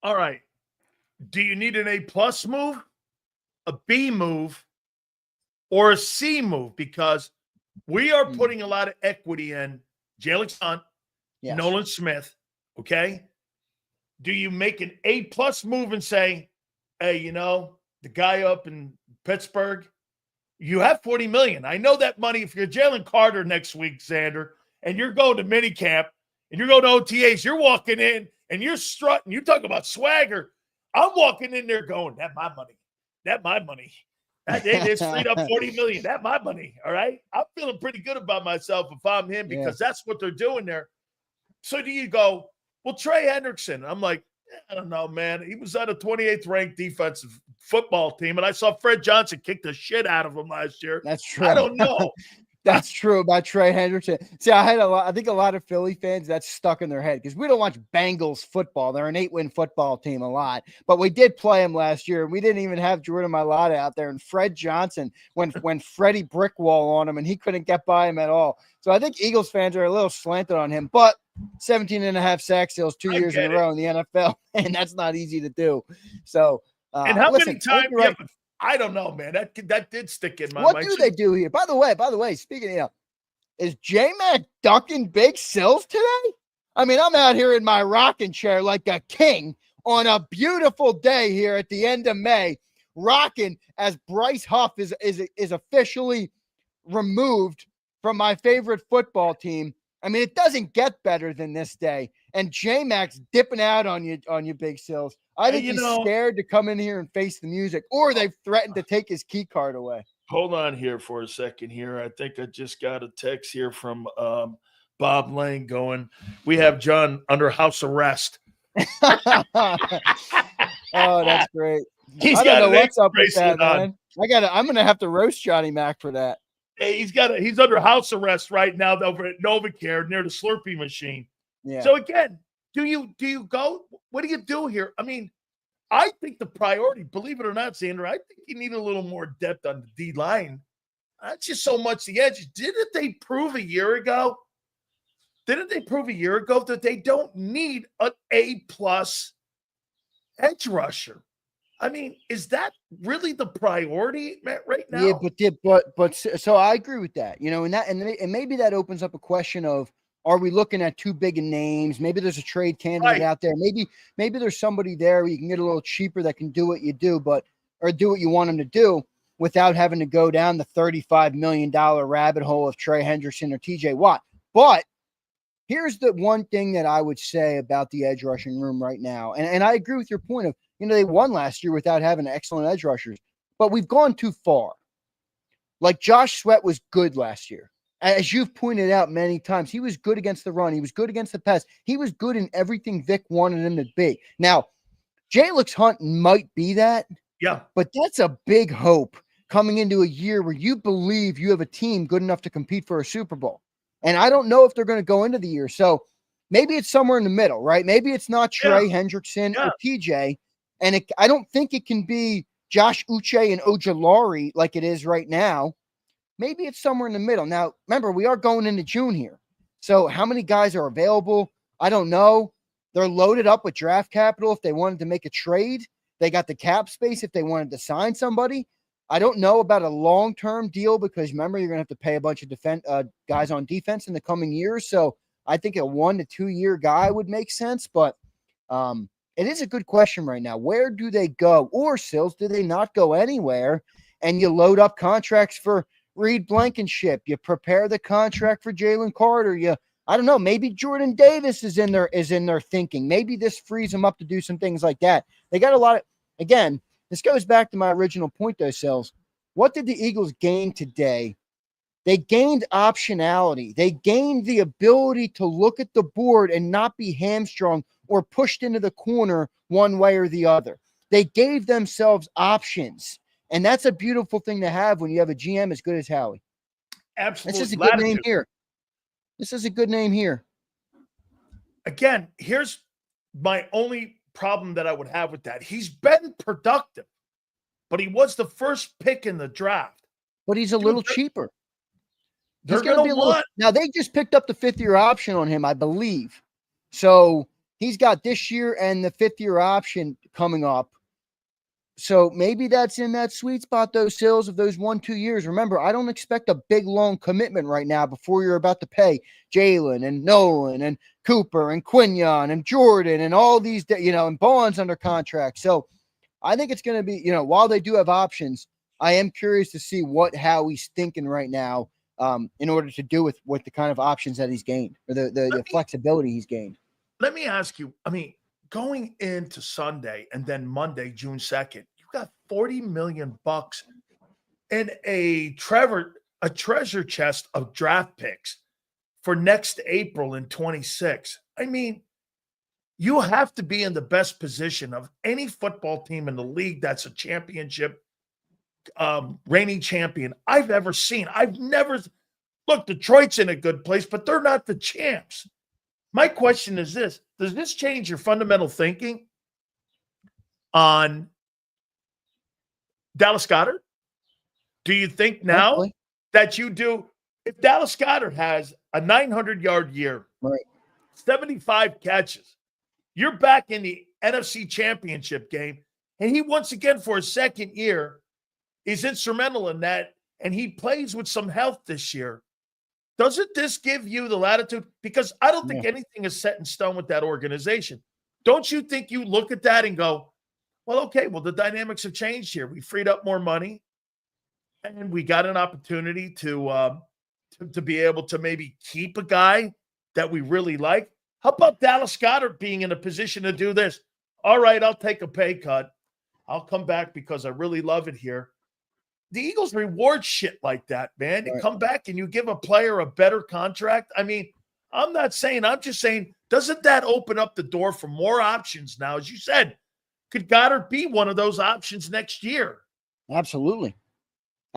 All right. Do you need an A+ move, a B move, or a C move? Because we are putting a lot of equity in Jalen Hunt, Nolan Smith, okay? Do you make an A+ move and say, hey, the guy up in Pittsburgh, you have $40 million. I know that money. If you're Jalen Carter next week, Xander, and you're going to minicamp and you're going to OTAs, you're walking in and you're strutting. You talk about swagger. I'm walking in there going, that's my money. That's my money. It's freed up $40 million. That's my money. All right. I'm feeling pretty good about myself if I'm him because that's what they're doing there. So do you go, well, Trey Hendrickson? I'm like, I don't know, man. He was on a 28th ranked defensive football team, and I saw Fred Johnson kick the shit out of him last year. That's true. I don't know. That's true about Trey Hendrickson. See, I think a lot of Philly fans, that's stuck in their head because we don't watch Bengals football. They're an 8-win football team a lot, but we did play them last year. We didn't even have Jordan Mailata out there, and Fred Johnson when Freddie Brickwall on him, and he couldn't get by him at all. So I think Eagles fans are a little slanted on him, but 17.5 sack steals 2 years in a row in the NFL, and that's not easy to do. So, and how many times? Right. Yeah, I don't know, man. That did stick in my mind. What do they do here? By the way, speaking of, is J-Mac ducking Big Sills today? I mean, I'm out here in my rocking chair like a king on a beautiful day here at the end of May, rocking as Bryce Huff is officially removed from my favorite football team. I mean, it doesn't get better than this day. And J-Mac's dipping out on you, Big Sills. I think he's scared to come in here and face the music, or they've threatened to take his key card away. Hold on here for a second here. I think I just got a text here from Bob Lane going, we have John under house arrest. Oh, that's great. I don't know what's up with that, man. I'm going to have to roast Johnny Mac for that. Hey, he's under house arrest right now over at NovaCare near the Slurpee machine. Yeah. So again, do you go? What do you do here? I mean, I think the priority, believe it or not, Xander, I think you need a little more depth on the D line. Not just so much the edge. Didn't they prove a year ago that they don't need an A+ edge rusher? I mean, is that really the priority right now? Yeah, but so I agree with that. And maybe that opens up a question of, are we looking at too big of names? Maybe there's a trade candidate out there. Maybe there's somebody there where you can get a little cheaper that can do what you do, or do what you want them to do without having to go down the $35 million rabbit hole of Trey Hendrickson or TJ Watt. But here's the one thing that I would say about the edge rushing room right now. And I agree with your point of, they won last year without having excellent edge rushers, but we've gone too far. Like Josh Sweat was good last year. As you've pointed out many times, he was good against the run. He was good against the pass. He was good in everything Vic wanted him to be. Now, Jalen Hunt might be that. Yeah. But that's a big hope coming into a year where you believe you have a team good enough to compete for a Super Bowl. And I don't know if they're going to go into the year. So maybe it's somewhere in the middle, right? Maybe it's not Trey Hendrickson or TJ. And I don't think it can be Josh Uche and Ojulari like it is right now. Maybe it's somewhere in the middle. Now, remember, we are going into June here. So how many guys are available? I don't know. They're loaded up with draft capital if they wanted to make a trade. They got the cap space if they wanted to sign somebody. I don't know about a long-term deal because, remember, you're going to have to pay a bunch of guys on defense in the coming years. So I think a 1 to 2 year guy would make sense. But it is a good question right now. Where do they go? Or, Sills, do they not go anywhere? And you load up contracts for Reed Blankenship. You prepare the contract for Jalen Carter. I don't know. Maybe Jordan Davis is in their thinking. Maybe this frees them up to do some things like that. They got a lot of, again, this goes back to my original point, though, Sills. What did the Eagles gain today? They gained optionality. They gained the ability to look at the board and not be hamstrung or pushed into the corner one way or the other. They gave themselves options. And that's a beautiful thing to have when you have a GM as good as Howie. Absolutely. This is a good name here. This is a good name here. Again, here's my only problem that I would have with that. He's been productive, but he was the first pick in the draft. But he's a little cheaper. They're going to want. Now, they just picked up the 5th-year option on him, I believe. So he's got this year and the 5th-year option coming up. So maybe that's in that sweet spot, those Sills, of those 1-2 years. Remember, I don't expect a big, long commitment right now before you're about to pay Jalen and Nolan and Cooper and Quinion and Jordan and all these, and Bond's under contract. So I think it's going to be, while they do have options, I am curious to see what Howie's thinking right now in order to do with the kind of options that he's gained or the flexibility he's gained. Let me ask you, going into Sunday and then Monday, June 2nd, you got $40 million and a treasure chest of draft picks for next April in 26. You have to be in the best position of any football team in the league that's a championship, reigning champion I've ever seen. Look, Detroit's in a good place, but they're not the champs. My question is this: does this change your fundamental thinking on Dallas Goedert? Do you think now that you do, if Dallas Goedert has a 900-yard year, right, 75 catches, you're back in the NFC Championship game, and he once again for his second year is instrumental in that, and he plays with some health this year. Doesn't this give you the latitude? Because I don't think anything is set in stone with that organization. Don't you think you look at that and go, well, okay, the dynamics have changed here. We freed up more money, and we got an opportunity to be able to maybe keep a guy that we really like. How about Dallas Goedert being in a position to do this? All right, I'll take a pay cut. I'll come back because I really love it here. The Eagles reward shit like that, man. You come back and you give a player a better contract. I'm not saying, I'm just saying, doesn't that open up the door for more options now? As you said, could Goddard be one of those options next year? Absolutely.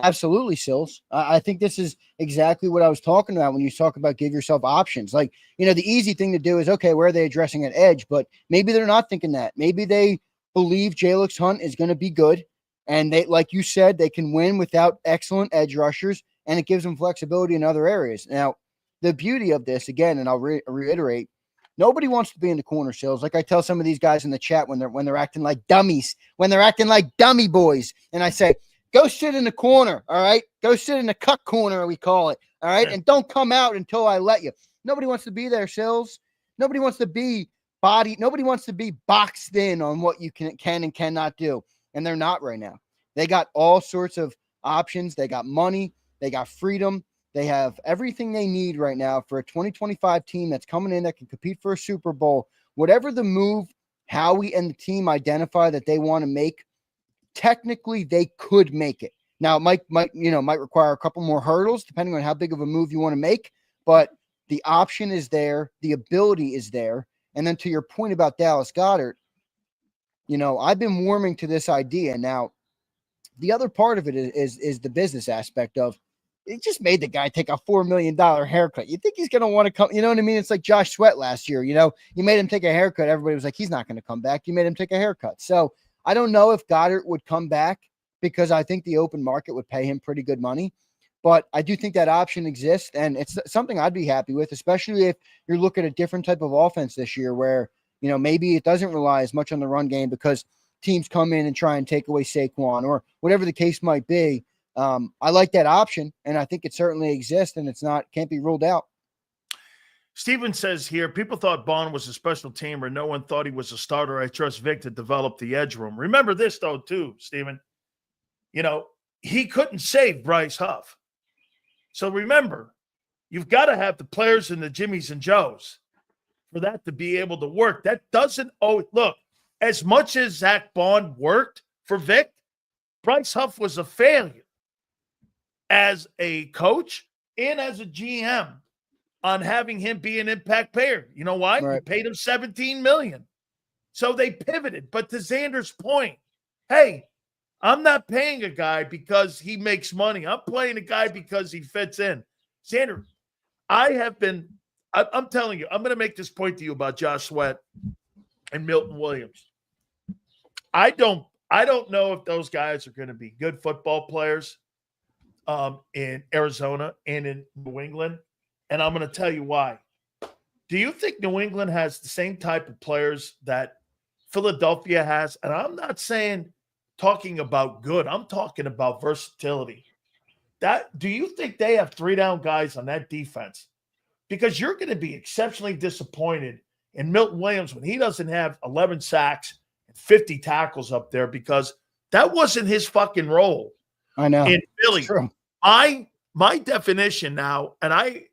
Absolutely, Sills. I think this is exactly what I was talking about when you talk about give yourself options. Like, the easy thing to do is, okay, where are they addressing at edge? But maybe they're not thinking that. Maybe they believe Jalix Hunt is going to be good. And they, like you said, they can win without excellent edge rushers, and it gives them flexibility in other areas. Now, the beauty of this, again, and I'll reiterate, nobody wants to be in the corner, Sills. Like I tell some of these guys in the chat when they're acting like dummies, when they're acting like dummy boys, and I say, go sit in the corner, all right? Go sit in the cut corner, we call it, all right? And don't come out until I let you. Nobody wants to be there, Sills. Nobody wants to be Nobody wants to be boxed in on what you can and cannot do. And they're not right now. They got all sorts of options. They got money. They got freedom. They have everything they need right now for a 2025 team that's coming in that can compete for a Super Bowl. Whatever the move Howie and the team identify that they want to make, technically they could make it. Now, it might require a couple more hurdles depending on how big of a move you want to make, but the option is there. The ability is there. And then to your point about Dallas Goedert, I've been warming to this idea. Now, the other part of it is the business aspect of it. Just made the guy take a $4 million haircut. You think he's going to want to come? You know what I mean? It's like Josh Sweat last year. You know, you made him take a haircut. Everybody was like, he's not going to come back. You made him take a haircut. So I don't know if Goddard would come back because I think the open market would pay him pretty good money. But I do think that option exists, and it's something I'd be happy with, especially if you're looking at a different type of offense this year where, you know, maybe it doesn't rely as much on the run game because teams come in and try and take away Saquon or whatever the case might be. I like that option, and I think it certainly exists, and can't be ruled out. Steven says here, people thought Bond was a special teamer. No one thought he was a starter. I trust Vic to develop the edge room. Remember this, though, too, Steven. You know, he couldn't save Bryce Huff. So remember, you've got to have the players and the Jimmies and Joes for that to be able to work. That doesn't look, as much as Zach Bond worked for Vic, Bryce Huff was a failure as a coach and as a GM on having him be an impact player. You know why? Right. You paid him $17 million. So they pivoted. But to Xander's point, hey, I'm not paying a guy because he makes money. I'm playing a guy because he fits in. Xander, I'm telling you, I'm going to make this point to you about Josh Sweat and Milton Williams. I don't know if those guys are going to be good football players in Arizona and in New England. And I'm going to tell you why. Do you think New England has the same type of players that Philadelphia has? And I'm not talking about good. I'm talking about versatility. Do you think they have 3-down guys on that defense? Because you're going to be exceptionally disappointed in Milton Williams when he doesn't have 11 sacks and 50 tackles up there because that wasn't his fucking role. I know. In Philly. True. My definition now, and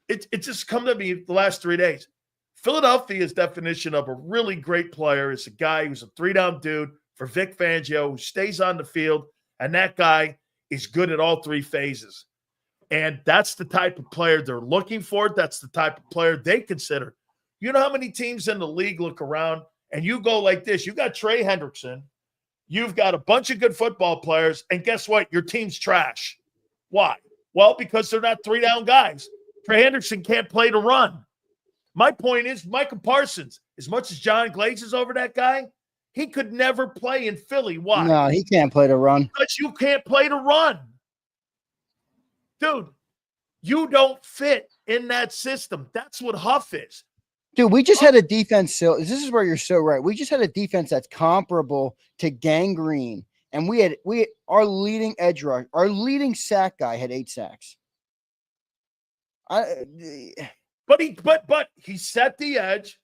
it just come to me the last 3 days. Philadelphia's definition of a really great player is a guy who's a 3-down dude for Vic Fangio, who stays on the field, and that guy is good at all 3 phases. And that's the type of player they're looking for. That's the type of player they consider. You know how many teams in the league look around and you go like this? You got Trey Hendrickson. You've got a bunch of good football players, and guess what? Your team's trash. Why? Well, because they're not 3-down guys. Trey Hendrickson can't play to run. My point is, Micah Parsons, as much as John Glaze is over that guy, he could never play in Philly. Why? No, he can't play to run. Because you can't play to run. Dude, you don't fit in that system. That's what Huff is. Dude, we just had a defense. So this is where you're so right. We just had a defense that's comparable to Gangrene. And our leading edge rush, our leading sack guy had 8 sacks. But he set the edge.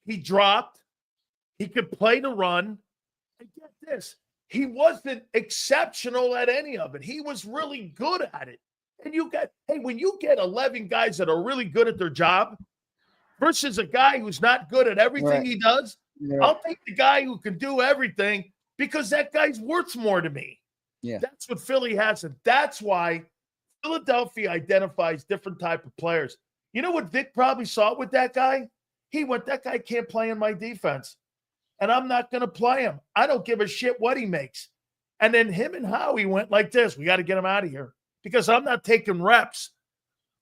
He dropped. He could play to run. And get this, he wasn't exceptional at any of it. He was really good at it. And when you get 11 guys that are really good at their job versus a guy who's not good at everything he does, I'll take the guy who can do everything because that guy's worth more to me. Yeah. That's what Philly has. And that's why Philadelphia identifies different type of players. You know what Vic probably saw with that guy? He went, that guy can't play in my defense. And I'm not going to play him. I don't give a shit what he makes. And then him and Howie went like this. We got to get him out of here because I'm not taking reps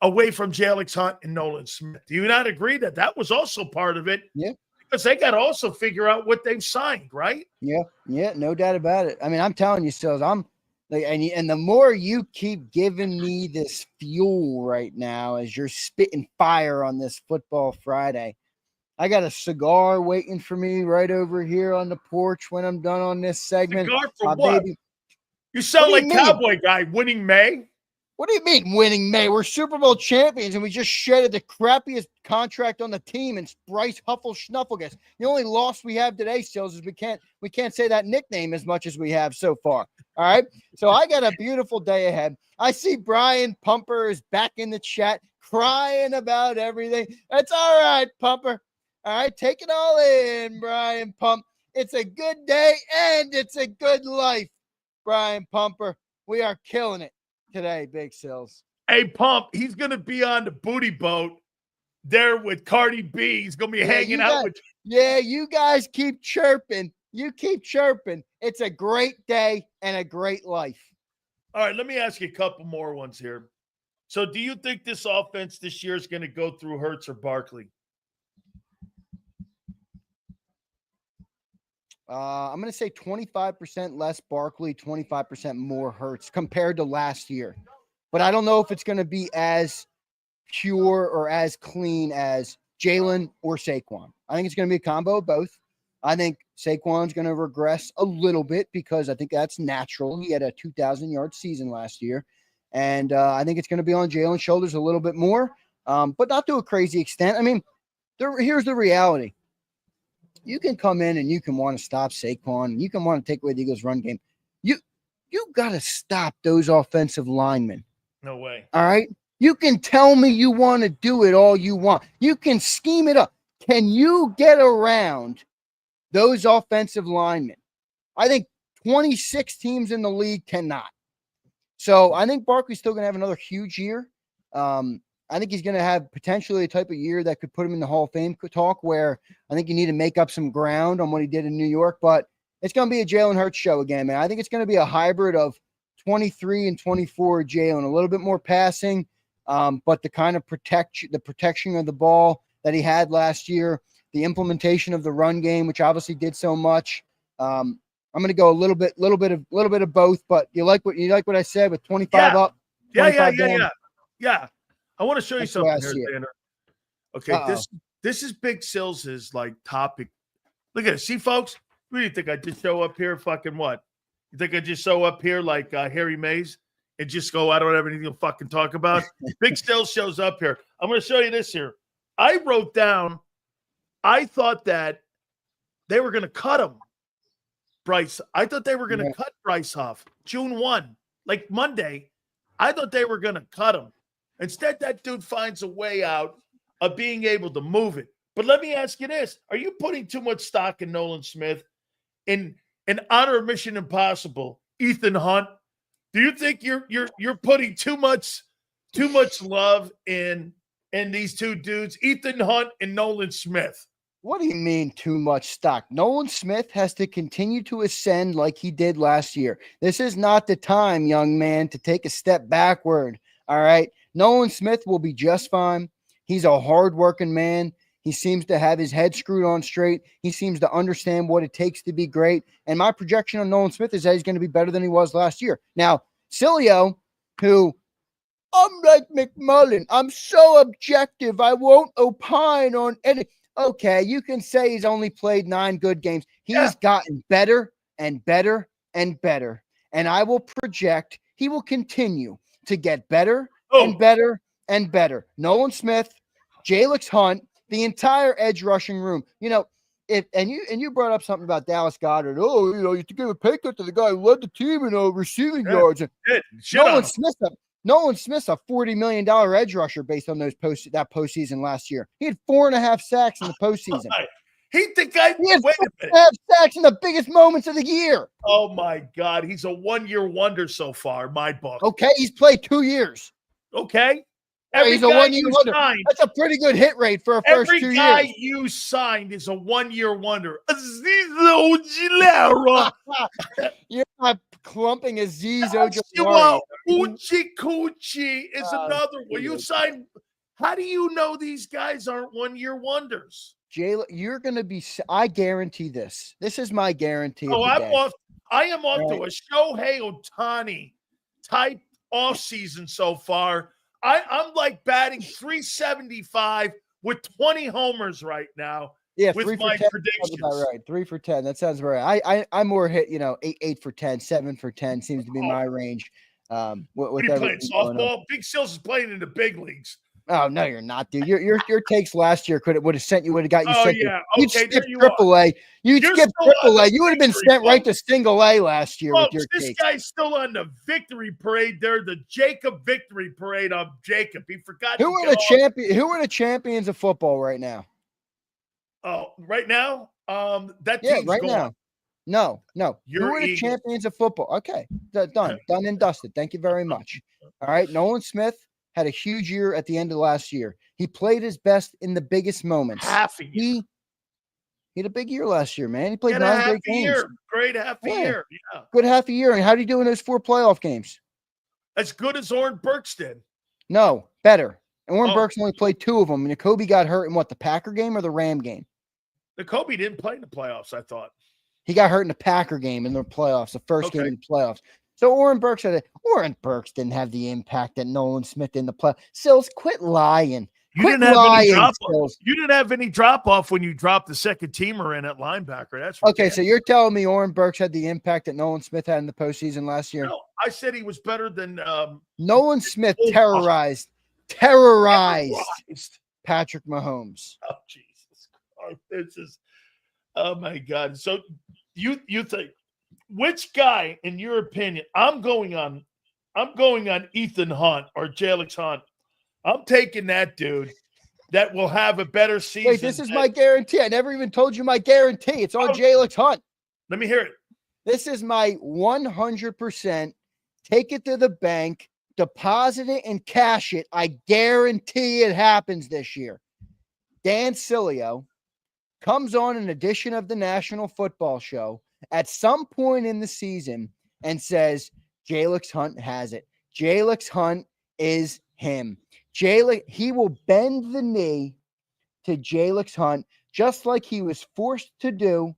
away from Jalix Hunt and Nolan Smith. Do you not agree that that was also part of it? Yeah. Because they got to also figure out what they've signed, right? Yeah. Yeah. No doubt about it. I mean, I'm telling you, Stills, I'm like, and the more you keep giving me this fuel right now as you're spitting fire on this Football Friday, I got a cigar waiting for me right over here on the porch when I'm done on this segment. Cigar for what? Baby. You sound like Cowboy guy winning May. What do you mean winning May? We're Super Bowl champions, and we just shedded the crappiest contract on the team, and Bryce Huffle Schnufflegus. The only loss we have today, Stills, is we can't say that nickname as much as we have so far. All right? So I got a beautiful day ahead. I see Brian Pumper is back in the chat crying about everything. That's all right, Pumper. All right, take it all in, Brian Pump. It's a good day and it's a good life, Brian Pumper. We are killing it today, Big Sills. Hey, Pump, he's going to be on the booty boat there with Cardi B. He's going to be hanging out with. Yeah, you guys keep chirping. You keep chirping. It's a great day and a great life. All right, let me ask you a couple more ones here. So do you think this offense this year is going to go through Hurts or Barkley? I'm going to say 25% less Barkley, 25% more Hurts compared to last year. But I don't know if it's going to be as pure or as clean as Jalen or Saquon. I think it's going to be a combo of both. I think Saquon's going to regress a little bit because I think that's natural. He had a 2,000-yard season last year. And I think it's going to be on Jalen's shoulders a little bit more, but not to a crazy extent. I mean, here's the reality. You can come in and you can want to stop Saquon. You can want to take away the Eagles' run game. You got to stop those offensive linemen. No way. All right? You can tell me you want to do it all you want. You can scheme it up. Can you get around those offensive linemen? I think 26 teams in the league cannot. So I think Barkley's still going to have another huge year. I think he's going to have potentially a type of year that could put him in the Hall of Fame talk where I think you need to make up some ground on what he did in New York. But it's going to be a Jalen Hurts show again, man. I think it's going to be a hybrid of 23 and 24 Jalen, a little bit more passing, but the kind of protection of the ball that he had last year, the implementation of the run game, which obviously did so much. I'm going to go a little bit of both, but you like what I said with 25 up, 25 down? Yeah. I want to show you something here, Xander. Okay, this is Big Sills' like topic. Look at it. See, folks, what do you think? I just show up here fucking what? You think I just show up here like Harry Mays and just go, I don't have anything to fucking talk about? Big Sills shows up here. I'm going to show you this here. I wrote down, I thought that they were going to cut him, Bryce. I thought they were going to cut Bryce Huff June 1, like Monday. I thought they were going to cut him. Instead, that dude finds a way out of being able to move it. But let me ask you this. Are you putting too much stock in Nolan Smith? In honor of Mission Impossible, Ethan Hunt? Do you think you're putting too much love in these two dudes, Ethan Hunt and Nolan Smith? What do you mean too much stock? Nolan Smith has to continue to ascend like he did last year. This is not the time, young man, to take a step backward. All right. Nolan Smith will be just fine. He's a hardworking man. He seems to have his head screwed on straight. He seems to understand what it takes to be great. And my projection on Nolan Smith is that he's going to be better than he was last year. Now, Sileo, who I'm like McMullen. I'm so objective. I won't opine on any. Okay, you can say he's only played 9 good games. He's gotten better and better and better. And I will project he will continue to get better and better and better. Nolan Smith, Jalix Hunt, the entire edge rushing room. You know, you brought up something about Dallas Goedert. Oh, you know, you have to give a pay cut to the guy who led the team in receiving yards. Nolan Smith's a $40 million edge rusher based on that postseason last year. He had 4.5 sacks in the postseason. He had 4.5 sacks in the biggest moments of the year. Oh my God, he's a one-year wonder so far, my book. Okay, he's played 2 years. Okay. He's a one-year wonder. That's a pretty good hit rate for a first 2 years. Every guy you signed is a one-year wonder. You're not clumping Azeez Ojulari. Uchi Coochie is another one. You signed. How do you know these guys aren't one-year wonders? Jayla, you're going to be. I guarantee this. This is my guarantee. I am off to a Shohei Ohtani type offseason so far. I'm like batting 375 with 20 homers right now. Yeah, with 3 for my 10. predictions. About right. 3 for 10. That sounds right. I'm more hit. 8 for 10, 7 for 10 seems to be my range. What are you playing softball? Big Sills is playing in the big leagues. Oh no, you're not, dude. Your takes last year would have got you sent. You'd skip AAA. You'd skip AAA. You would have been sent right to single A last year with your takes. This guy's still on the victory parade there, the JAKIB victory parade of JAKIB. He forgot. Who are the champions of football right now? Oh, right now? That team's right gone. now. No. Who are the champions of football? Okay. Done and dusted. Thank you very much. All right. Nolan Smith had a huge year at the end of last year. He played his best in the biggest moments. Half a year. He had a big year last year, man. He He played had a 9 half great a games. year. Great half a Yeah. year. Yeah. Good half a year. And how did he do in those 4 playoff games? As good as Oren Burks did. No, better. And Warren Oh. Burks only played 2 of them. And Kobe got hurt in what, the Packer game or the Ram game? The Kobe didn't play in the playoffs, I thought. He got hurt in the Packer game in the playoffs, the first game in the playoffs. So Warren Burks didn't have the impact that Nolan Smith did in the play. Sills, quit lying. You didn't have any drop off when you dropped the second teamer in at linebacker. That's okay. So you're telling me Warren Burks had the impact that Nolan Smith had in the postseason last year? No, I said he was better than Nolan Smith terrorized Patrick Mahomes. Oh Jesus Christ! This is, oh my God. So you think, which guy, in your opinion? I'm going on Ethan Hunt or Jalix Hunt. I'm taking that dude that will have a better season. Wait, this is my guarantee. I never even told you my guarantee. It's on Jalix Hunt. Let me hear it. This is my 100%. Take it to the bank, deposit it, and cash it. I guarantee it happens this year. Dan Sileo comes on an edition of the National Football Show at some point in the season and says, Jalix Hunt has it. Jalix Hunt is him. He will bend the knee to Jalix Hunt, just like he was forced to do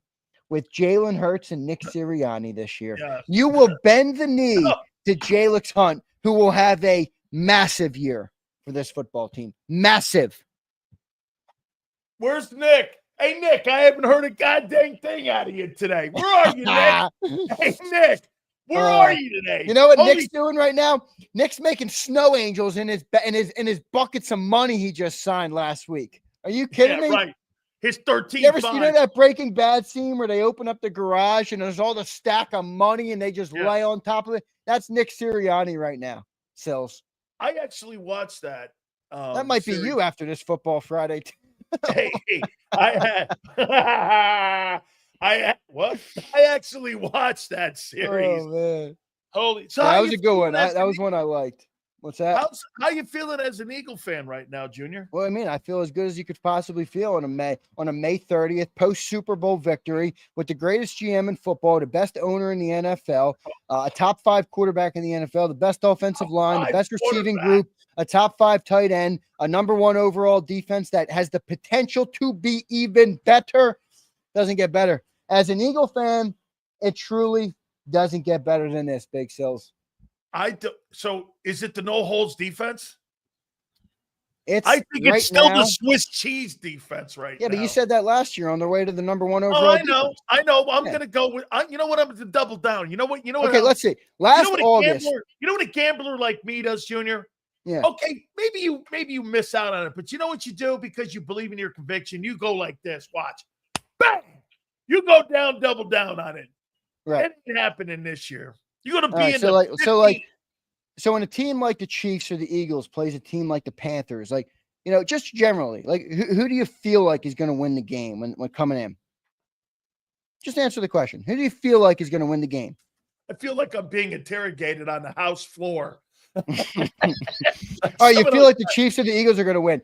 with Jalen Hurts and Nick Sirianni this year. Yeah. You will bend the knee to Jalix Hunt, who will have a massive year for this football team. Massive. Where's Nick? Hey, Nick, I haven't heard a goddamn thing out of you today. Where are you, Nick? Hey, Nick, where are you today? You know what Nick's doing right now? Nick's making snow angels in his buckets of money he just signed last week. Are you kidding me? Right. His 13. You know that Breaking Bad scene where they open up the garage and there's all the stack of money and they just lay on top of it? That's Nick Sirianni right now. Sills. I actually watched that. That might be you after this football Friday. Hey, I actually watched that series. Oh man, holy! So that was a good one. That was one I liked. What's that? How you feeling as an Eagle fan right now, Junior? Well, I mean, I feel as good as you could possibly feel on a May 30th post Super Bowl victory with the greatest GM in football, the best owner in the NFL, a top 5 quarterback in the NFL, the best offensive line, the best receiving group, a top 5 tight end, a number 1 overall defense that has the potential to be even better. Doesn't get better. As an Eagle fan, it truly doesn't get better than this, Big Sills. So is it the no holds defense? I think it's still the Swiss cheese defense right now. Yeah, but you said that last year on their way to the number 1 overall. I know. I'm going to go with, you know what? I'm going to double down. You know what? Okay, let's see. August. You know what a gambler like me does, Junior? Yeah. Okay, maybe you miss out on it, but you know what you do because you believe in your conviction? You go like this. Watch. Bang! You go down, double down on it. Right. It ain't happening this year. You're going to be So when a team like the Chiefs or the Eagles plays a team like the Panthers, just generally, who do you feel like is going to win the game when coming in? Just answer the question. Who do you feel like is going to win the game? I feel like I'm being interrogated on the house floor. All right, you feel like the Chiefs or the Eagles are going to win.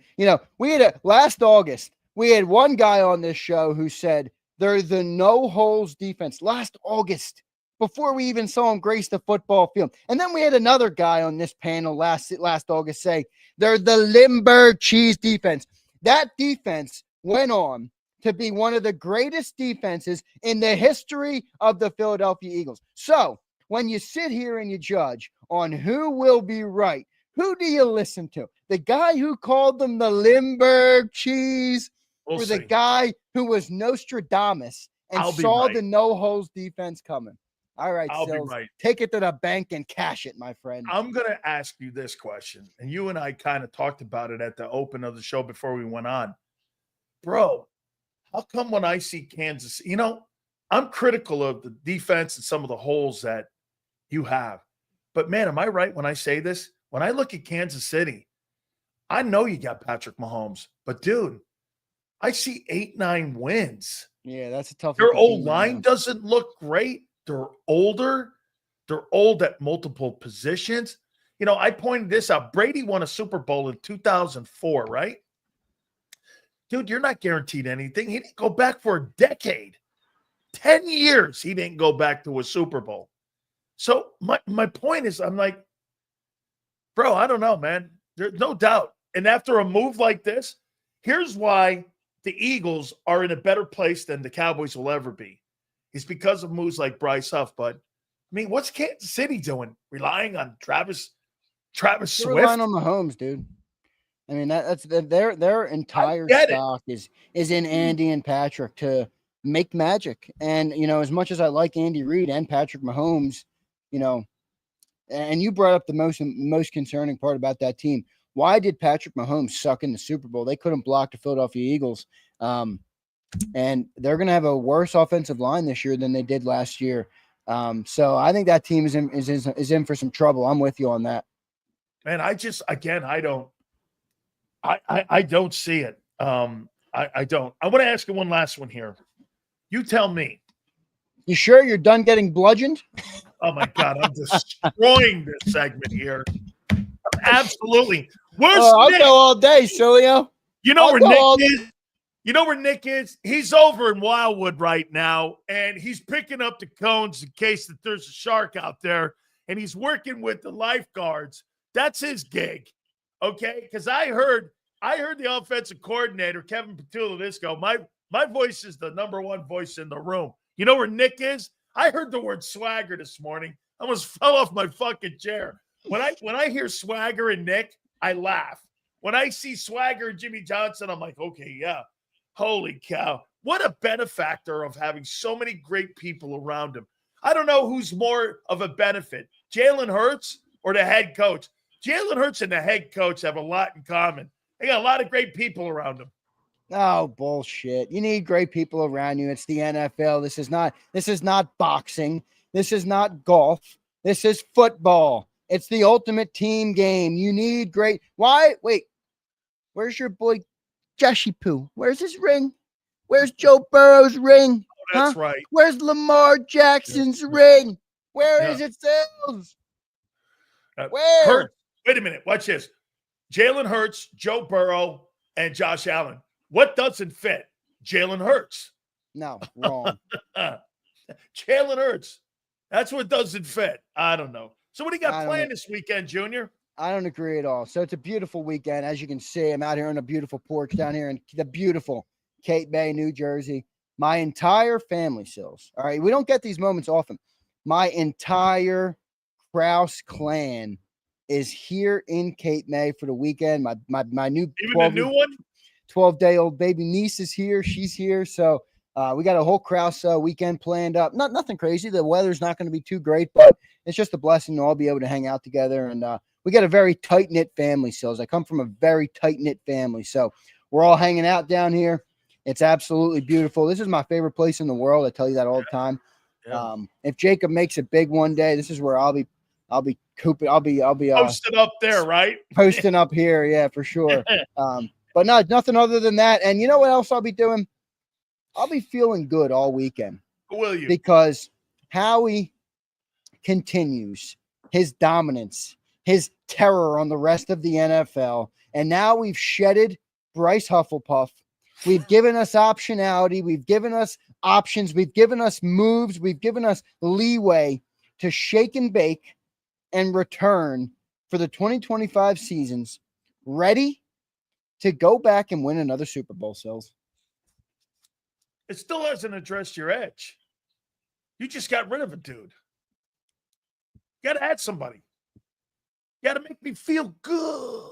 We had last August, we had one guy on this show who said they're the no holes defense last August, before we even saw him grace the football field. And then we had another guy on this panel last August say they're the Limburg cheese defense. That defense went on to be one of the greatest defenses in the history of the Philadelphia Eagles. So when you sit here and you judge on who will be right, who do you listen to? The guy who called them the Limburg cheese, or the guy who was Nostradamus and saw the no holes defense coming? All right, Sills, take it to the bank and cash it, my friend. I'm going to ask you this question, and you and I kind of talked about it at the open of the show before we went on. Bro, how come when I see Kansas, I'm critical of the defense and some of the holes that you have. But, man, am I right when I say this? When I look at Kansas City, I know you got Patrick Mahomes, but, dude, I see 8-9 wins. Yeah, that's a tough. Their old line doesn't look great. They're older. They're old at multiple positions. I pointed this out. Brady won a Super Bowl in 2004, right? dude, you're not guaranteed anything. He didn't go back for a decade. 10 years he didn't go back to a Super Bowl. So my point is, I'm like, bro, I don't know, man. There's no doubt. And after a move like this, here's why the Eagles are in a better place than the Cowboys will ever be. It's because of moves like Bryce Huff. But, I mean, what's Kansas City doing? Relying on Travis They're Swift? relying on Mahomes, dude. I mean, that's their entire stock is in Andy and Patrick to make magic. And, as much as I like Andy Reid and Patrick Mahomes, and you brought up the most concerning part about that team. Why did Patrick Mahomes suck in the Super Bowl? They couldn't block the Philadelphia Eagles. And they're going to have a worse offensive line this year than they did last year. So I think that team is in for some trouble. I'm with you on that. Man, I don't see it. I don't. I want to ask you one last one here. You tell me. You sure you're done getting bludgeoned? Oh my God, I'm destroying this segment here. Absolutely. Where's I'll Nick? go all day, Sileo. You know where Nick is? You know where Nick is? He's over in Wildwood right now, and he's picking up the cones in case that there's a shark out there, and he's working with the lifeguards. That's his gig, okay? Because I heard the offensive coordinator, Kevin Patulidisco. My voice is the number one voice in the room. You know where Nick is? I heard the word swagger this morning. I almost fell off my fucking chair. When I hear swagger and Nick, I laugh. When I see swagger and Jimmy Johnson, I'm like, okay, yeah. Holy cow. What a benefactor of having so many great people around him. I don't know who's more of a benefit, Jalen Hurts or the head coach. Jalen Hurts and the head coach have a lot in common. They got a lot of great people around them. Oh, bullshit. You need great people around you. It's the NFL. This is not boxing. This is not golf. This is football. It's the ultimate team game. You need great. Why? Wait. Where's your boy Joshy Poo? Where's his ring? Where's Joe Burrow's ring? Oh, that's right. Where's Lamar Jackson's ring? Where is it, Sales? Where? Hurts. Wait a minute. Watch this. Jalen Hurts, Joe Burrow, and Josh Allen. What doesn't fit? Jalen Hurts. No, wrong. Jalen Hurts. That's what doesn't fit. I don't know. So what do you got planned this weekend, Junior? I don't agree at all. So it's a beautiful weekend. As you can see, I'm out here on a beautiful porch down here in the beautiful Cape Bay, New Jersey. My entire family, Sills. All right. We don't get these moments often. My entire Krauss clan is here in Cape May for the weekend. My new even the new one 12-day-old baby niece is here. She's here. So we got a whole Krauss weekend planned up. Nothing crazy. The weather's not going to be too great, but it's just a blessing to all be able to hang out together. And we got a very tight-knit family, Sills. I come from a very tight-knit family. So we're all hanging out down here. It's absolutely beautiful. This is my favorite place in the world. I tell you that all the time. Yeah. If Jacob makes it big one day, this is where I'll be posted up there, right? Posting up here, yeah, for sure. But no, nothing other than that. And you know what else I'll be doing? I'll be feeling good all weekend. Will you? Because Howie continues his dominance, his terror on the rest of the NFL. And now we've shedded Bryce Hufflepuff. We've given us optionality. We've given us options. We've given us moves. We've given us leeway to shake and bake and return for the 2025 seasons, ready to go back and win another Super Bowl, Sills. It still hasn't addressed your edge. You just got rid of a dude. You got to add somebody. You got to make me feel good.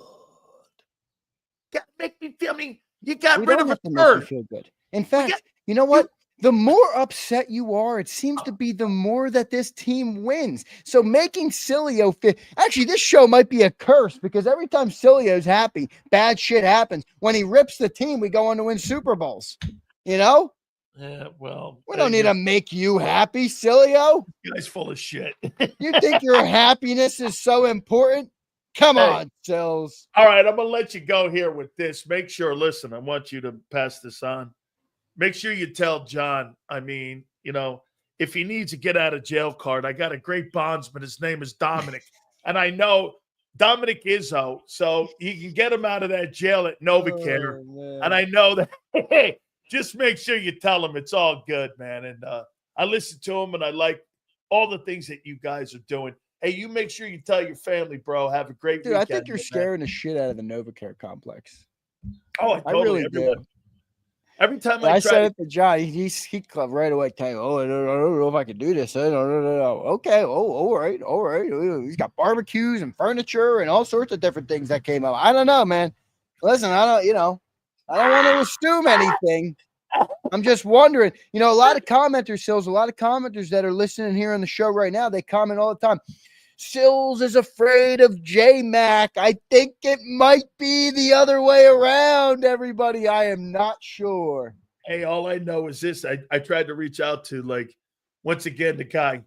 You got to make me feel. I mean, you got rid of a third. Feel good. In fact, you know what? The more upset you are, it seems to be the more that this team wins. So making Sileo fit. Actually, this show might be a curse because every time Sileo's happy, bad shit happens. When he rips the team, we go on to win Super Bowls. You know? Yeah, well. We don't need to make you happy, Sileo. You guys full of shit. You think your happiness is so important? Come on, Sills. All right, I'm going to let you go here with this. Make sure, listen, I want you to pass this on. Make sure you tell John, I mean, you know, if he needs a get out of jail card, I got a great bondsman. His name is Dominic. And I know Dominic Izzo, so he can get him out of that jail at Novacare. Oh, And I know that, hey, just make sure you tell him it's all good, man. And I listen to him, and I like all the things that you guys are doing. Hey, you make sure you tell your family, bro. Have a great dude, weekend. I think you're scaring the shit out of the Novacare complex. Oh, I really do. Every time I I said it to John, he right away. Tell you, I don't know if I can do this. I don't know. Okay, all right. He's got barbecues and furniture and all sorts of different things that came up. I don't know, man. Listen, I don't want to assume anything. I'm just wondering. A lot of commenters, Sills, a lot of commenters that are listening here on the show right now, they comment all the time. Sills is afraid of J-Mac. I think it might be the other way around, everybody. I am not sure. Hey, all I know is this. I tried to reach out to, once again, the guy,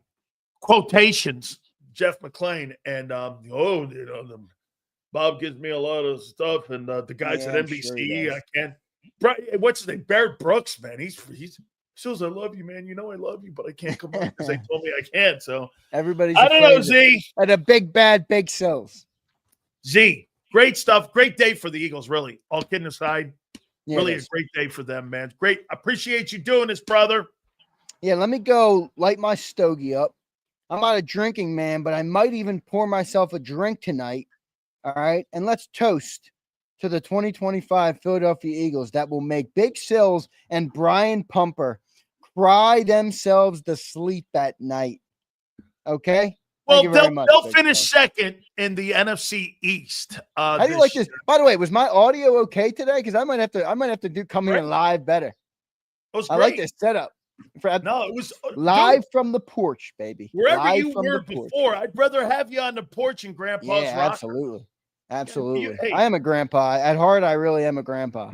quotations, Jeff McClain, and, Bob gives me a lot of stuff, and the guys at NBC, I can't. What's his name? Barrett Brooks, man. He's Sills, I love you, man. I love you, but I can't come on because they told me I can't. So everybody's I don't know, Z. And a big bad big Sills. Z, great stuff. Great day for the Eagles, really. All kidding aside, yeah, really a great day for them, man. Great. Appreciate you doing this, brother. Yeah, let me go light my stogie up. I'm not a drinking man, but I might even pour myself a drink tonight. All right, and let's toast to the 2025 Philadelphia Eagles that will make Big Sills and Brian Pumper cry themselves to sleep at night. Okay? Well, they'll finish second in the NFC East. How do you like this? By the way, was my audio okay today? Because I might have to come in live better. I like this setup. No, it was live from the porch, baby. Wherever you were before, I'd rather have you on the porch in Grandpa's rocker. Absolutely. Absolutely. Hey, I am a grandpa. At heart, I really am a grandpa.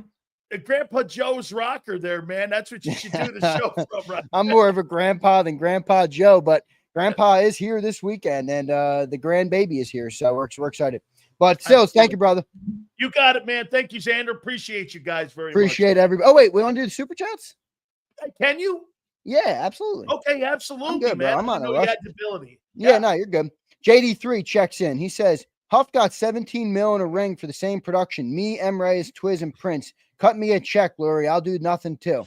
Grandpa Joe's rocker there, man. That's what you should do the show from, right? I'm more of a grandpa than Grandpa Joe, but Grandpa is here this weekend, and the grandbaby is here, so we're excited. But still, thank you, brother. You got it, man. Thank you, Xander. Appreciate you guys very much. Appreciate everybody. Oh, wait, we want to do the super chats? Can you? Yeah, absolutely. Okay, absolutely, I'm good, man. Bro. I'm on a rush. Yeah, no, you're good. JD3 checks in. He says, Huff got 17 mil in a ring for the same production. Me, M. Reyes, Twiz, and Prince. Cut me a check, Lurie. I'll do nothing too.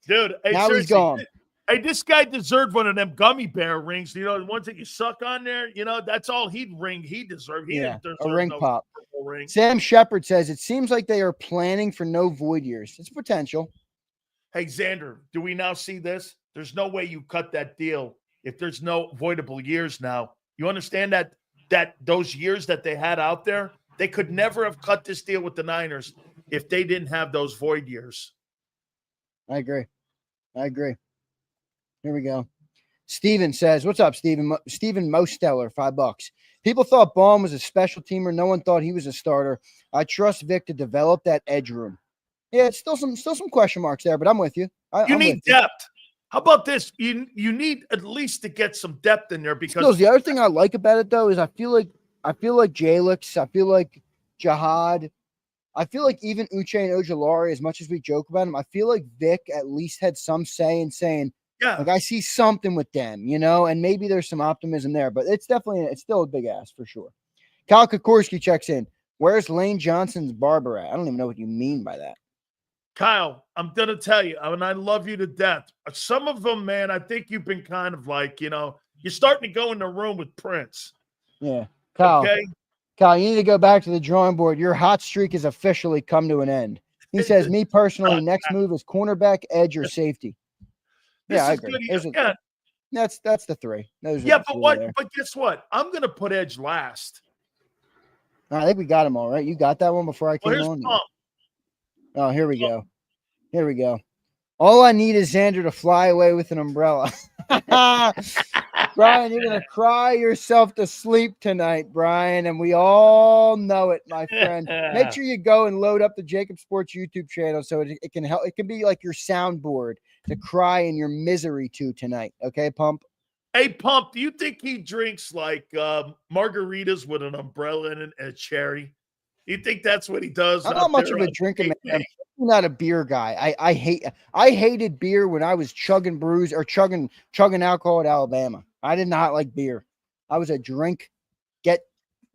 Dude, hey, now he's gone. Hey, this guy deserved one of them gummy bear rings. The ones that you suck on there. That's all he deserved. He didn't deserve a ring pop. Ring. Sam Shepard says it seems like they are planning for no void years. It's potential. Hey, Xander, do we now see this? There's no way you cut that deal if there's no voidable years now. You understand that those years that they had out there, they could never have cut this deal with the Niners if they didn't have those void years. I agree. Here we go. Steven says, what's up, Steven? Steven Mosteller, $5. People thought Baum was a special teamer. No one thought he was a starter. I trust Vic to develop that edge room. Yeah, it's still some question marks there, but I'm with you. You need depth. How about this? You need at least to get some depth in there because Stills, the other thing I like about it though is I feel like Jalix, I feel like Jihad, I feel like even Uche and Ojulari, as much as we joke about him, I feel like Vic at least had some say in saying, like I see something with them, and maybe there's some optimism there, but it's still a big ass for sure. Kyle Kokorski checks in. Where's Lane Johnson's barber at? I don't even know what you mean by that. Kyle, I'm going to tell you, and I love you to death. Some of them, man, I think you've been kind of like, you're starting to go in the room with Prince. Yeah. Kyle, okay? Kyle, you need to go back to the drawing board. Your hot streak has officially come to an end. He says, me personally, next move is cornerback, edge, or safety. Yeah, I agree. That's the three. But guess what? I'm going to put edge last. I think we got him all right. You got that one before I came on? Pump. Oh, here we go. Here we go. All I need is Xander to fly away with an umbrella. Brian, you're going to cry yourself to sleep tonight, Brian, and we all know it, my friend. Make sure you go and load up the JAKIB Sports YouTube channel so it can help. It can be like your soundboard to cry in your misery to tonight. Okay, Pump? Hey, Pump, do you think he drinks like margaritas with an umbrella and a cherry? You think that's what he does? I'm not much of a drinker, man. I'm not a beer guy. I hated beer when I was chugging brews or chugging alcohol at Alabama. I did not like beer. I was a drink get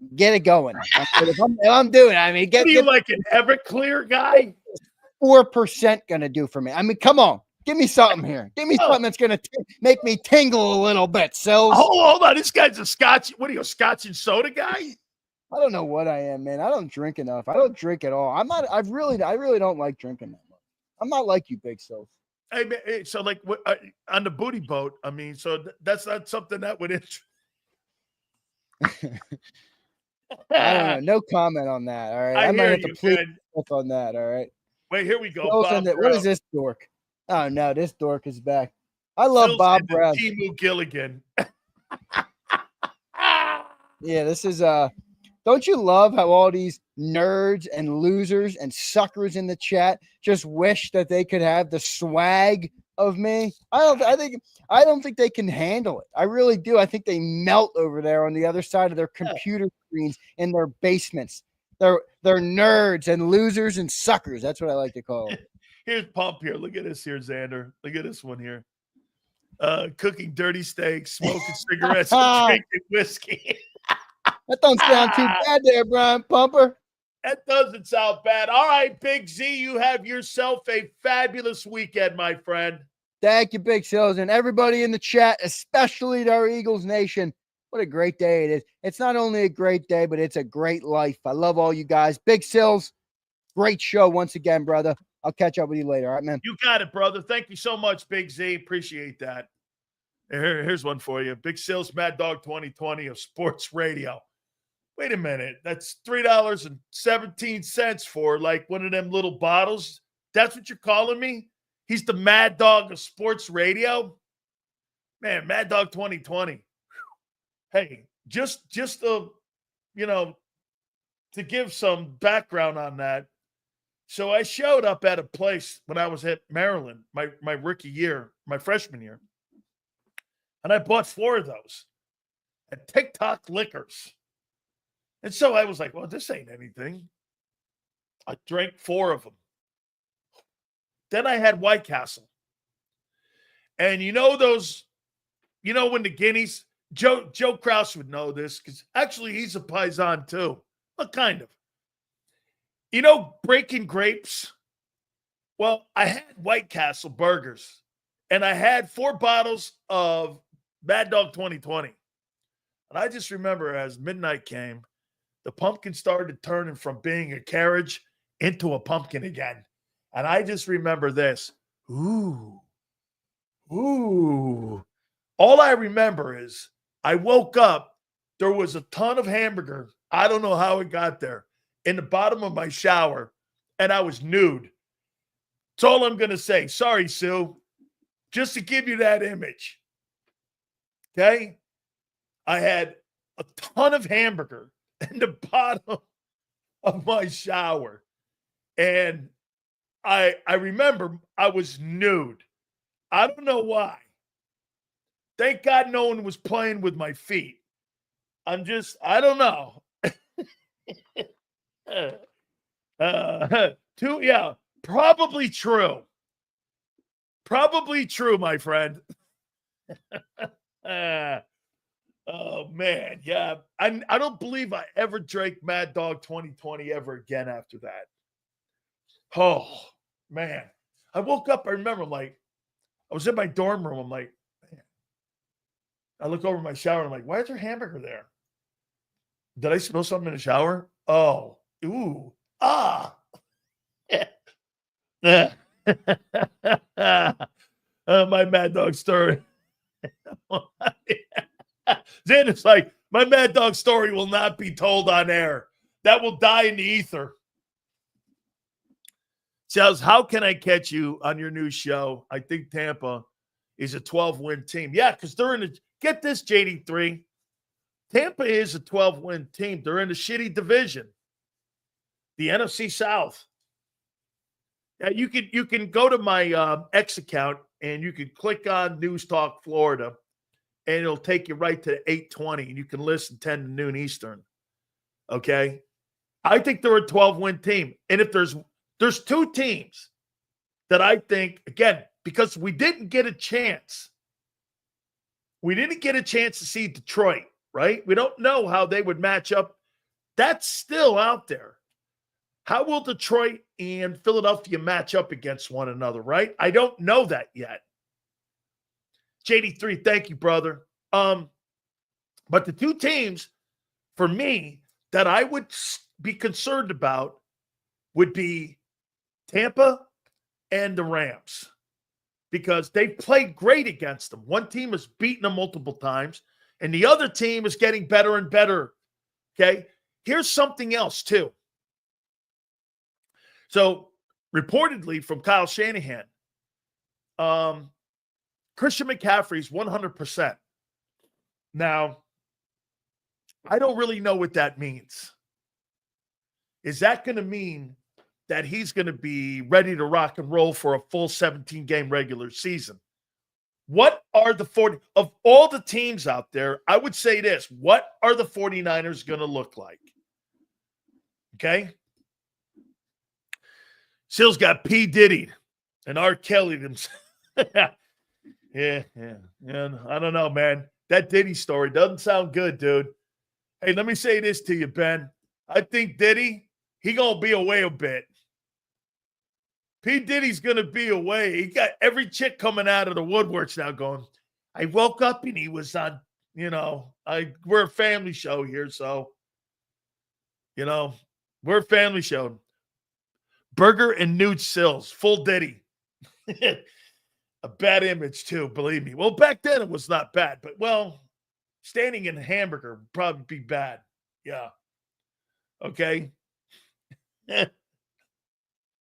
it going. If I'm doing it, I mean, What are you, like an Everclear guy? 4% going to do for me? I mean, come on. Give me something here. Give me something that's going to make me tingle a little bit, Sills. Hold on. This guy's a Scotch. What are you, a Scotch and soda guy? I don't know what I am, man. I don't drink enough. I don't drink at all. I really don't like drinking that much. I'm not like you, Big Sills. Hey, so like on the booty boat, I mean, so that's not something that would interest. I don't know. No comment on that. All right. I might have to plead on that. All right. Wait, here we go. What is this dork? Oh no, this dork is back. I love Bob Brown. Timu Gilligan. Yeah, this is don't you love how all these nerds and losers and suckers in the chat just wish that they could have the swag of me? I don't think they can handle it. I really do. I think they melt over there on the other side of their computer screens in their basements. They're nerds and losers and suckers. That's what I like to call them. Here's Pump here. Look at this here, Xander. Look at this one here. Cooking dirty steaks, smoking cigarettes, and drinking whiskey. That don't sound too bad there, Brian Pumper. That doesn't sound bad. All right, Big Z, you have yourself a fabulous weekend, my friend. Thank you, Big Sills, and everybody in the chat, especially to our Eagles Nation. What a great day it is. It's not only a great day, but it's a great life. I love all you guys. Big Sills, great show once again, brother. I'll catch up with you later. All right, man. You got it, brother. Thank you so much, Big Z. Appreciate that. Here's one for you. Big Sills Mad Dog 2020 of Sports Radio. Wait a minute. That's $3.17 for like one of them little bottles. That's what you're calling me? He's the Mad Dog of Sports Radio? Man, Mad Dog 2020. Hey, just to give some background on that. So I showed up at a place when I was at Maryland, my rookie year, my freshman year. And I bought 4 of those at TikTok Liquors. And so I was like, well, this ain't anything. I drank 4 of them. Then I had White Castle. And when the Guineas, Joe Krauss would know this because actually he's a Paisan too. But kind of. Breaking grapes? Well, I had White Castle burgers. And I had 4 bottles of Mad Dog 2020. And I just remember as midnight came, the pumpkin started turning from being a carriage into a pumpkin again. And I just remember this. Ooh. All I remember is I woke up. There was a ton of hamburger. I don't know how it got there in the bottom of my shower. And I was nude. That's all I'm going to say. Sorry, Sue. Just to give you that image. Okay? I had a ton of hamburger in the bottom of my shower. And I remember I was nude. I don't know why. Thank God no one was playing with my feet. I don't know. Probably true. Probably true, my friend. Oh, man. Yeah. I don't believe I ever drank Mad Dog 2020 ever again after that. Oh, man. I woke up. I remember, I was in my dorm room. I'm like, man. I look over my shower. And I'm like, why is there hamburger there? Did I spill something in the shower? Oh, ooh. Ah. My Mad Dog story. Xander's like, my Mad Dog story will not be told on air. That will die in the ether. Says, how can I catch you on your new show? I think Tampa is a 12-win team. Yeah, because they're get this, JD3. Tampa is a 12-win team. They're in a shitty division. The NFC South. Yeah, you can go to my X account and you can click on News Talk Florida and it'll take you right to 8:20 and you can listen 10 to noon Eastern. Okay? I think they're a 12-win team. And if there's 2 teams that I think, again, because we didn't get a chance to see Detroit right? We don't know how they would match up. That's still out there. How will Detroit and Philadelphia match up against one another, right? I don't know that yet. JD3, thank you, brother. But the two teams, for me, that I would be concerned about would be Tampa and the Rams, because they've played great against them. One team has beaten them multiple times, and the other team is getting better and better. Okay? Here's something else, too. So, reportedly from Kyle Shanahan, Christian McCaffrey's 100%. Now, I don't really know what that means. Is that going to mean that he's going to be ready to rock and roll for a full 17-game regular season? What are the 40 of all the teams out there? I would say this. What are the 49ers going to look like? Okay. Sills got P. Diddy and R. Kelly themselves. Yeah. I don't know, man. That Diddy story doesn't sound good, dude. Hey, let me say this to you, Ben. I think Diddy, he going to be away a bit. P. Diddy's going to be away. He got every chick coming out of the woodworks now going, I woke up and he was on, we're a family show here. So, we're a family show. Burger and nude Sills, full Diddy. A bad image too, believe me. Well, back then it was not bad, but standing in a hamburger would probably be bad. Yeah. Okay.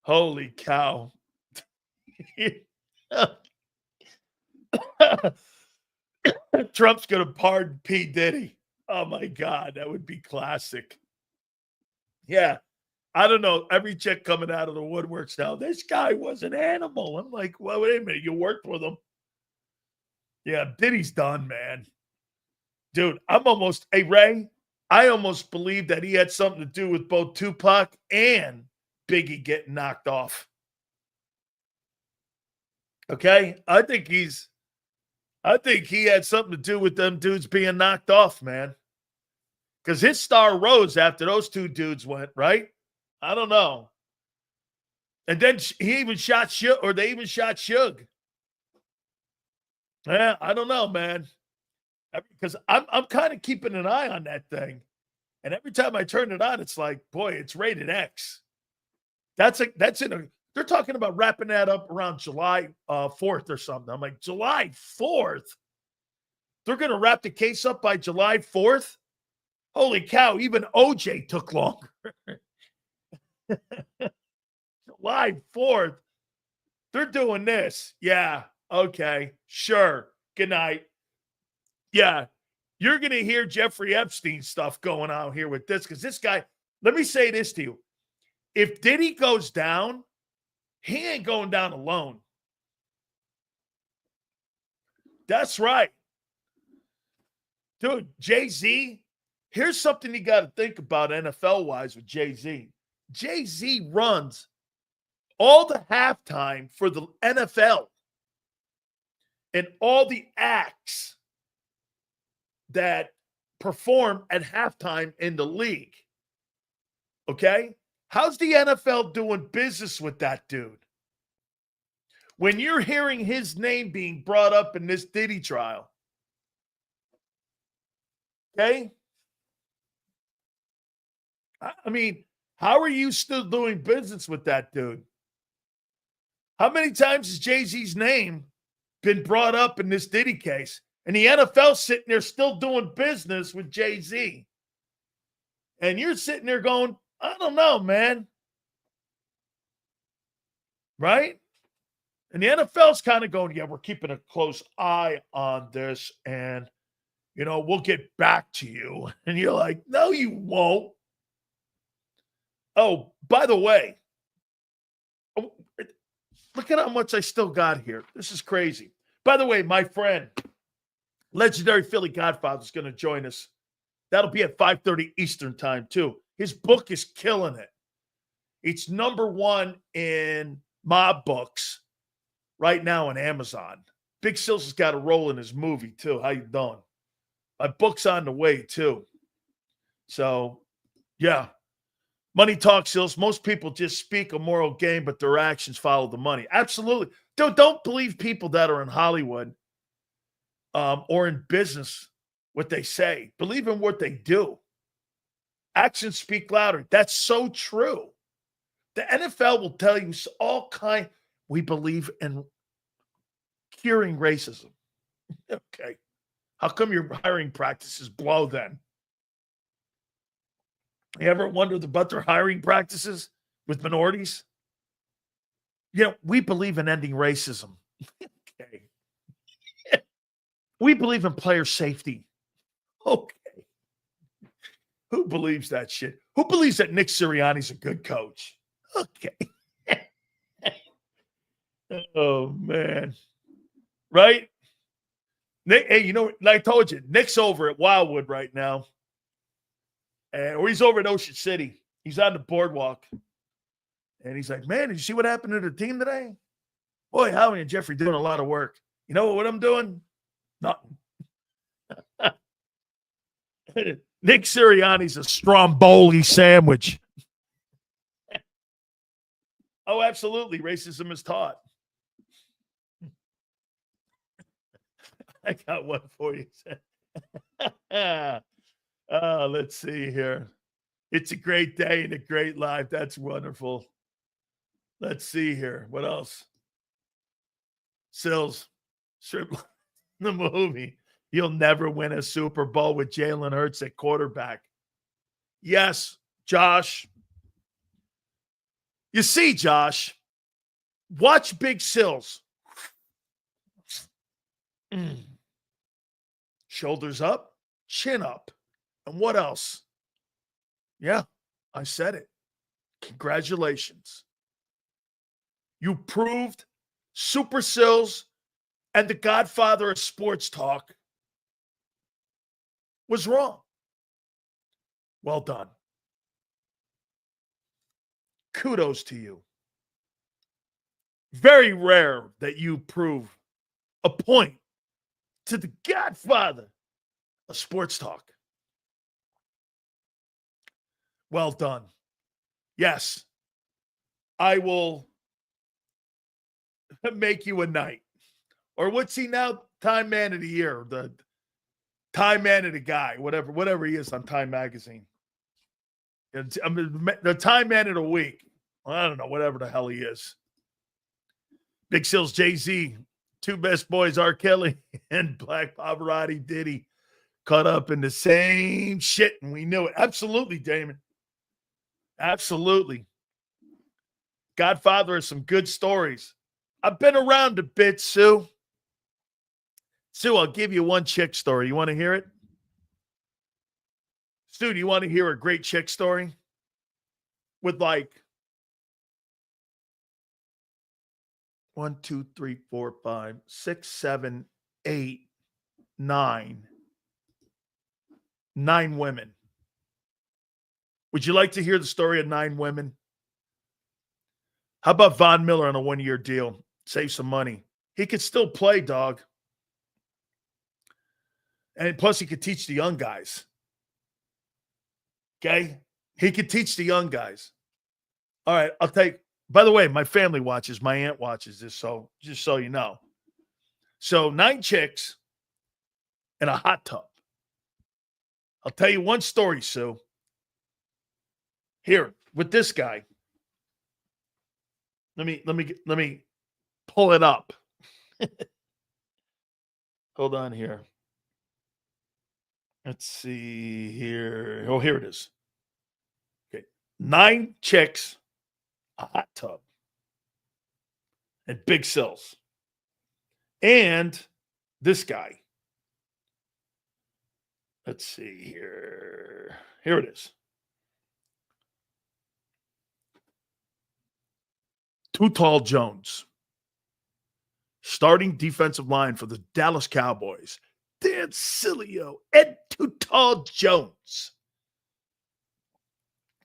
Holy cow. Trump's going to pardon P. Diddy. Oh, my God. That would be classic. Yeah. I don't know. Every chick coming out of the woodworks now, this guy was an animal. I'm like, well, wait a minute. You worked with him. Yeah, Diddy's done, man. Dude, hey, Ray, I almost believe that he had something to do with both Tupac and Biggie getting knocked off. Okay? I think he had something to do with them dudes being knocked off, man. Because his star rose after those two dudes went, right? I don't know. And then they even shot Suge. Yeah, I don't know, man. Because I'm kind of keeping an eye on that thing. And every time I turn it on, it's like, boy, it's rated X. They're talking about wrapping that up around July 4th or something. I'm like, July 4th? They're going to wrap the case up by July 4th? Holy cow, even OJ took longer. July 4th. They're doing this. Yeah. Okay. Sure. Good night. Yeah. You're going to hear Jeffrey Epstein stuff going on here with this, because this guy, let me say this to you. If Diddy goes down, he ain't going down alone. That's right. Dude, Jay-Z, here's something you got to think about NFL-wise with Jay-Z. Jay-Z runs all the halftime for the NFL and all the acts that perform at halftime in the league. Okay? How's the NFL doing business with that dude? When you're hearing his name being brought up in this Diddy trial, okay? I mean, how are you still doing business with that dude? How many times has Jay-Z's name been brought up in this Diddy case? And the NFL sitting there still doing business with Jay-Z. And you're sitting there going, I don't know, man. Right? And the NFL's kind of going, yeah, we're keeping a close eye on this. And, we'll get back to you. And you're like, no, you won't. Oh, by the way, look at how much I still got here. This is crazy. By the way, my friend, legendary Philly Godfather, is going to join us. That'll be at 5:30 Eastern time, too. His book is killing it. It's number one in mob books right now on Amazon. Big Sills has got a role in his movie, too. How you doing? My book's on the way, too. So, yeah. Money talks, Sills. Most people just speak a moral game, but their actions follow the money. Absolutely. Don't believe people that are in Hollywood or in business what they say. Believe in what they do. Actions speak louder. That's so true. The NFL will tell you all kind. We believe in curing racism. Okay. How come your hiring practices blow then? You ever wondered about their hiring practices with minorities? We believe in ending racism. Okay. We believe in player safety. Okay. Who believes that shit? Who believes that Nick Sirianni's a good coach? Okay. Oh, man. Right? Nick, hey, like I told you, Nick's over at Wildwood right now. Or he's over at Ocean City. He's on the boardwalk. And he's like, man, did you see what happened to the team today? Boy, Howie and Jeffrey doing a lot of work. You know what I'm doing? Nothing. Nick Sirianni's a Stromboli sandwich. Oh, absolutely. Racism is taught. I got one for you. Let's see here. It's a great day and a great life. That's wonderful. Let's see here. What else? Sills, the movie. You'll never win a Super Bowl with Jalen Hurts at quarterback. Yes, Josh. You see, Josh, watch Big Sills. Shoulders up, chin up. And what else? Yeah, I said it. Congratulations. You proved Super Sills and the Godfather of sports talk was wrong. Well done. Kudos to you. Very rare that you prove a point to the Godfather of sports talk. Well done. Yes, I will make you a knight. Or what's he now? Time Man of the Year. The Time Man of the Guy. Whatever he is on Time Magazine. The Time Man of the Week. I don't know. Whatever the hell he is. Big Sills, Jay-Z. Two best boys, R. Kelly and Black Pavarotti Diddy. Caught up in the same shit, and we knew it. Absolutely, Damon. Absolutely. Godfather has some good stories. I've been around a bit, Sue. Sue, I'll give you one chick story. You want to hear it? Sue, do you want to hear a great chick story? With like 1, 2, 3, 4, 5, 6, 7, 8, 9 women. Would you like to hear the story of 9 women? How about Von Miller on a 1-year deal? Save some money. He could still play, dog. And plus, he could teach the young guys. Okay? He could teach the young guys. All right, I'll take. By the way, my family watches. My aunt watches this, so just so you know. So 9 chicks in a hot tub. I'll tell you one story, Sue. Here, with this guy. Let me pull it up. Hold on here. Let's see here. Oh, here it is. Okay. 9 chicks, a hot tub, and Big Sills. And this guy. Let's see here. Here it is. Too Tall Jones. Starting defensive line for the Dallas Cowboys. Dan Sileo and Too Tall Jones.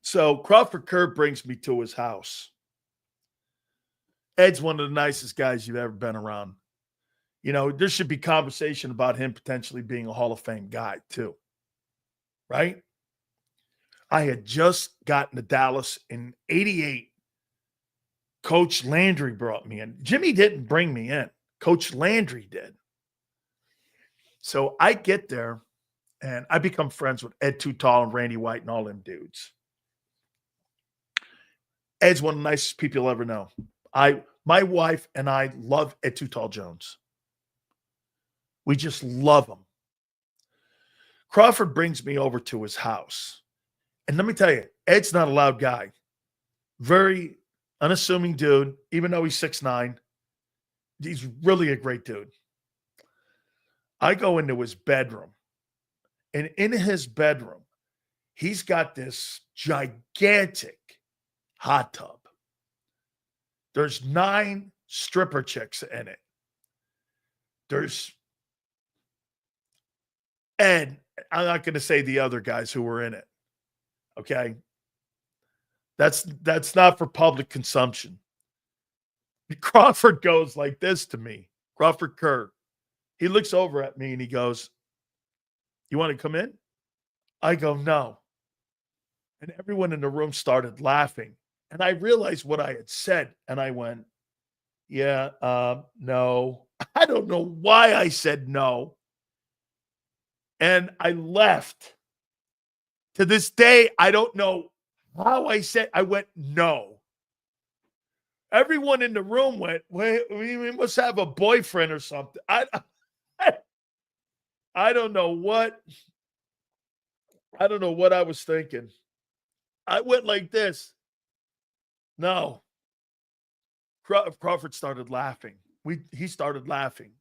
So Crawford Kerr brings me to his house. Ed's one of the nicest guys you've ever been around. there should be conversation about him potentially being a Hall of Fame guy too, right? I had just gotten to Dallas in '88. Coach Landry brought me in. Jimmy didn't bring me in. Coach Landry did. So I get there, and I become friends with Ed Too Tall and Randy White and all them dudes. Ed's one of the nicest people you'll ever know. My wife and I love Ed Too Tall Jones. We just love him. Crawford brings me over to his house. And let me tell you, Ed's not a loud guy. Very unassuming dude, even though he's 6'9". He's really a great dude. I go into his bedroom. And in his bedroom, he's got this gigantic hot tub. There's 9 stripper chicks in it. There's Ed. I'm not going to say the other guys who were in it. Okay? That's not for public consumption. Crawford goes like this to me. Crawford Kerr. He looks over at me and he goes, "You want to come in?" I go, "No." And everyone in the room started laughing. And I realized what I had said. And I went, "Yeah, no." I don't know why I said no. And I left. To this day, I don't know how I went, "No." Everyone in the room went, "Wait, we must have a boyfriend or something." I don't know what I was thinking. I went like this. No. Crawford started laughing. He started laughing.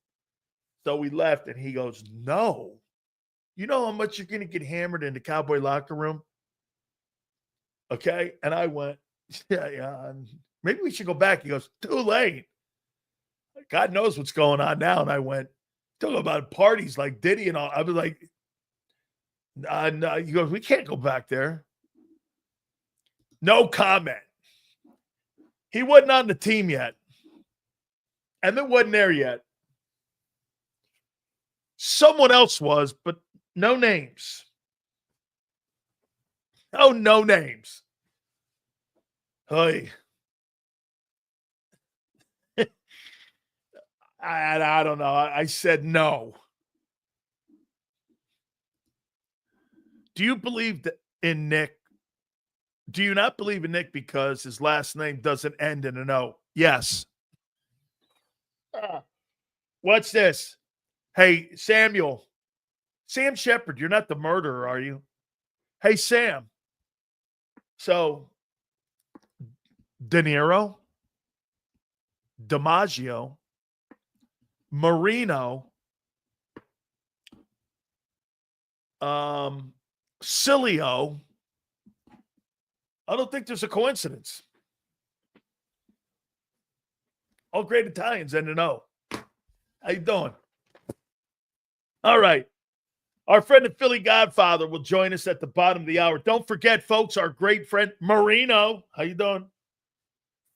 So we left and he goes, "No. You know how much you're going to get hammered in the Cowboy locker room?" Okay. And I went, yeah. Maybe we should go back. He goes, "Too late. God knows what's going on now." And I went, talking about parties like Diddy and all. I was like, no. He goes, "We can't go back there." No comment. He wasn't on the team yet. And it wasn't there yet. Someone else was, but no names. Oh, no names. Hey. I don't know. I said no. Do you believe in Nick? Do you not believe in Nick because his last name doesn't end in an O? Yes. What's this? Hey, Samuel. Sam Shepard, you're not the murderer, are you? Hey, Sam. So, De Niro, DiMaggio, Marino, Sileo. I don't think there's a coincidence. All great Italians end in O. How you doing? All right. Our friend the Philly Godfather will join us at the bottom of the hour. Don't forget, folks, our great friend Marino. How you doing?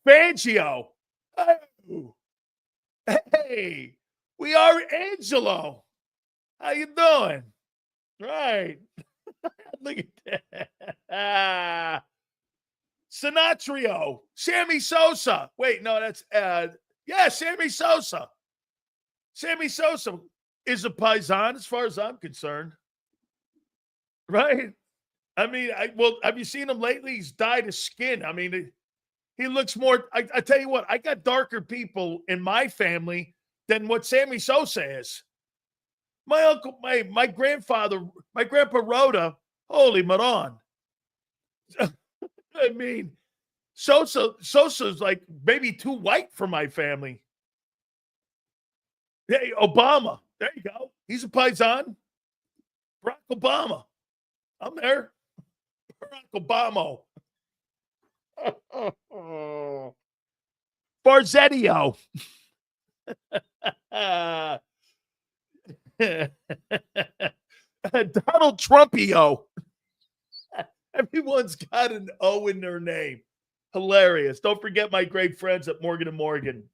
Fangio. Oh. Hey, we are Angelo. How you doing? Right. Look at that. Sinatrio. Sammy Sosa. Wait, no, that's Sammy Sosa. Sammy Sosa is a Paisan as far as I'm concerned. Right? I mean, have you seen him lately? He's dyed his skin. I mean, he looks more. I tell you what, I got darker people in my family than what Sammy Sosa is. My uncle, my grandfather, my grandpa Rhoda, holy Maron. I mean, Sosa's like maybe too white for my family. Hey, Obama. There you go. He's a Paisan. Barack Obama. I'm there. Barack Obama. Barzetio. Donald Trumpio. Everyone's got an O in their name. Hilarious. Don't forget my great friends at Morgan & Morgan.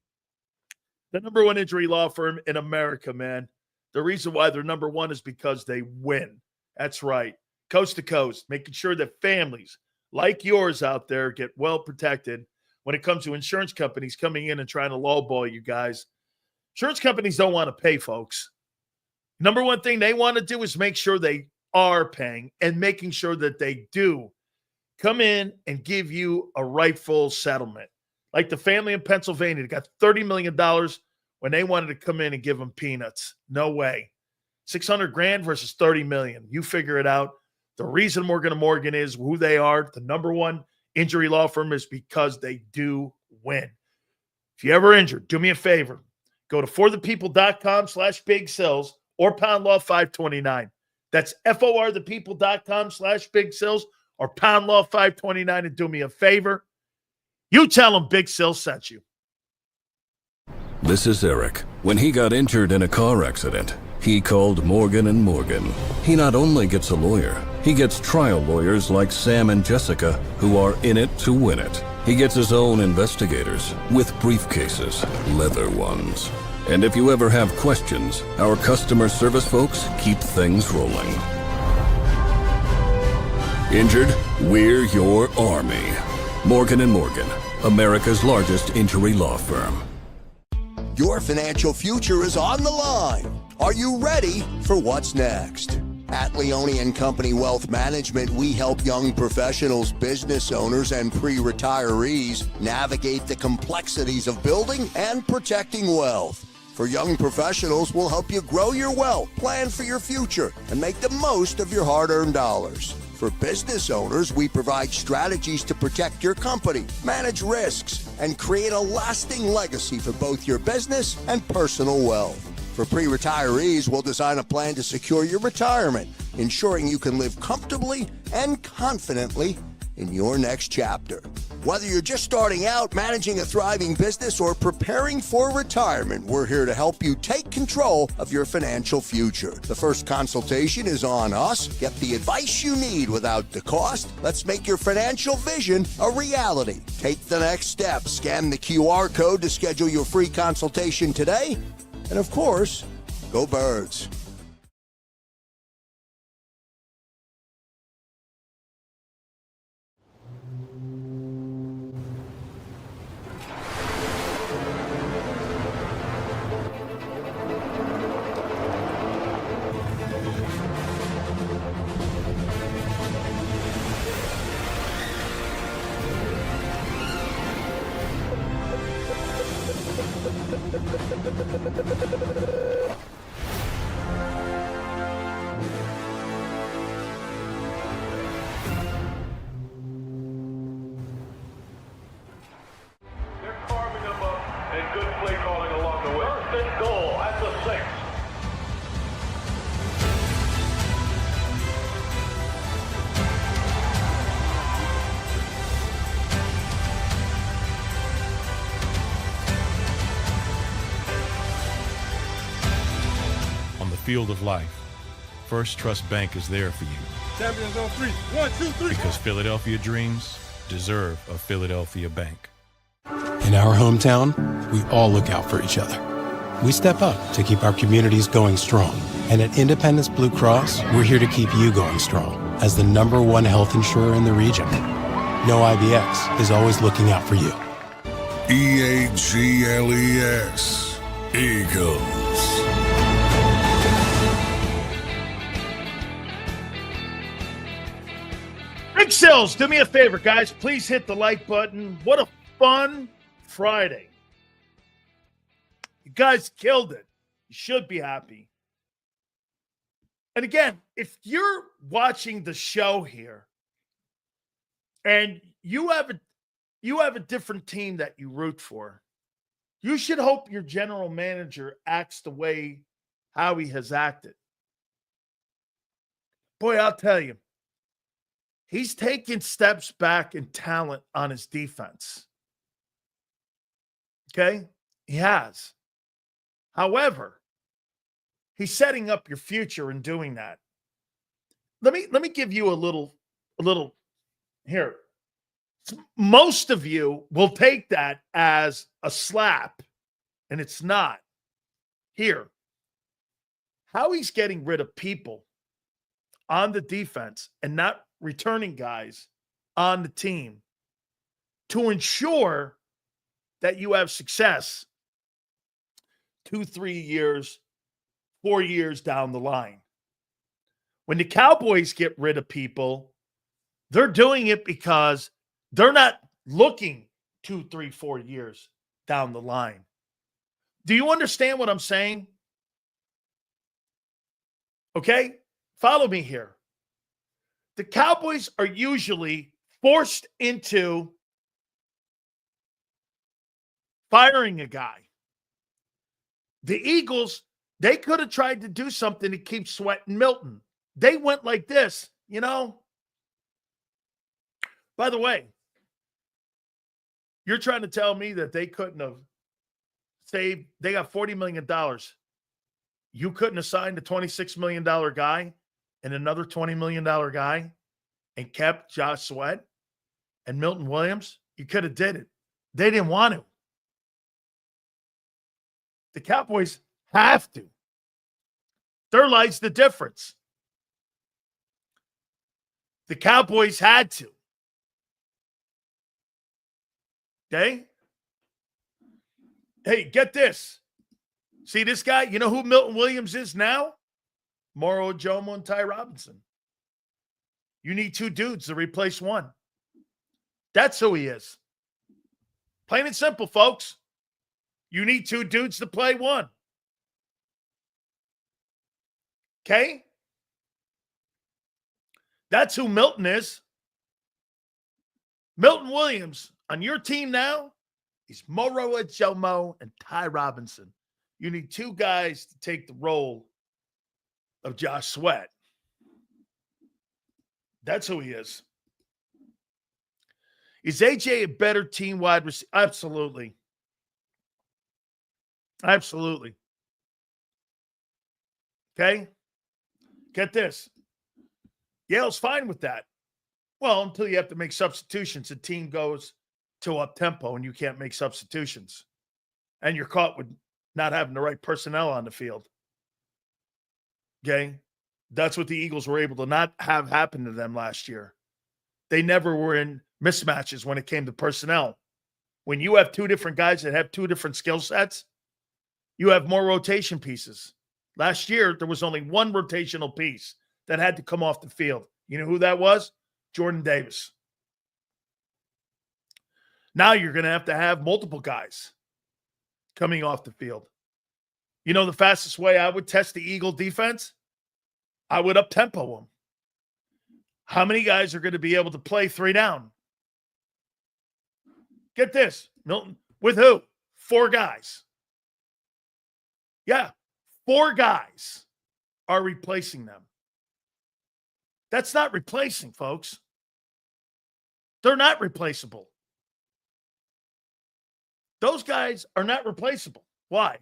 The number one injury law firm in America, man. The reason why they're number one is because they win. That's right. Coast to coast, making sure that families like yours out there get well protected when it comes to insurance companies coming in and trying to lowball you guys. Insurance companies don't want to pay, folks. Number one thing they want to do is make sure they are paying and making sure that they do come in and give you a rightful settlement. Like the family in Pennsylvania, they got $30 million when they wanted to come in and give them peanuts. No way. 600 grand versus 30 million. You figure it out. The reason Morgan & Morgan is who they are, the number one injury law firm, is because they do win. If you're ever injured, do me a favor. Go to forthepeople.com/big cells or pound law 529. That's forthepeople.com/big cells or pound law 529, and do me a favor. You tell them Big Sil sent you. This is Eric. When he got injured in a car accident, he called Morgan & Morgan. He not only gets a lawyer, he gets trial lawyers like Sam and Jessica who are in it to win it. He gets his own investigators with briefcases, leather ones. And if you ever have questions, our customer service folks keep things rolling. Injured? We're your army. Morgan & Morgan, America's largest injury law firm. Your financial future is on the line. Are you ready for what's next? At Leone & Company Wealth Management, we help young professionals, business owners, and pre-retirees navigate the complexities of building and protecting wealth. For young professionals, we'll help you grow your wealth, plan for your future, and make the most of your hard-earned dollars. For business owners, we provide strategies to protect your company, manage risks, and create a lasting legacy for both your business and personal wealth. For pre-retirees, we'll design a plan to secure your retirement, ensuring you can live comfortably and confidently in your next chapter. Whether you're just starting out, managing a thriving business, or preparing for retirement, we're here to help you take control of your financial future. The first consultation is on us. Get the advice you need without the cost. Let's make your financial vision a reality. Take the next step. Scan the QR code to schedule your free consultation today. And of course, go Birds. Field of life, First Trust Bank is there for you. Champions on three. 1, 2, 3. Because Philadelphia dreams deserve a Philadelphia bank. In our hometown, we all look out for each other. We step up to keep our communities going strong. And at Independence Blue Cross, we're here to keep you going strong as the #1 health insurer in the region. No IBX is always looking out for you. EAGLES, Eagles. Big Sills, do me a favor, guys. Please hit the like button. What a fun Friday. You guys killed it. You should be happy. And again, if you're watching the show here and you have a different team that you root for, you should hope your general manager acts the way Howie has acted. Boy, I'll tell you, he's taken steps back in talent on his defense. Okay? He has. However, he's setting up your future in doing that. Let me give you a little here. Most of you will take that as a slap and it's not. Here, how he's getting rid of people on the defense and not returning guys on the team to ensure that you have success 2, 3 years, 4 years down the line. When the Cowboys get rid of people, they're doing it because they're not looking 2, 3, 4 years down the line. Do you understand what I'm saying? Okay? Follow me here. The Cowboys are usually forced into firing a guy. The Eagles, they could have tried to do something to keep Sweat and Milton. They went like this, you know? By the way, you're trying to tell me that they couldn't have saved, they got $40 million. You couldn't have signed a $26 million guy and another $20 million guy and kept Josh Sweat and Milton Williams? You could have did it. They didn't want to. The Cowboys have to. There lies the difference. The Cowboys had to. Okay? Hey, get this. See this guy? You know who Milton Williams is now? Moro Ojomo and Ty Robinson. You need 2 dudes to replace one. That's who he is. Plain and simple, folks. You need 2 dudes to play one. Okay? That's who Milton is. Milton Williams on your team now is Moro Ojomo and Ty Robinson. You need 2 guys to take the role of Josh Sweat. That's who he is. Is AJ a better team wide receiver? Absolutely. Absolutely. Okay? Get this. Yale's fine with that. Well, until you have to make substitutions, the team goes to up-tempo and you can't make substitutions. And you're caught with not having the right personnel on the field. Okay? That's what the Eagles were able to not have happen to them last year. They never were in mismatches when it came to personnel. When you have 2 different guys that have 2 different skill sets, you have more rotation pieces. Last year, there was only 1 rotational piece that had to come off the field. You know who that was? Jordan Davis. Now you're going to have multiple guys coming off the field. You know the fastest way I would test the Eagle defense? I would up-tempo them. How many guys are going to be able to play 3 down? Get this, Milton. With who? 4 guys. Yeah, 4 guys are replacing them. That's not replacing, folks. They're not replaceable. Those guys are not replaceable. Why?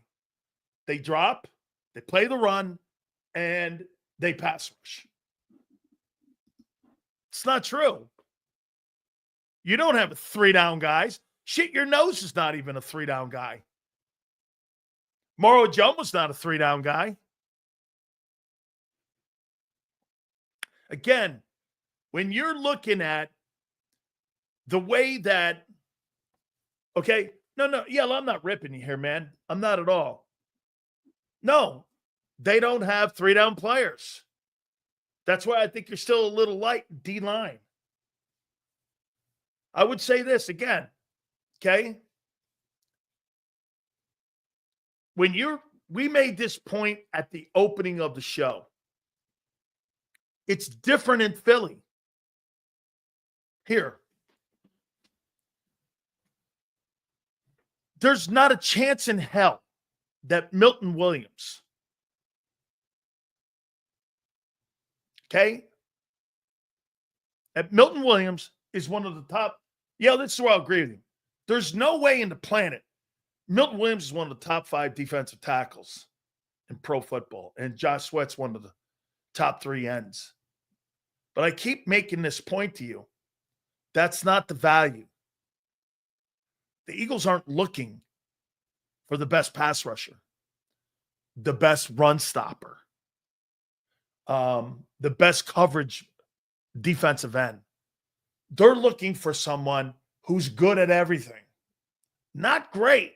They drop, they play the run, and they pass rush. It's not true. You don't have 3-down guys. Shit, your nose is not even a 3-down guy. Moro Ojomo's not a 3-down guy. Again, when you're looking at the way that, okay, no, yeah, I'm not ripping you here, man. I'm not at all. No, they don't have 3-down players. That's why I think you're still a little light D-line. I would say this again, okay? We made this point at the opening of the show. It's different in Philly. Here. There's not a chance in hell that Milton Williams, okay? That Milton Williams is one of the top. Yeah, this is where I'll agree with you. There's no way in the planet Milton Williams is one of the top 5 defensive tackles in pro football, and Josh Sweat's one of the top 3 ends. But I keep making this point to you. That's not the value. The Eagles aren't looking for the best pass rusher, the best run stopper, the best coverage defensive end. They're looking for someone who's good at everything. Not great.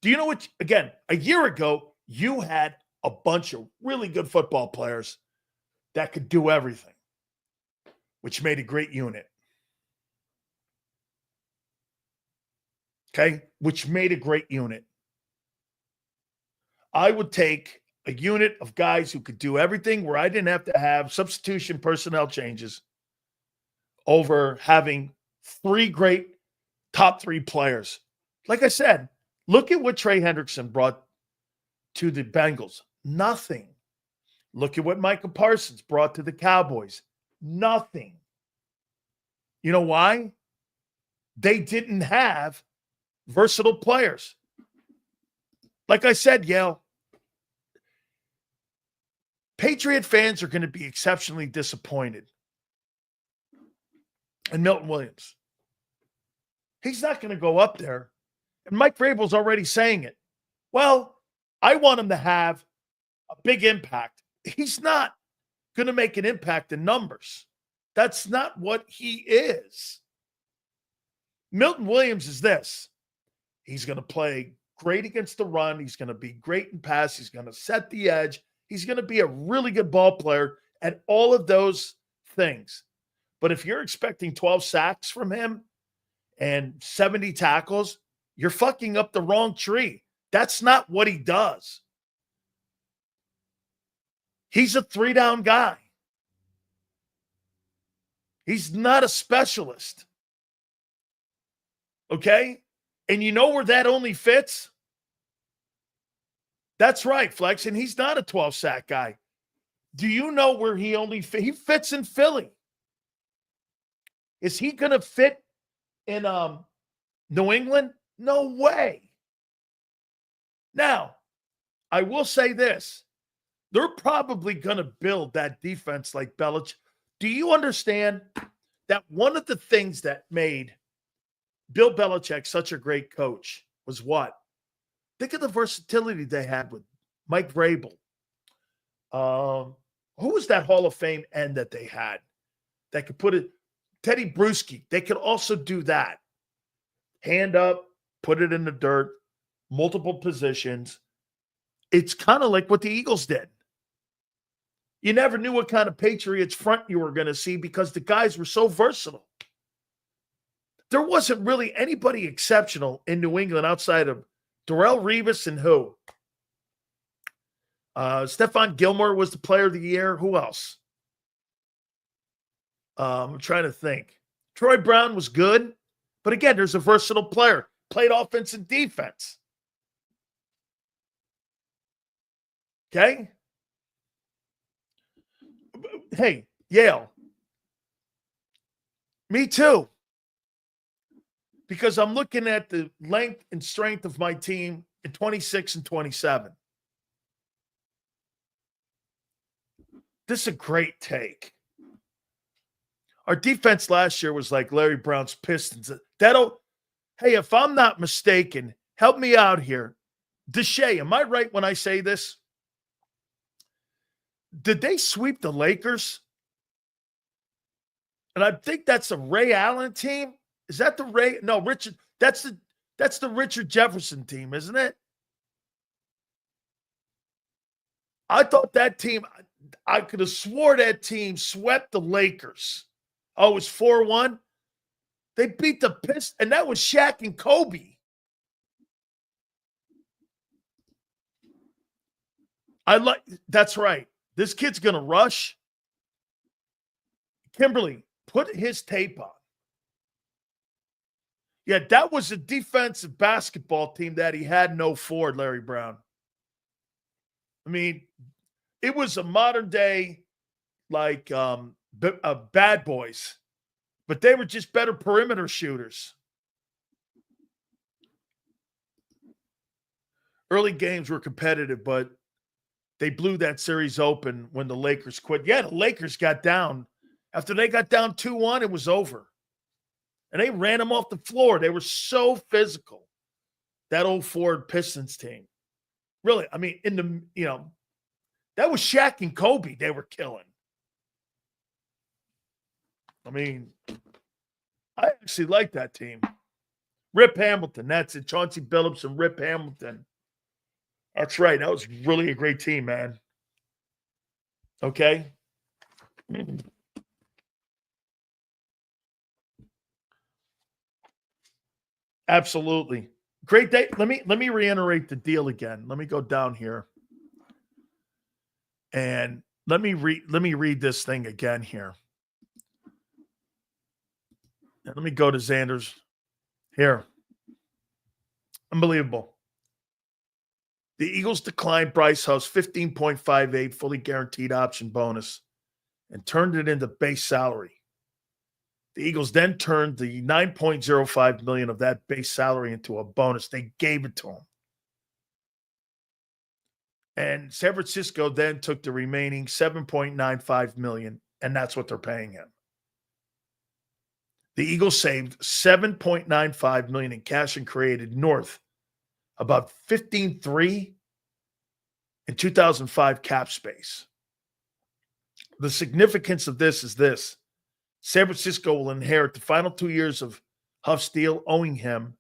Do you know what? Again, a year ago, you had a bunch of really good football players that could do everything, which made a great unit. Okay? Which made a great unit. I would take a unit of guys who could do everything where I didn't have to have substitution personnel changes over having three great top three players. Like I said, look at what Trey Hendrickson brought to the Bengals. Nothing. Look at what Micah Parsons brought to the Cowboys. Nothing. You know why? They didn't have versatile players. Like I said, Yale, Patriot fans are going to be exceptionally disappointed in Milton Williams. He's not going to go up there. And Mike Vrabel's already saying it. Well, I want him to have a big impact. He's not going to make an impact in numbers. That's not what he is. Milton Williams is this. He's going to play great against the run. He's going to be great in pass. He's going to set the edge. He's going to be a really good ball player at all of those things. But if you're expecting 12 sacks from him and 70 tackles, you're fucking up the wrong tree. That's not what he does. He's a 3-down guy. He's not a specialist. Okay? And you know where that only fits? That's right, Flex. And he's not a 12-sack guy. Do you know where he only fits? He fits in Philly. Is he going to fit in New England? No way. Now, I will say this. They're probably going to build that defense like Belichick. Do you understand that one of the things that made Bill Belichick such a great coach was what? Think of the versatility they had with Mike Vrabel. Who was that Hall of Fame end that they had that could put it? Teddy Bruschi. They could also do that. Hand up, put it in the dirt, multiple positions. It's kind of like what the Eagles did. You never knew what kind of Patriots front you were going to see because the guys were so versatile. There wasn't really anybody exceptional in New England outside of Darrelle Revis and who? Stephon Gilmore was the player of the year. Who else? I'm trying to think. Troy Brown was good. But again, there's a versatile player. Played offense and defense. Okay? Hey, Yale. Me too. Because I'm looking at the length and strength of my team in 26 and 27. This is a great take. Our defense last year was like Larry Brown's Pistons. Hey, if I'm not mistaken, help me out here. Deshae, am I right when I say this? Did they sweep the Lakers? And I think that's a Ray Allen team. Is that the Ray? No, Richard. That's the Richard Jefferson team, isn't it? I thought that team, I could have swore that team swept the Lakers. Oh, it was 4-1? They beat the Pistons, and that was Shaq and Kobe. That's right. This kid's going to rush. Kimberly, put his tape on. Yeah, that was a defensive basketball team that he had no Ford, Larry Brown. I mean, it was a modern day, like, bad boys, but they were just better perimeter shooters. Early games were competitive, but they blew that series open when the Lakers quit. Yeah, the Lakers got down. After they got down 2-1, it was over. And they ran them off the floor. They were so physical. that old Ford Pistons team. Really, I mean, that was Shaq and Kobe they were killing. I mean, I actually like that team. Rip Hamilton, that's it. Chauncey Billups and Rip Hamilton. That's right. That was really a great team, man. Okay? Absolutely. Great day. Let me reiterate the deal again. Let me go down here. And let me read this thing again here. And let me go to Xander's here. Unbelievable. The Eagles declined Bryce Huff's $15.58 fully guaranteed option bonus and turned it into base salary. The Eagles then turned the $9.05 million of that base salary into a bonus. They gave it to him. And San Francisco then took the remaining $7.95 million, and that's what they're paying him. The Eagles saved $7.95 million in cash and created north about $15.3 in 2005 cap space. The significance of this is this. San Francisco will inherit the final 2 years of Huff's deal, owing him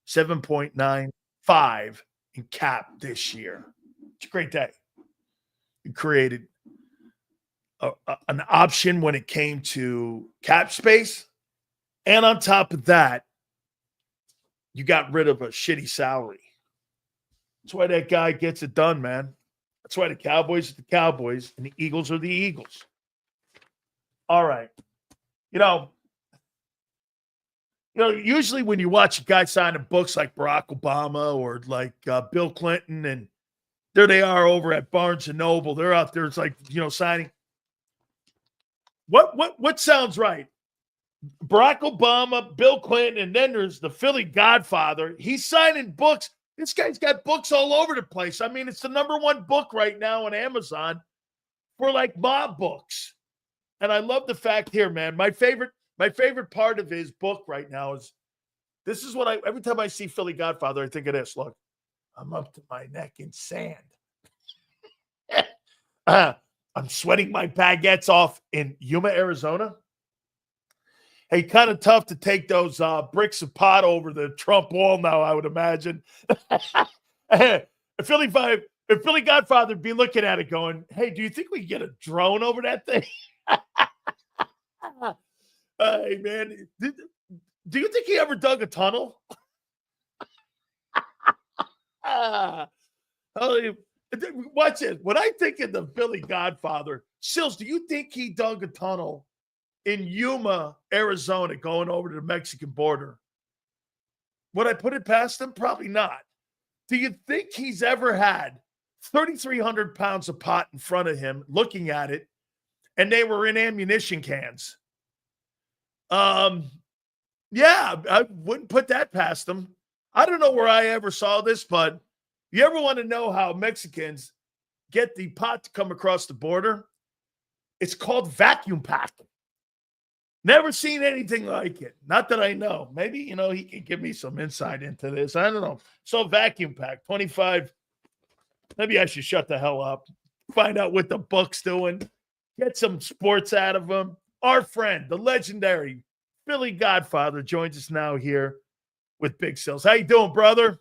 $7.95 in cap this year. It's a great day. You created an option when it came to cap space. And on top of that, you got rid of a shitty salary. That's why that guy gets it done, man. That's why the Cowboys are the Cowboys and the Eagles are the Eagles. All right. Usually when you watch a guy signing books like Barack Obama or like Bill Clinton, and there they are over at Barnes and Noble, they're out there. It's like, signing. What sounds right? Barack Obama, Bill Clinton, and then there's the Philly Godfather. He's signing books. This guy's got books all over the place. I mean, it's the #1 book right now on Amazon for like mob books. And I love the fact here, man. My favorite part of his book right now is this is what every time I see Philly Godfather, I think of this. Look, I'm up to my neck in sand. I'm sweating my baguettes off in Yuma, Arizona. Hey, kind of tough to take those bricks of pot over the Trump wall now, I would imagine. If Philly Godfather would be looking at it going, hey, do you think we can get a drone over that thing? Hey, man, do you think he ever dug a tunnel? Watch it. When I think of the Philly Godfather, Sills, do you think he dug a tunnel in Yuma, Arizona, going over to the Mexican border? Would I put it past him? Probably not. Do you think he's ever had 3,300 pounds of pot in front of him looking at it, and they were in ammunition cans? Yeah, I wouldn't put that past him. I don't know where I ever saw this, but you ever want to know how Mexicans get the pot to come across the border? It's called vacuum packing. Never seen anything like it. Not that I know. Maybe, he can give me some insight into this. I don't know. So vacuum pack, 25. Maybe I should shut the hell up. Find out what the book's doing. Get some sports out of them. Our friend, the legendary Philly Godfather, joins us now here with Big Sills. How you doing, brother?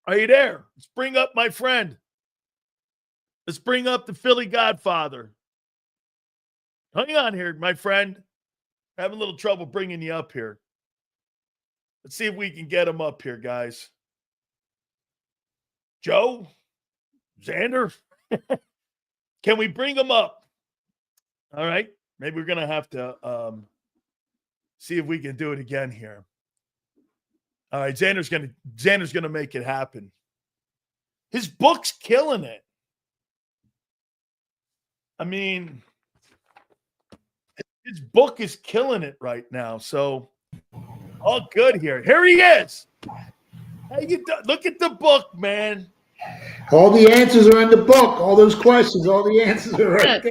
Are you there? Let's bring up my friend. Let's bring up the Philly Godfather. Hang on here, my friend. Having a little trouble bringing you up here. Let's see if we can get him up here, guys. Joe? Xander? Can we bring him up? All right. Maybe we're going to have to see if we can do it again here. All right. Xander's going to make it happen. His book's killing it. I mean, his book is killing it right now. So all good here. Here he is. Look at the book, man. All the answers are in the book. All those questions, all the answers are right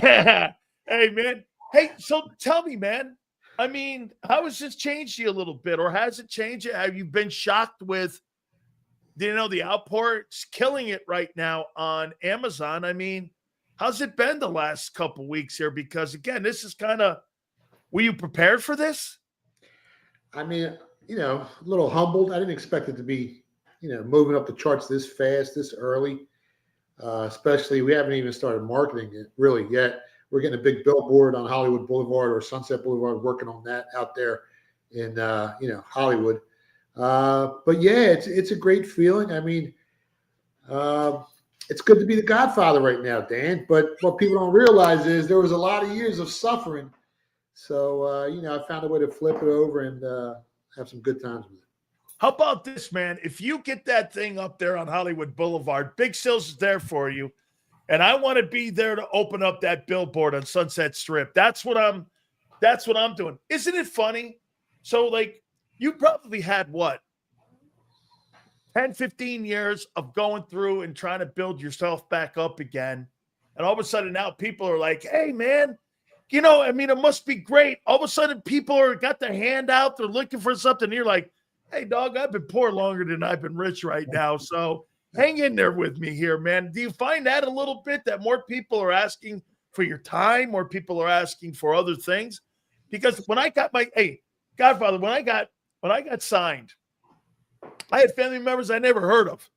there. Hey, man. Hey, so tell me, man, I mean, how has this changed you a little bit, or has it changed you? Have you been shocked with, the outpour? It's killing it right now on Amazon. I mean, how's it been the last couple weeks here? Because again, this is kind of, were you prepared for this? I mean, a little humbled. I didn't expect it to be, moving up the charts this fast, this early. Especially, we haven't even started marketing it really yet. We're getting a big billboard on Hollywood Boulevard or Sunset Boulevard, working on that out there in, Hollywood. But yeah, it's a great feeling. I mean, it's good to be the Godfather right now, Dan. But what people don't realize is there was a lot of years of suffering. So, I found a way to flip it over and have some good times with it. How about this, man? If you get that thing up there on Hollywood Boulevard, Big Sills is there for you. And I want to be there to open up that billboard on Sunset Strip. That's what I'm doing. Isn't it funny? So, like, you probably had what? 10, 15 years of going through and trying to build yourself back up again. And all of a sudden now people are like, hey, man, it must be great. All of a sudden people got their hand out. They're looking for something. And you're like, hey, dog, I've been poor longer than I've been rich right now. So hang in there with me here, man. Do you find that a little bit, that more people are asking for your time, more people are asking for other things? Because when I got Godfather, when I got signed, I had family members I never heard of.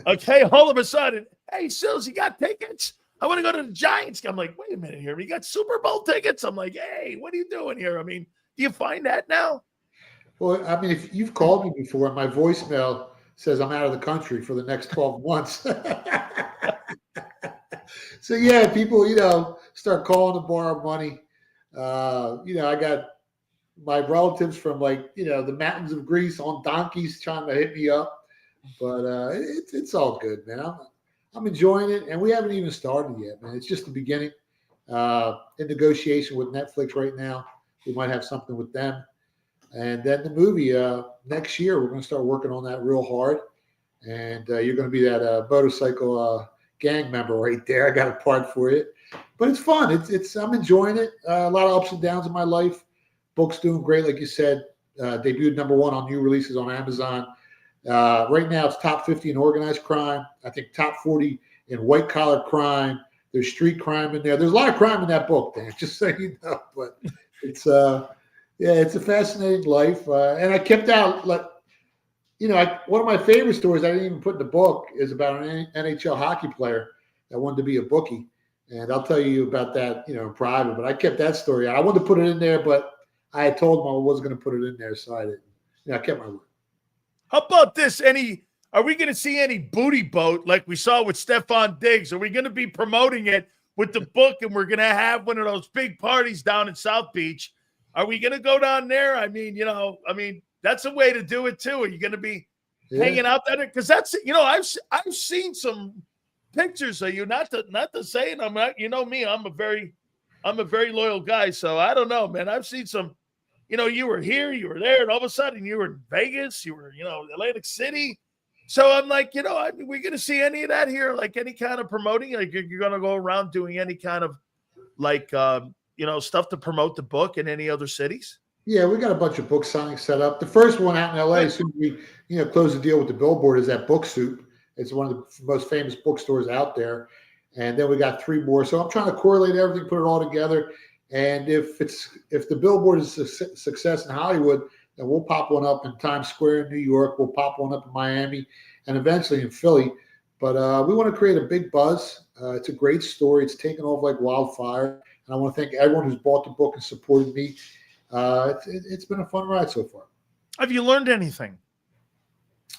Okay, all of a sudden, hey, Sills, you got tickets? I want to go to the Giants. I'm like, wait a minute here. We got Super Bowl tickets. I'm like, hey, what are you doing here? I mean, do you find that now? Well, I mean, if you've called me before, and my voicemail says I'm out of the country for the next 12 months. So, yeah, people, start calling to borrow money. I got my relatives from, the mountains of Greece on donkeys trying to hit me up. But it's all good, man. I'm enjoying it, and we haven't even started yet, man. It's just the beginning. In negotiation with Netflix right now. We might have something with them. And then the movie next year, we're going to start working on that real hard. And you're going to be that motorcycle gang member right there. I got a part for you. But it's fun. I'm enjoying it. A lot of ups and downs in my life. Book's doing great, like you said. Debuted #1 on new releases on Amazon. Right now, it's top 50 in organized crime. I think top 40 in white-collar crime. There's street crime in there. There's a lot of crime in that book, Dan, just so you know. But it's it's a fascinating life. And I kept out, one of my favorite stories I didn't even put in the book is about an NHL hockey player that wanted to be a bookie. And I'll tell you about that, in private. But I kept that story out. I wanted to put it in there, but I had told him I wasn't going to put it in there, so I didn't. I kept my word. How about this? Are we going to see any booty boat like we saw with Stephon Diggs? Are we going to be promoting it with the book, and we're going to have one of those big parties down in South Beach? Are we going to go down there? I mean, that's a way to do it too. Are you going to be hanging out there? Because that's, I've seen some pictures of you. Not to say it, I'm not. You know me. I'm a very loyal guy. So I don't know, man. I've seen some. You were here, you were there, and all of a sudden you were in Vegas, you were, Atlantic City. So I'm like, we're going to see any of that here, like any kind of promoting? Like you're going to go around doing any kind of stuff to promote the book in any other cities? Yeah, we got a bunch of book signings set up. The first one out in LA, as soon as we, close the deal with the billboard, is at Book Soup. It's one of the most famous bookstores out there. And then we got 3 more. So I'm trying to correlate everything, put it all together. And if the billboard is a success in Hollywood, then we'll pop one up in Times Square in New York. We'll pop one up in Miami, and eventually in Philly. But we want to create a big buzz. It's a great story. It's taken off like wildfire. And I want to thank everyone who's bought the book and supported me. It's been a fun ride so far. Have you learned anything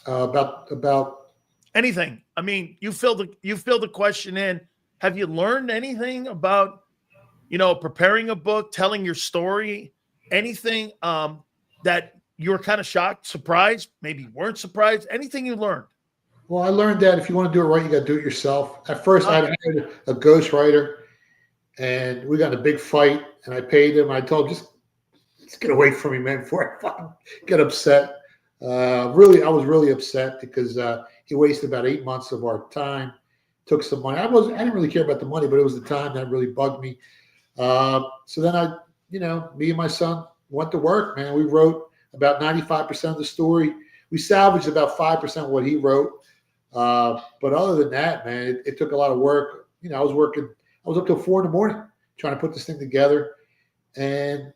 about anything? I mean, you filled the question in. Have you learned anything about preparing a book, telling your story, anything that you were kind of shocked, surprised, maybe weren't surprised? Anything you learned? Well, I learned that if you want to do it right, you got to do it yourself. At first, I hired a ghostwriter, and we got in a big fight, and I paid him. I told him, just get away from me, man, before I get upset. I was really upset because he wasted about 8 months of our time, took some money. I didn't really care about the money, but it was the time that really bugged me. So then me and my son, went to work, man. We wrote about 95% of the story. We salvaged about 5% of what he wrote. But other than that, man, it took a lot of work. I was up till 4 a.m. trying to put this thing together. And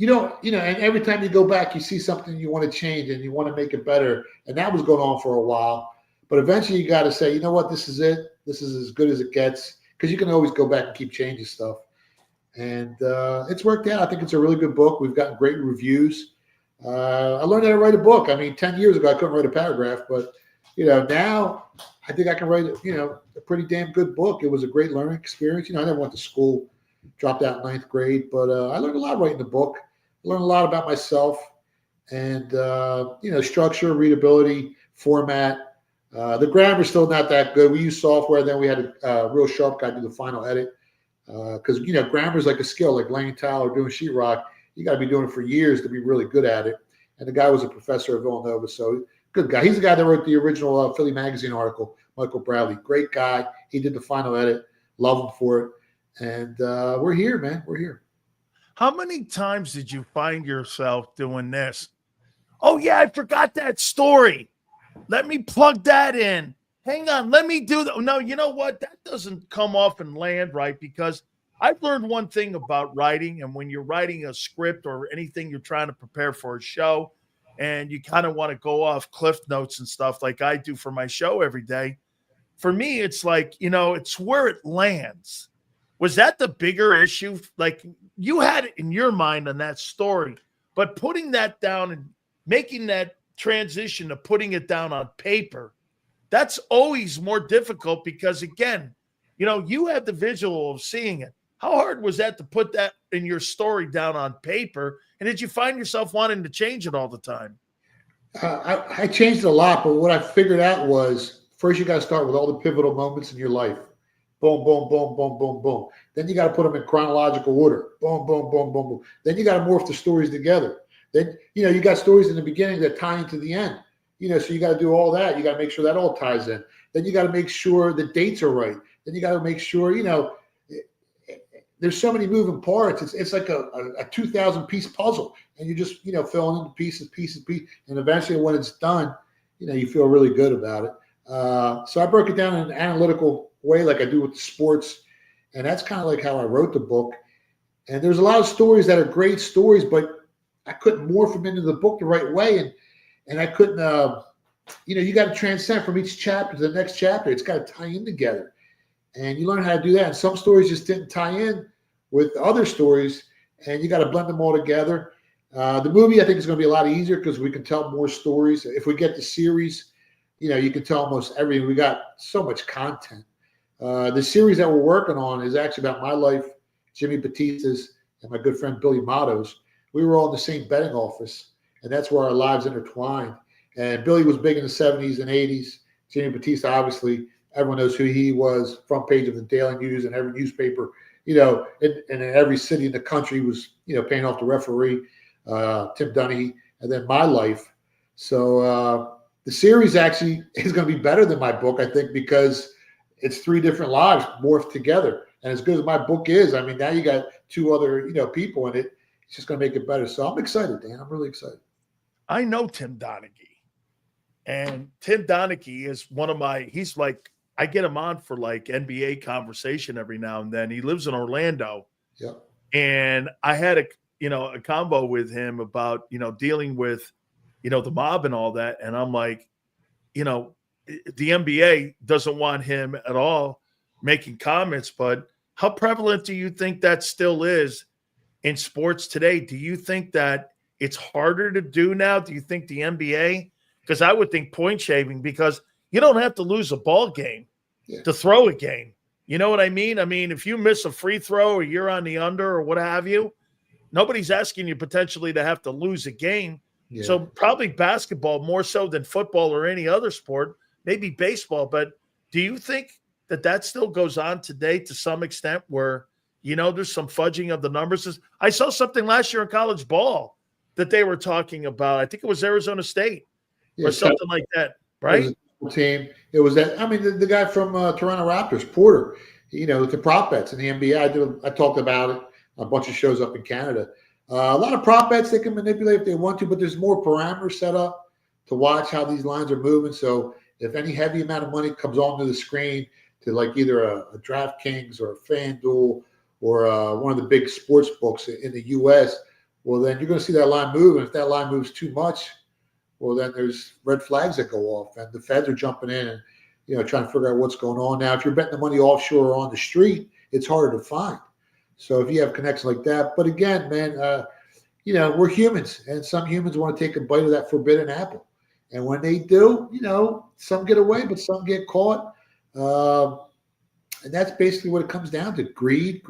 and every time you go back, you see something you want to change and you want to make it better. And that was going on for a while. But eventually you got to say, you know what, this is it. This is as good as it gets, because you can always go back and keep changing stuff. And it's worked out. I think it's a really good book. We've gotten great reviews. I learned how to write a book. 10 years ago, I couldn't write a paragraph, but now I think I can write, a pretty damn good book. It was a great learning experience. I never went to school, dropped out in 9th grade, but I learned a lot writing the book. I learned a lot about myself and, structure, readability, format. The grammar's still not that good. We use software. Then we had a real sharp guy do the final edit. Because, grammar's like a skill, like laying tile or doing sheetrock. You got to be doing it for years to be really good at it. And the guy was a professor at Villanova, so good guy. He's the guy that wrote the original Philly Magazine article, Michael Bradley. Great guy. He did the final edit. Love him for it. And we're here, man. We're here. How many times did you find yourself doing this? Oh, yeah, I forgot that story. Let me plug that in. Hang on, let me do that. No, you know what? That doesn't come off and land right, because I've learned one thing about writing, and when you're writing a script or anything you're trying to prepare for a show, and you kind of want to go off cliff notes and stuff like I do for my show every day, for me, it's like, it's where it lands. Was that the bigger issue? Like, you had it in your mind on that story, but putting that down and making that transition to putting it down on paper, that's always more difficult because, again, you had the visual of seeing it. How hard was that to put that in your story down on paper? And did you find yourself wanting to change it all the time? I changed it a lot, but what I figured out was, first you got to start with all the pivotal moments in your life. Boom, boom, boom, boom, boom, boom. Then you got to put them in chronological order. Boom, boom, boom, boom, boom. Then you got to morph the stories together. Then, you got stories in the beginning that tie into the end. So you got to do all that. You got to make sure that all ties in. Then you got to make sure the dates are right. Then you got to make sure, there's so many moving parts. It's like a 2,000-piece puzzle, and you just, filling in pieces, and eventually when it's done, you feel really good about it. So I broke it down in an analytical way, like I do with the sports, and that's kind of like how I wrote the book. And there's a lot of stories that are great stories, but I couldn't morph them into the book the right way, and I couldn't. You got to transcend from each chapter to the next chapter. It's got to tie in together, and you learn how to do that. And some stories just didn't tie in with other stories, and you got to blend them all together. The movie, I think, is going to be a lot easier because we can tell more stories. If we get the series, you can tell almost everything. We got so much content. The series that we're working on is actually about my life, Jimmy Batista's, and my good friend Billy Motto's. We were all in the same betting office, and that's where our lives intertwined. And Billy was big in the 70s and 80s. Jimmy Batista, obviously, everyone knows who he was, front page of the Daily News and every newspaper, and in every city in the country was, paying off the referee, Tim Dunahee, and then my life. So the series actually is going to be better than my book, I think, because it's 3 different lives morphed together. And as good as my book is, now you got 2 other, people in it. It's just going to make it better. So I'm excited, Dan. I'm really excited. I know Tim Donaghy. And Tim Donaghy is he's like, I get him on for like NBA conversation every now and then. He lives in Orlando. Yeah. And I had a combo with him about, dealing with, the mob and all that. And I'm like, the NBA doesn't want him at all making comments, but how prevalent do you think that still is in sports today? Do you think that it's harder to do now? Do you think the NBA? Because I would think point shaving, because you don't have to lose a ball game to throw a game. You know what I mean? If you miss a free throw or you're on the under or what have you, nobody's asking you potentially to have to lose a game. Yeah. So probably basketball more so than football or any other sport, maybe baseball. But do you think that still goes on today to some extent where, there's some fudging of the numbers? I saw something last year in college ball that they were talking about. I think it was Arizona State or something like that, right? Team. It was that. The guy from Toronto Raptors, Porter. The prop bets in the NBA. I talked about it on a bunch of shows up in Canada. A lot of prop bets they can manipulate if they want to, but there's more parameters set up to watch how these lines are moving. So if any heavy amount of money comes onto the screen to like either a DraftKings or a FanDuel or one of the big sports books in the U.S., well, then you're going to see that line move. And if that line moves too much, well, then there's red flags that go off, and the feds are jumping in and, trying to figure out what's going on. Now, if you're betting the money offshore or on the street, it's harder to find. So if you have connections like that, but again, man, we're humans, and some humans want to take a bite of that forbidden apple. And when they do, some get away, but some get caught. And that's basically what it comes down to: greed.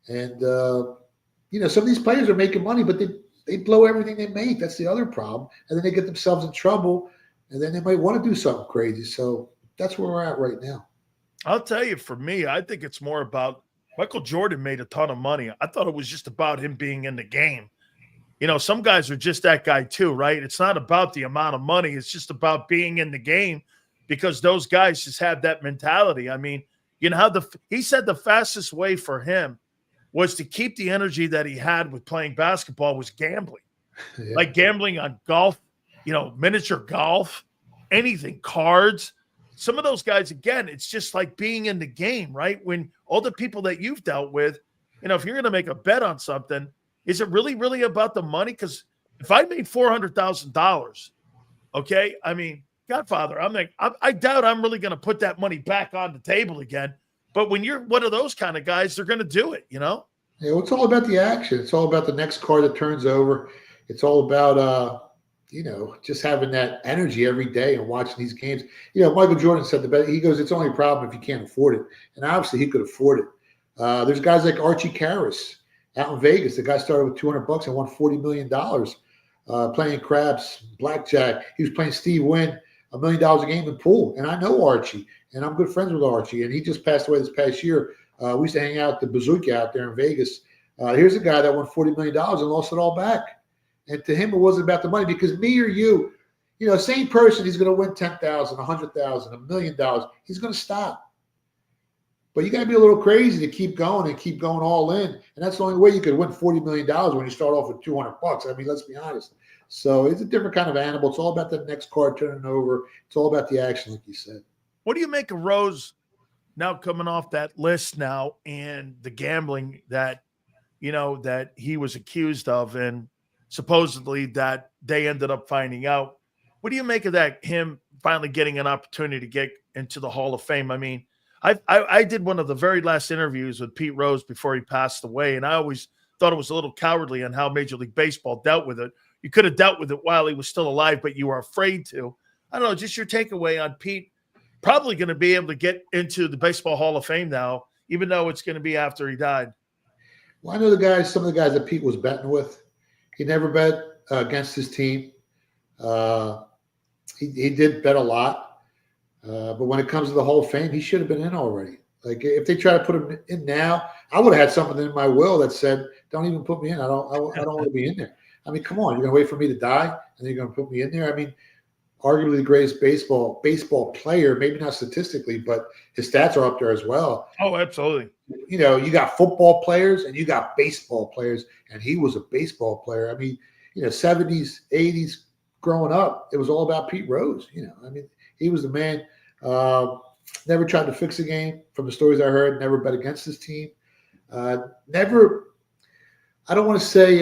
And, some of these players are making money, but they blow everything they make. That's the other problem. And then they get themselves in trouble, and then they might want to do something crazy. So that's where we're at right now. I'll tell you, for me, I think it's more about Michael Jordan made a ton of money. I thought it was just about him being in the game. Some guys are just that guy too, right? It's not about the amount of money. It's just about being in the game, because those guys just have that mentality. I mean, he said the fastest way for him was to keep the energy that he had with playing basketball was gambling. Yeah. Like gambling on golf, miniature golf, anything, cards. Some of those guys, again, it's just like being in the game, right? When all the people that you've dealt with, if you're going to make a bet on something, is it really, really about the money? Because if I made $400,000, okay, I mean, Godfather, I doubt I'm really going to put that money back on the table again. But when you're one of those kind of guys, they're going to do it, Yeah, well, it's all about the action. It's all about the next card that turns over. It's all about, just having that energy every day and watching these games. Michael Jordan said he goes, it's only a problem if you can't afford it. And obviously he could afford it. There's guys like Archie Karras out in Vegas. The guy started with $200 and won $40 million playing craps, blackjack. He was playing Steve Wynn $1 million a game in pool. And I know Archie, and I'm good friends with Archie. And he just passed away this past year. We used to hang out at the Bazooka out there in Vegas. Here's a guy that won $40 million and lost it all back. And to him, it wasn't about the money, because me or you, same person, he's going to win $10,000, $100,000, $1 million. He's going to stop. But you got to be a little crazy to keep going and keep going all in. And that's the only way you could win $40 million when you start off with $200. I mean, let's be honest. So it's a different kind of animal. It's all about the next card turning over. It's all about the action, like you said. What do you make of Rose now coming off that list now, and the gambling that, that he was accused of, and supposedly that they ended up finding out? What do you make of that, him finally getting an opportunity to get into the Hall of Fame? I mean, I did one of the very last interviews with Pete Rose before he passed away, and I always thought it was a little cowardly on how Major League Baseball dealt with it. You could have dealt with it while he was still alive, but you were afraid to. I don't know, just your takeaway on Pete probably going to be able to get into the Baseball Hall of Fame now, even though it's going to be after he died. Well, I know some of the guys that Pete was betting with. He never bet against his team. He did bet a lot. But when it comes to the Hall of Fame, he should have been in already. Like, if they try to put him in now, I would have had something in my will that said, don't even put me in. I don't want to be in there. I mean, come on, you're going to wait for me to die, and then you're going to put me in there? I mean, arguably the greatest baseball player, maybe not statistically, but his stats are up there as well. Oh, absolutely. You got football players and you got baseball players, and he was a baseball player. I mean, 70s, 80s, growing up, it was all about Pete Rose. I mean, he was the man. Never tried to fix a game, from the stories I heard. Never bet against his team. Never, I don't want to say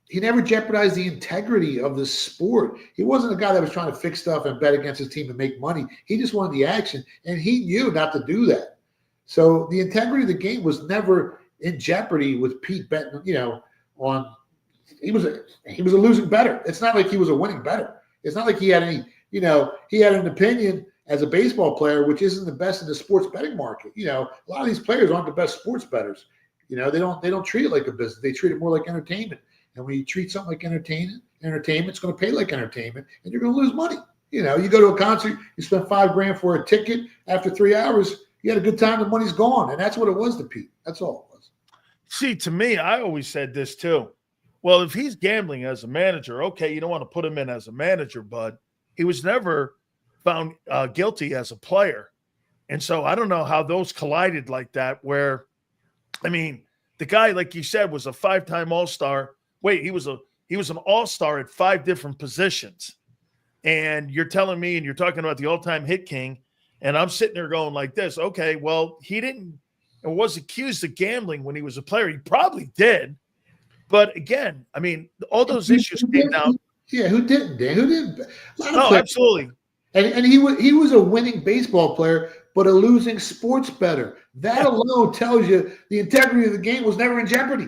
he never jeopardized the integrity of the sport. He wasn't a guy that was trying to fix stuff and bet against his team and make money. He just wanted the action, and he knew not to do that. So the integrity of the game was never in jeopardy with Pete betting, on he was a losing bettor. It's not like he was a winning bettor. It's not like he had any, he had an opinion as a baseball player, which isn't the best in the sports betting market. A lot of these players aren't the best sports bettors. They don't treat it like a business. They treat it more like entertainment. And when you treat something like entertainment, it's going to pay like entertainment, and you're going to lose money. You go to a concert, you spend $5,000 for a ticket. After 3 hours, you had a good time. The money's gone, and that's what it was to Pete. That's all it was. See, to me, I always said this too. Well, if he's gambling as a manager, okay, you don't want to put him in as a manager, but he was never found guilty as a player. And so I don't know how those collided like that, where, I mean, The guy, like you said, was a 5-time All-Star. Wait, he was an All-Star at 5 different positions. And you're telling me, and you're talking about the all-time hit king, and I'm sitting there going like this. Okay, well, he didn't and was accused of gambling when he was a player. He probably did. But again, I mean, all those issues came down. Yeah, who didn't, Dan? Who didn't? A lot of No, players. absolutely. And he was a winning baseball player, but a losing sports bettor. That alone tells you the integrity of the game was never in jeopardy.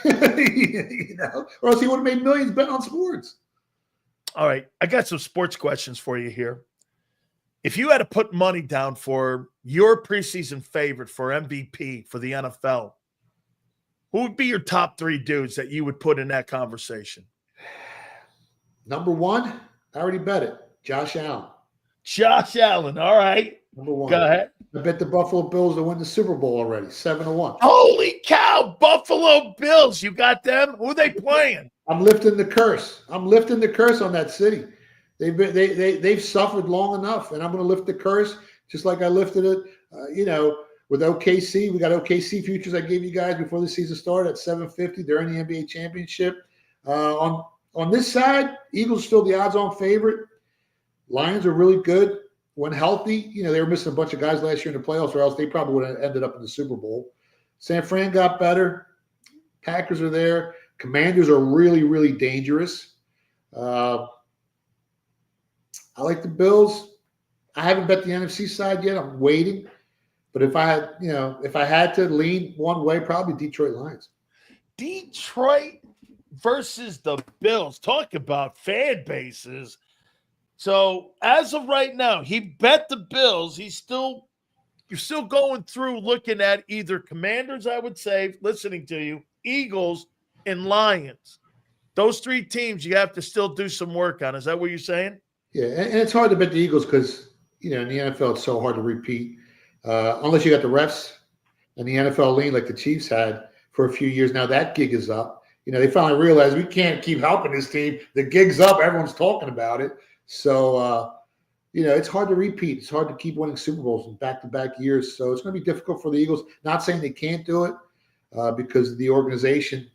You know, or else he would have made millions betting on sports. All right, I got some sports questions for you here. If you had to put money down for your preseason favorite for MVP for the NFL, who would be your top 3 dudes that you would put in that conversation? Number 1, I already bet it. Josh Allen. Josh Allen. All right. Number 1. Go ahead. I bet the Buffalo Bills to win the Super Bowl already, 7-1. Holy cow, Buffalo Bills. You got them? Who are they playing? I'm lifting the curse. I'm lifting the curse on that city. They've suffered long enough, and I'm going to lift the curse just like I lifted it. With OKC, we got OKC futures I gave you guys before the season started at 750 during the NBA championship. On this side, Eagles still the odds-on favorite. Lions are really good when healthy. They were missing a bunch of guys last year in the playoffs, or else they probably would have ended up in the Super Bowl. San Fran got better. Packers are there. Commanders are really, really dangerous. I like the Bills. I haven't bet the NFC side yet. I'm waiting. But if I had to lean one way, probably Detroit Lions. Detroit versus the Bills. Talk about fan bases. So as of right now, he bet the Bills. You're still going through looking at either Commanders, I would say, listening to you, Eagles, and Lions. Those 3 teams you have to still do some work on. Is that what you're saying? Yeah, and it's hard to bet the Eagles because, in the NFL, it's so hard to repeat. Unless you got the refs and the NFL lean like the Chiefs had for a few years. Now that gig is up. They finally realized we can't keep helping this team. The gig's up. Everyone's talking about it. So, it's hard to repeat. It's hard to keep winning Super Bowls in back-to-back years. So it's going to be difficult for the Eagles. Not saying they can't do it because of the organization.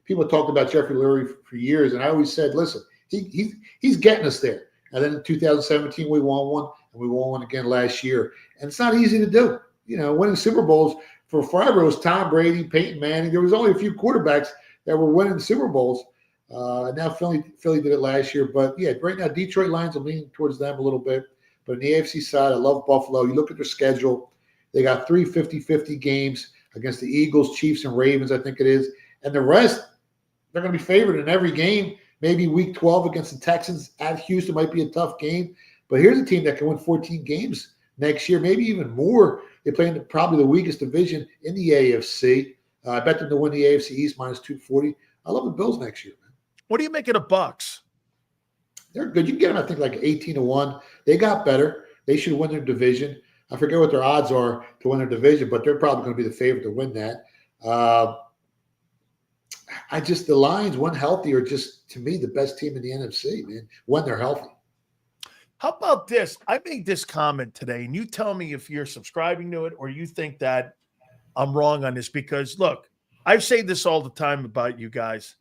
People talked about Jeffrey Lurie for years, and I always said, listen, he's getting us there. And then in 2017, we won one, and we won one again last year. And it's not easy to do. Winning Super Bowls for forever was Tom Brady, Peyton Manning. There was only a few quarterbacks that were winning Super Bowls. Now Philly did it last year. But, yeah, right now Detroit Lions are leaning towards them a little bit. But on the AFC side, I love Buffalo. You look at their schedule. They got 3 50-50 games against the Eagles, Chiefs, and Ravens, I think it is. And the rest, they're going to be favored in every game. Maybe week 12 against the Texans at Houston might be a tough game. But here's a team that can win 14 games next year, maybe even more. They play in probably the weakest division in the AFC. I bet them to win the AFC East minus 240. I love the Bills next year, man. What do you make of the Bucs? They're good. You can get them, I think, like 18-1. They got better. They should win their division. I forget what their odds are to win their division, but they're probably going to be the favorite to win that. The Lions, when healthy, are just, to me, the best team in the NFC, man, when they're healthy. How about this? I made this comment today, and you tell me if you're subscribing to it or you think that I'm wrong on this. Because, look, I've said this all the time about you guys.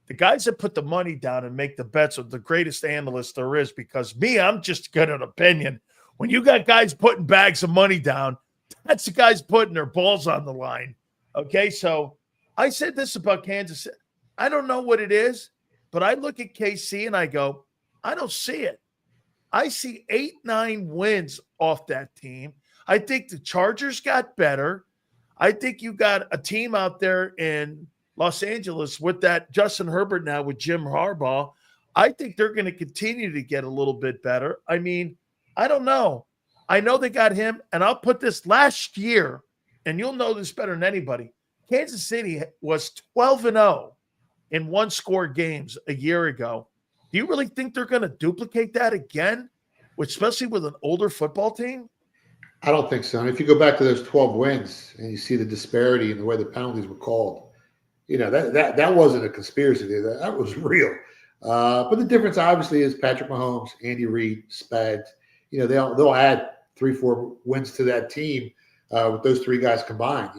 The guys that put the money down and make the bets are the greatest analysts there is, because I'm just good at opinion. When you got guys putting bags of money down, that's the guys putting their balls on the line. Okay, so I said this about Kansas City. I don't know what it is, but I look at KC and I go, I don't see it. I see 8-9 wins off that team. I think the Chargers got better. I think you got a team out there in Los Angeles with that Justin Herbert now with Jim Harbaugh. I think they're going to continue to get a little bit better. I mean, I don't know. I know they got him, and I'll put this last year, and you'll know this better than anybody. Kansas City was 12-0 in one-score games a year ago. Do you really think they're going to duplicate that again, especially with an older football team? I don't think so. And if you go back to those 12 wins and you see the disparity in the way the penalties were called, that wasn't a conspiracy there. That was real. But the difference obviously is Patrick Mahomes, Andy Reid, Spags. They'll add 3-4 wins to that team. with those three guys combined.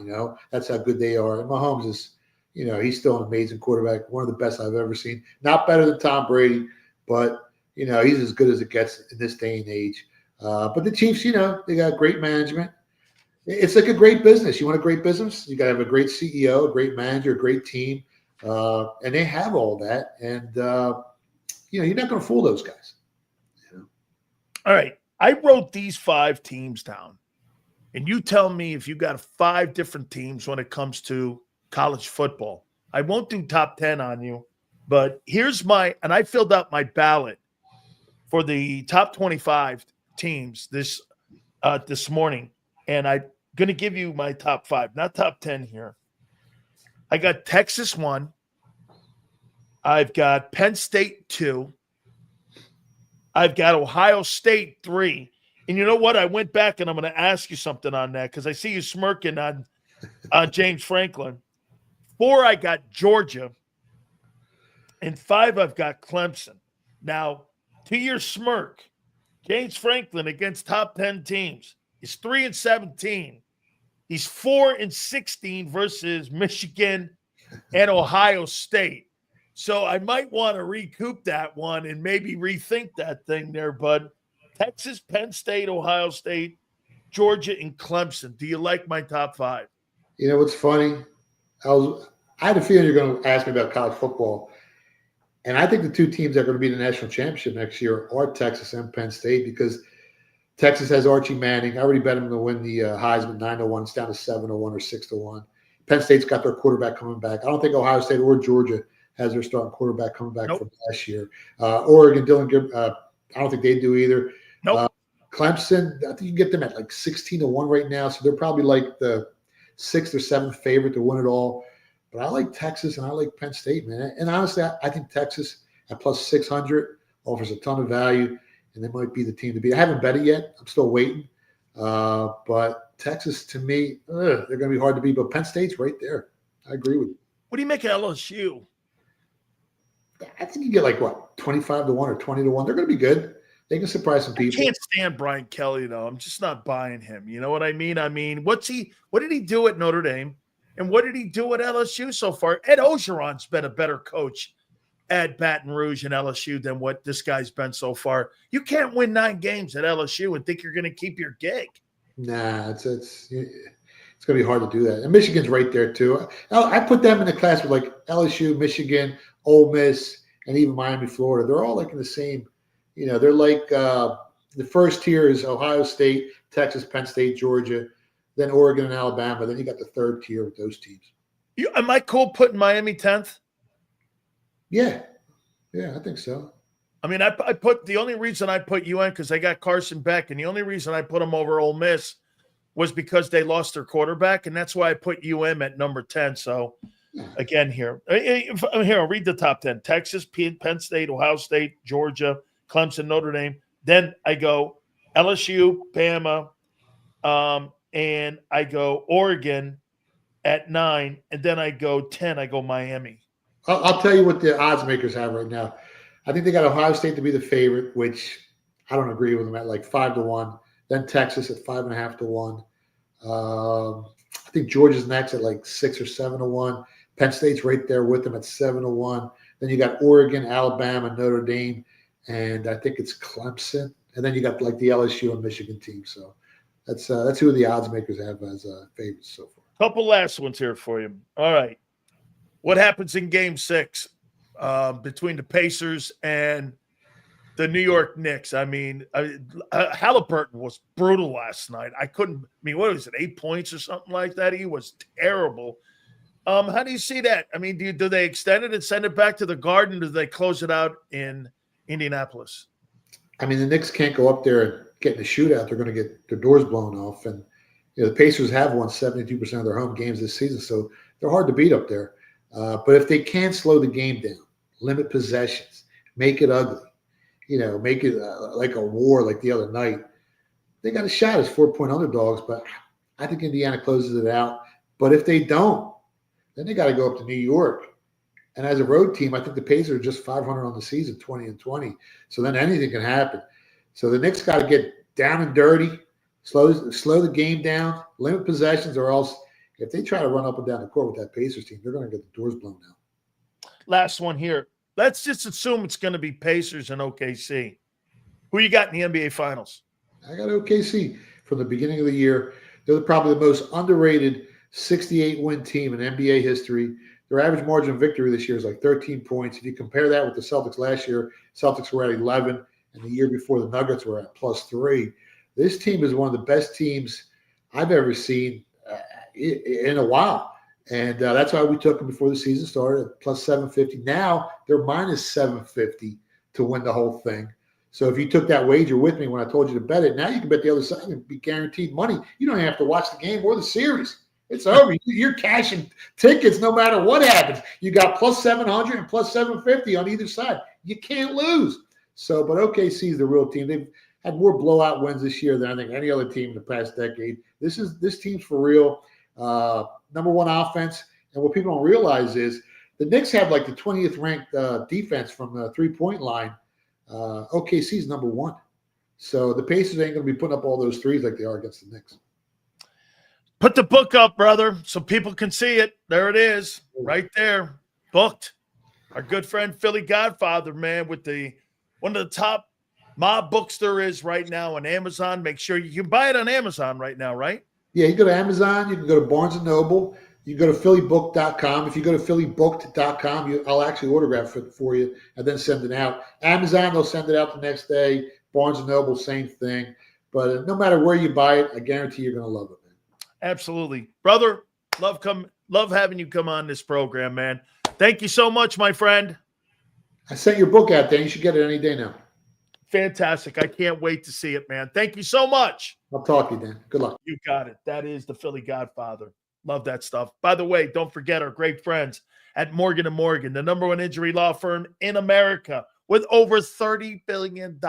That's how good they are. And Mahomes is, he's still an amazing quarterback, one of the best I've ever seen. Not better than Tom Brady, but, he's as good as it gets in this day and age. But the Chiefs, they got great management. It's like a great business. You want a great business, you got to have a great CEO, a great manager, a great team. And they have all that. And, you're not going to fool those guys. All right. I wrote these 5 teams down. And you tell me if you got 5 different teams when it comes to college football. I won't do top 10 on you, but here's and I filled out my ballot for the top 25 teams this morning, and I'm going to give you my top 5, not top 10 here. I got Texas 1. I've got Penn State 2. I've got Ohio State 3. And you know what? I went back and I'm going to ask you something on that because I see you smirking on James Franklin. 4, I got Georgia. And 5, I've got Clemson. Now, to your smirk, James Franklin against top 10 teams is 3-17. He's 4-16 versus Michigan and Ohio State. So I might want to recoup that one and maybe rethink that thing there, bud. Texas, Penn State, Ohio State, Georgia, and Clemson. Do you like my top 5? You know what's funny? I had a feeling you're going to ask me about college football. And I think the 2 teams that are going to be in the national championship next year are Texas and Penn State because Texas has Archie Manning. I already bet him to win the Heisman 9-1. It's down to 7-1 or 6-1. Penn State's got their quarterback coming back. I don't think Ohio State or Georgia has their starting quarterback coming back from last year. Oregon, Dylan Gibbs, I don't think they do either. Nope. Clemson, I think you can get them at like 16-1 right now. So they're probably like the 6th or 7th favorite to win it all. But I like Texas and I like Penn State, man. And honestly, I think Texas at plus 600 offers a ton of value, and they might be the team to beat. I haven't bet it yet. I'm still waiting. But Texas, to me, they're going to be hard to beat. But Penn State's right there. I agree with you. What do you make of LSU? I think you get like, 25-1 or 20-1. They're going to be good. They can surprise some people. I can't stand Brian Kelly, though. I'm just not buying him. You know what I mean? What did he do at Notre Dame? And what did he do at LSU so far? Ed Ogeron's been a better coach at Baton Rouge and LSU than what this guy's been so far. You can't win 9 games at LSU and think you're going to keep your gig. Nah, it's going to be hard to do that. And Michigan's right there, too. I put them in the class with like LSU, Michigan, Ole Miss, and even Miami, Florida. They're all like in the same, they're like the first tier is Ohio State, Texas, Penn State, Georgia, then Oregon and Alabama. Then you got the third tier with those teams. Am I cool putting Miami 10th? Yeah, I think so. I mean, I put the only reason I put UN because they got Carson Beck, and the only reason I put them over Ole Miss was because they lost their quarterback, and that's why I put UM at number 10. So, again, I'll read the top 10. Texas, Penn State, Ohio State, Georgia, Clemson, Notre Dame. Then I go LSU, Bama, and I go Oregon at 9, and then I go 10. I go Miami. I'll tell you what the odds makers have right now. I think they got Ohio State to be the favorite, which I don't agree with them at like 5-1. Then Texas at 5.5-1. I think Georgia's next at like 6 or 7-1. Penn State's right there with them at 7-1. Then you got Oregon, Alabama, Notre Dame, and I think it's Clemson. And then you got like the LSU and Michigan team. So that's who the odds makers have as favorites so far. Couple last ones here for you. All right. What happens in Game 6 between the Pacers and the New York Knicks? I mean, Halliburton was brutal last night. What was it, 8 points or something like that? He was terrible. How do you see that? I mean, do they extend it and send it back to the Garden, or do they close it out in Indianapolis? I mean, the Knicks can't go up there and get in a shootout. They're going to get their doors blown off. And the Pacers have won 72% of their home games this season, so they're hard to beat up there. But if they can slow the game down, limit possessions, make it ugly, make it like a war like the other night, they got a shot as 4-point underdogs. But I think Indiana closes it out. But if they don't, then they got to go up to New York. And as a road team, I think the Pacers are just 500 on the season, 20-20. So then anything can happen. So the Knicks got to get down and dirty, Slow the game down, limit possessions, or else if they try to run up and down the court with that Pacers team, they're going to get the doors blown out. Last one here. Let's just assume it's going to be Pacers and OKC. Who you got in the NBA Finals? I got OKC from the beginning of the year. They're probably the most underrated 68-win team in NBA history. Their average margin of victory this year is like 13 points. If you compare that with the Celtics last year, Celtics were at 11, and the year before the Nuggets were at +3. This team is one of the best teams I've ever seen in a while. And that's why we took them before the season started at +750. Now they're -750 to win the whole thing. So if you took that wager with me when I told you to bet it, now you can bet the other side and be guaranteed money. You don't even have to watch the game or the series. It's over. You're cashing tickets no matter what happens. You got +700 and +750 on either side. You can't lose. So, but OKC is the real team. They've had more blowout wins this year than I think any other team in the past decade. This team's for real. Number one offense. And what people don't realize is the Knicks have like the 20th ranked defense from the 3-point line. OKC's number one. So the Pacers ain't going to be putting up all those threes like they are against the Knicks. Put the book up, brother, so people can see it. There it is, right there, booked. Our good friend Philly Godfather, man, with one of the top mob books there is right now on Amazon. Make sure you can buy it on Amazon right now, right? Yeah, you go to Amazon. You can go to Barnes & Noble. You go to phillybook.com. If you go to phillybooked.com, I'll actually autograph it for you and then send it out. Amazon, they'll send it out the next day. Barnes & Noble, same thing. But no matter where you buy it, I guarantee you're going to love it, man. Absolutely. Brother, love having you come on this program, man. Thank you so much, my friend. I sent your book out there. You should get it any day now. Fantastic. I can't wait to see it, man. Thank you so much. I'll talk to you, Dan. Good luck. You got it. That is the Philly Godfather. Love that stuff. By the way, don't forget our great friends at Morgan & Morgan, the number one injury law firm in America with over $30 billion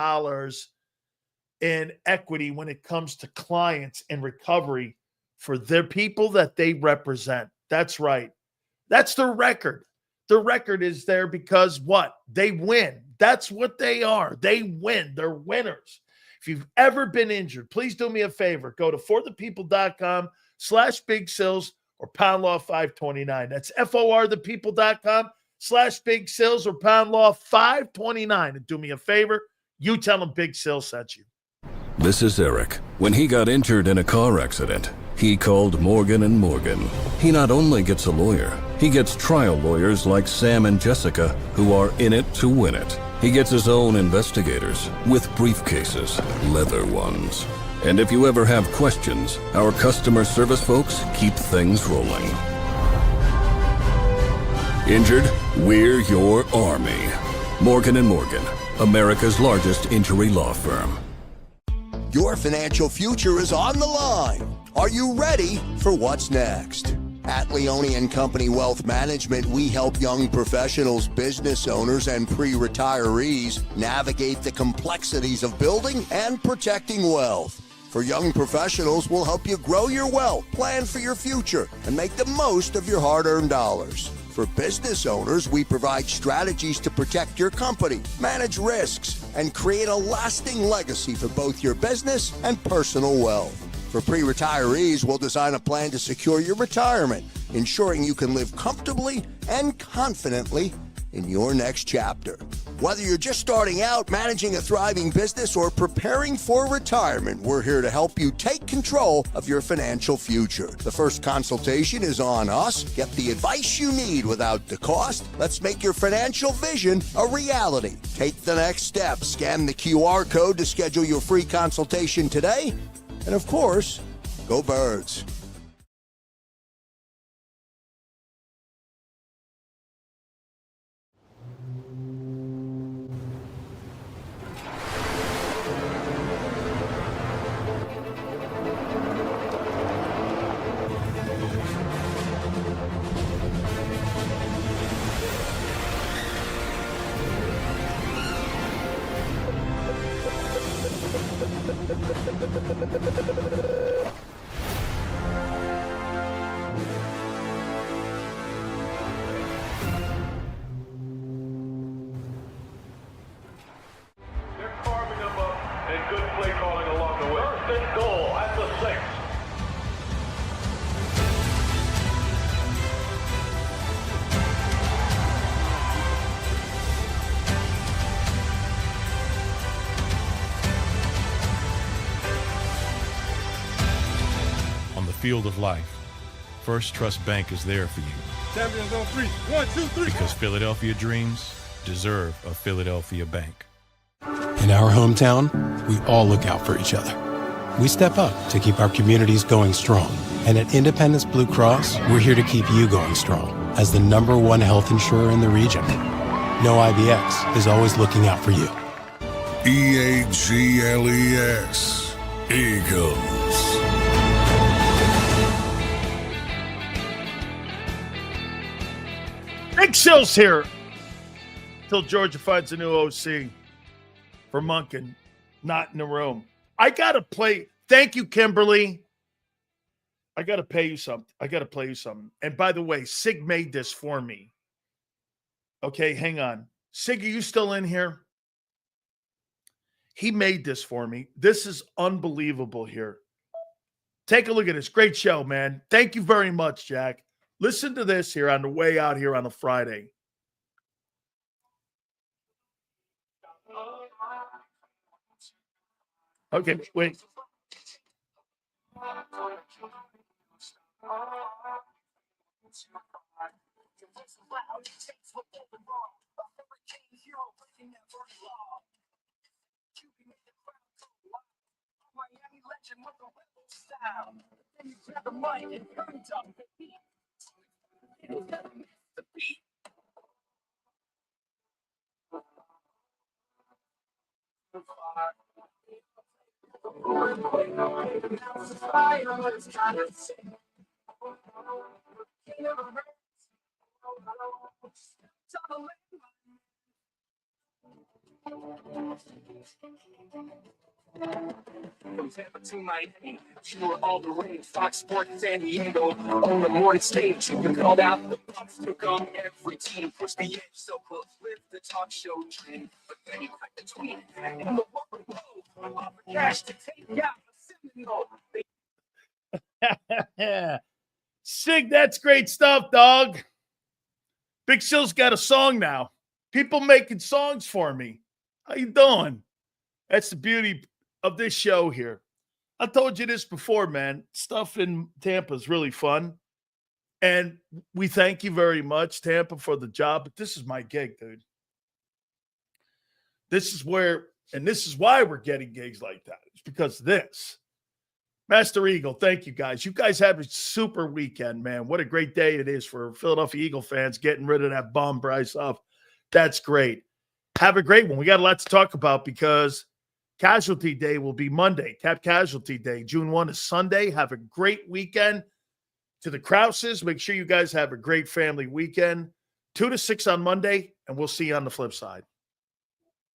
in equity when it comes to clients and recovery for their people that they represent. That's right. That's their record. The record is there because what? They win. That's what they are. They win. They're winners. If you've ever been injured, please do me a favor. Go to forthepeople.com/Big Sills or pound law 529. That's forthepeople.com/Big Sills or pound law 529. And do me a favor. You tell them Big Sill sent you. This is Eric. When he got injured in a car accident, he called Morgan & Morgan. He not only gets a lawyer, he gets trial lawyers like Sam and Jessica who are in it to win it. He gets his own investigators with briefcases, leather ones. And if you ever have questions, our customer service folks keep things rolling. Injured? We're your army. Morgan & Morgan, America's largest injury law firm. Your financial future is on the line. Are you ready for what's next? At Leone & Company Wealth Management, we help young professionals, business owners, and pre-retirees navigate the complexities of building and protecting wealth. For young professionals, we'll help you grow your wealth, plan for your future, and make the most of your hard-earned dollars. For business owners, we provide strategies to protect your company, manage risks, and create a lasting legacy for both your business and personal wealth. For pre-retirees, we'll design a plan to secure your retirement, ensuring you can live comfortably and confidently in your next chapter. Whether you're just starting out, managing a thriving business, or preparing for retirement, we're here to help you take control of your financial future. The first consultation is on us. Get the advice you need without the cost. Let's make your financial vision a reality. Take the next step. Scan the QR code to schedule your free consultation today. And of course, go Birds. field of life, First Trust Bank is there for you. Champions on three. 1, 2, 3. Because Philadelphia dreams deserve a Philadelphia bank. In our hometown, we all look out for each other. We step up to keep our communities going strong. And at Independence Blue Cross, we're here to keep you going strong as the #1 health insurer in the region. No IBX is always looking out for you. EAGLES. Eagles. Big Sills here till Georgia finds a new OC for Monken, not in the room. I got to play. Thank you, Kimberly. I got to pay you something. I got to play you something. And by the way, Sig made this for me. Okay, hang on. Sig, are you still in here? He made this for me. This is unbelievable here. Take a look at this. Great show, man. Thank you very much, Jack. Listen to this here on the way out here on a Friday. Okay, wait. To Miami, you were all the rage. Fox Sports San Diego on the morning stage. You called out the Bucks, took on every team, pushed the edge so close with the talk show train. But then you cracked the tweet and the walker blow. Offer cash to take out the Seminole. Sig, that's great stuff, dog. Big Sills got a song now. People making songs for me. How you doing? That's the beauty of this show here. I told you this before, man. Stuff in Tampa is really fun. And we thank you very much, Tampa, for the job. But this is my gig, dude. This is where, and this is why we're getting gigs like that. It's because of this. Master Eagle, thank you, guys. You guys have a super weekend, man. What a great day it is for Philadelphia Eagle fans getting rid of that bum Bryce Huff. That's great. Have a great one. We got a lot to talk about because Casualty Day will be Monday. Cap Casualty Day. June 1 is Sunday. Have a great weekend. To the Krausses, make sure you guys have a great family weekend. 2 to 6 on Monday, and we'll see you on the flip side.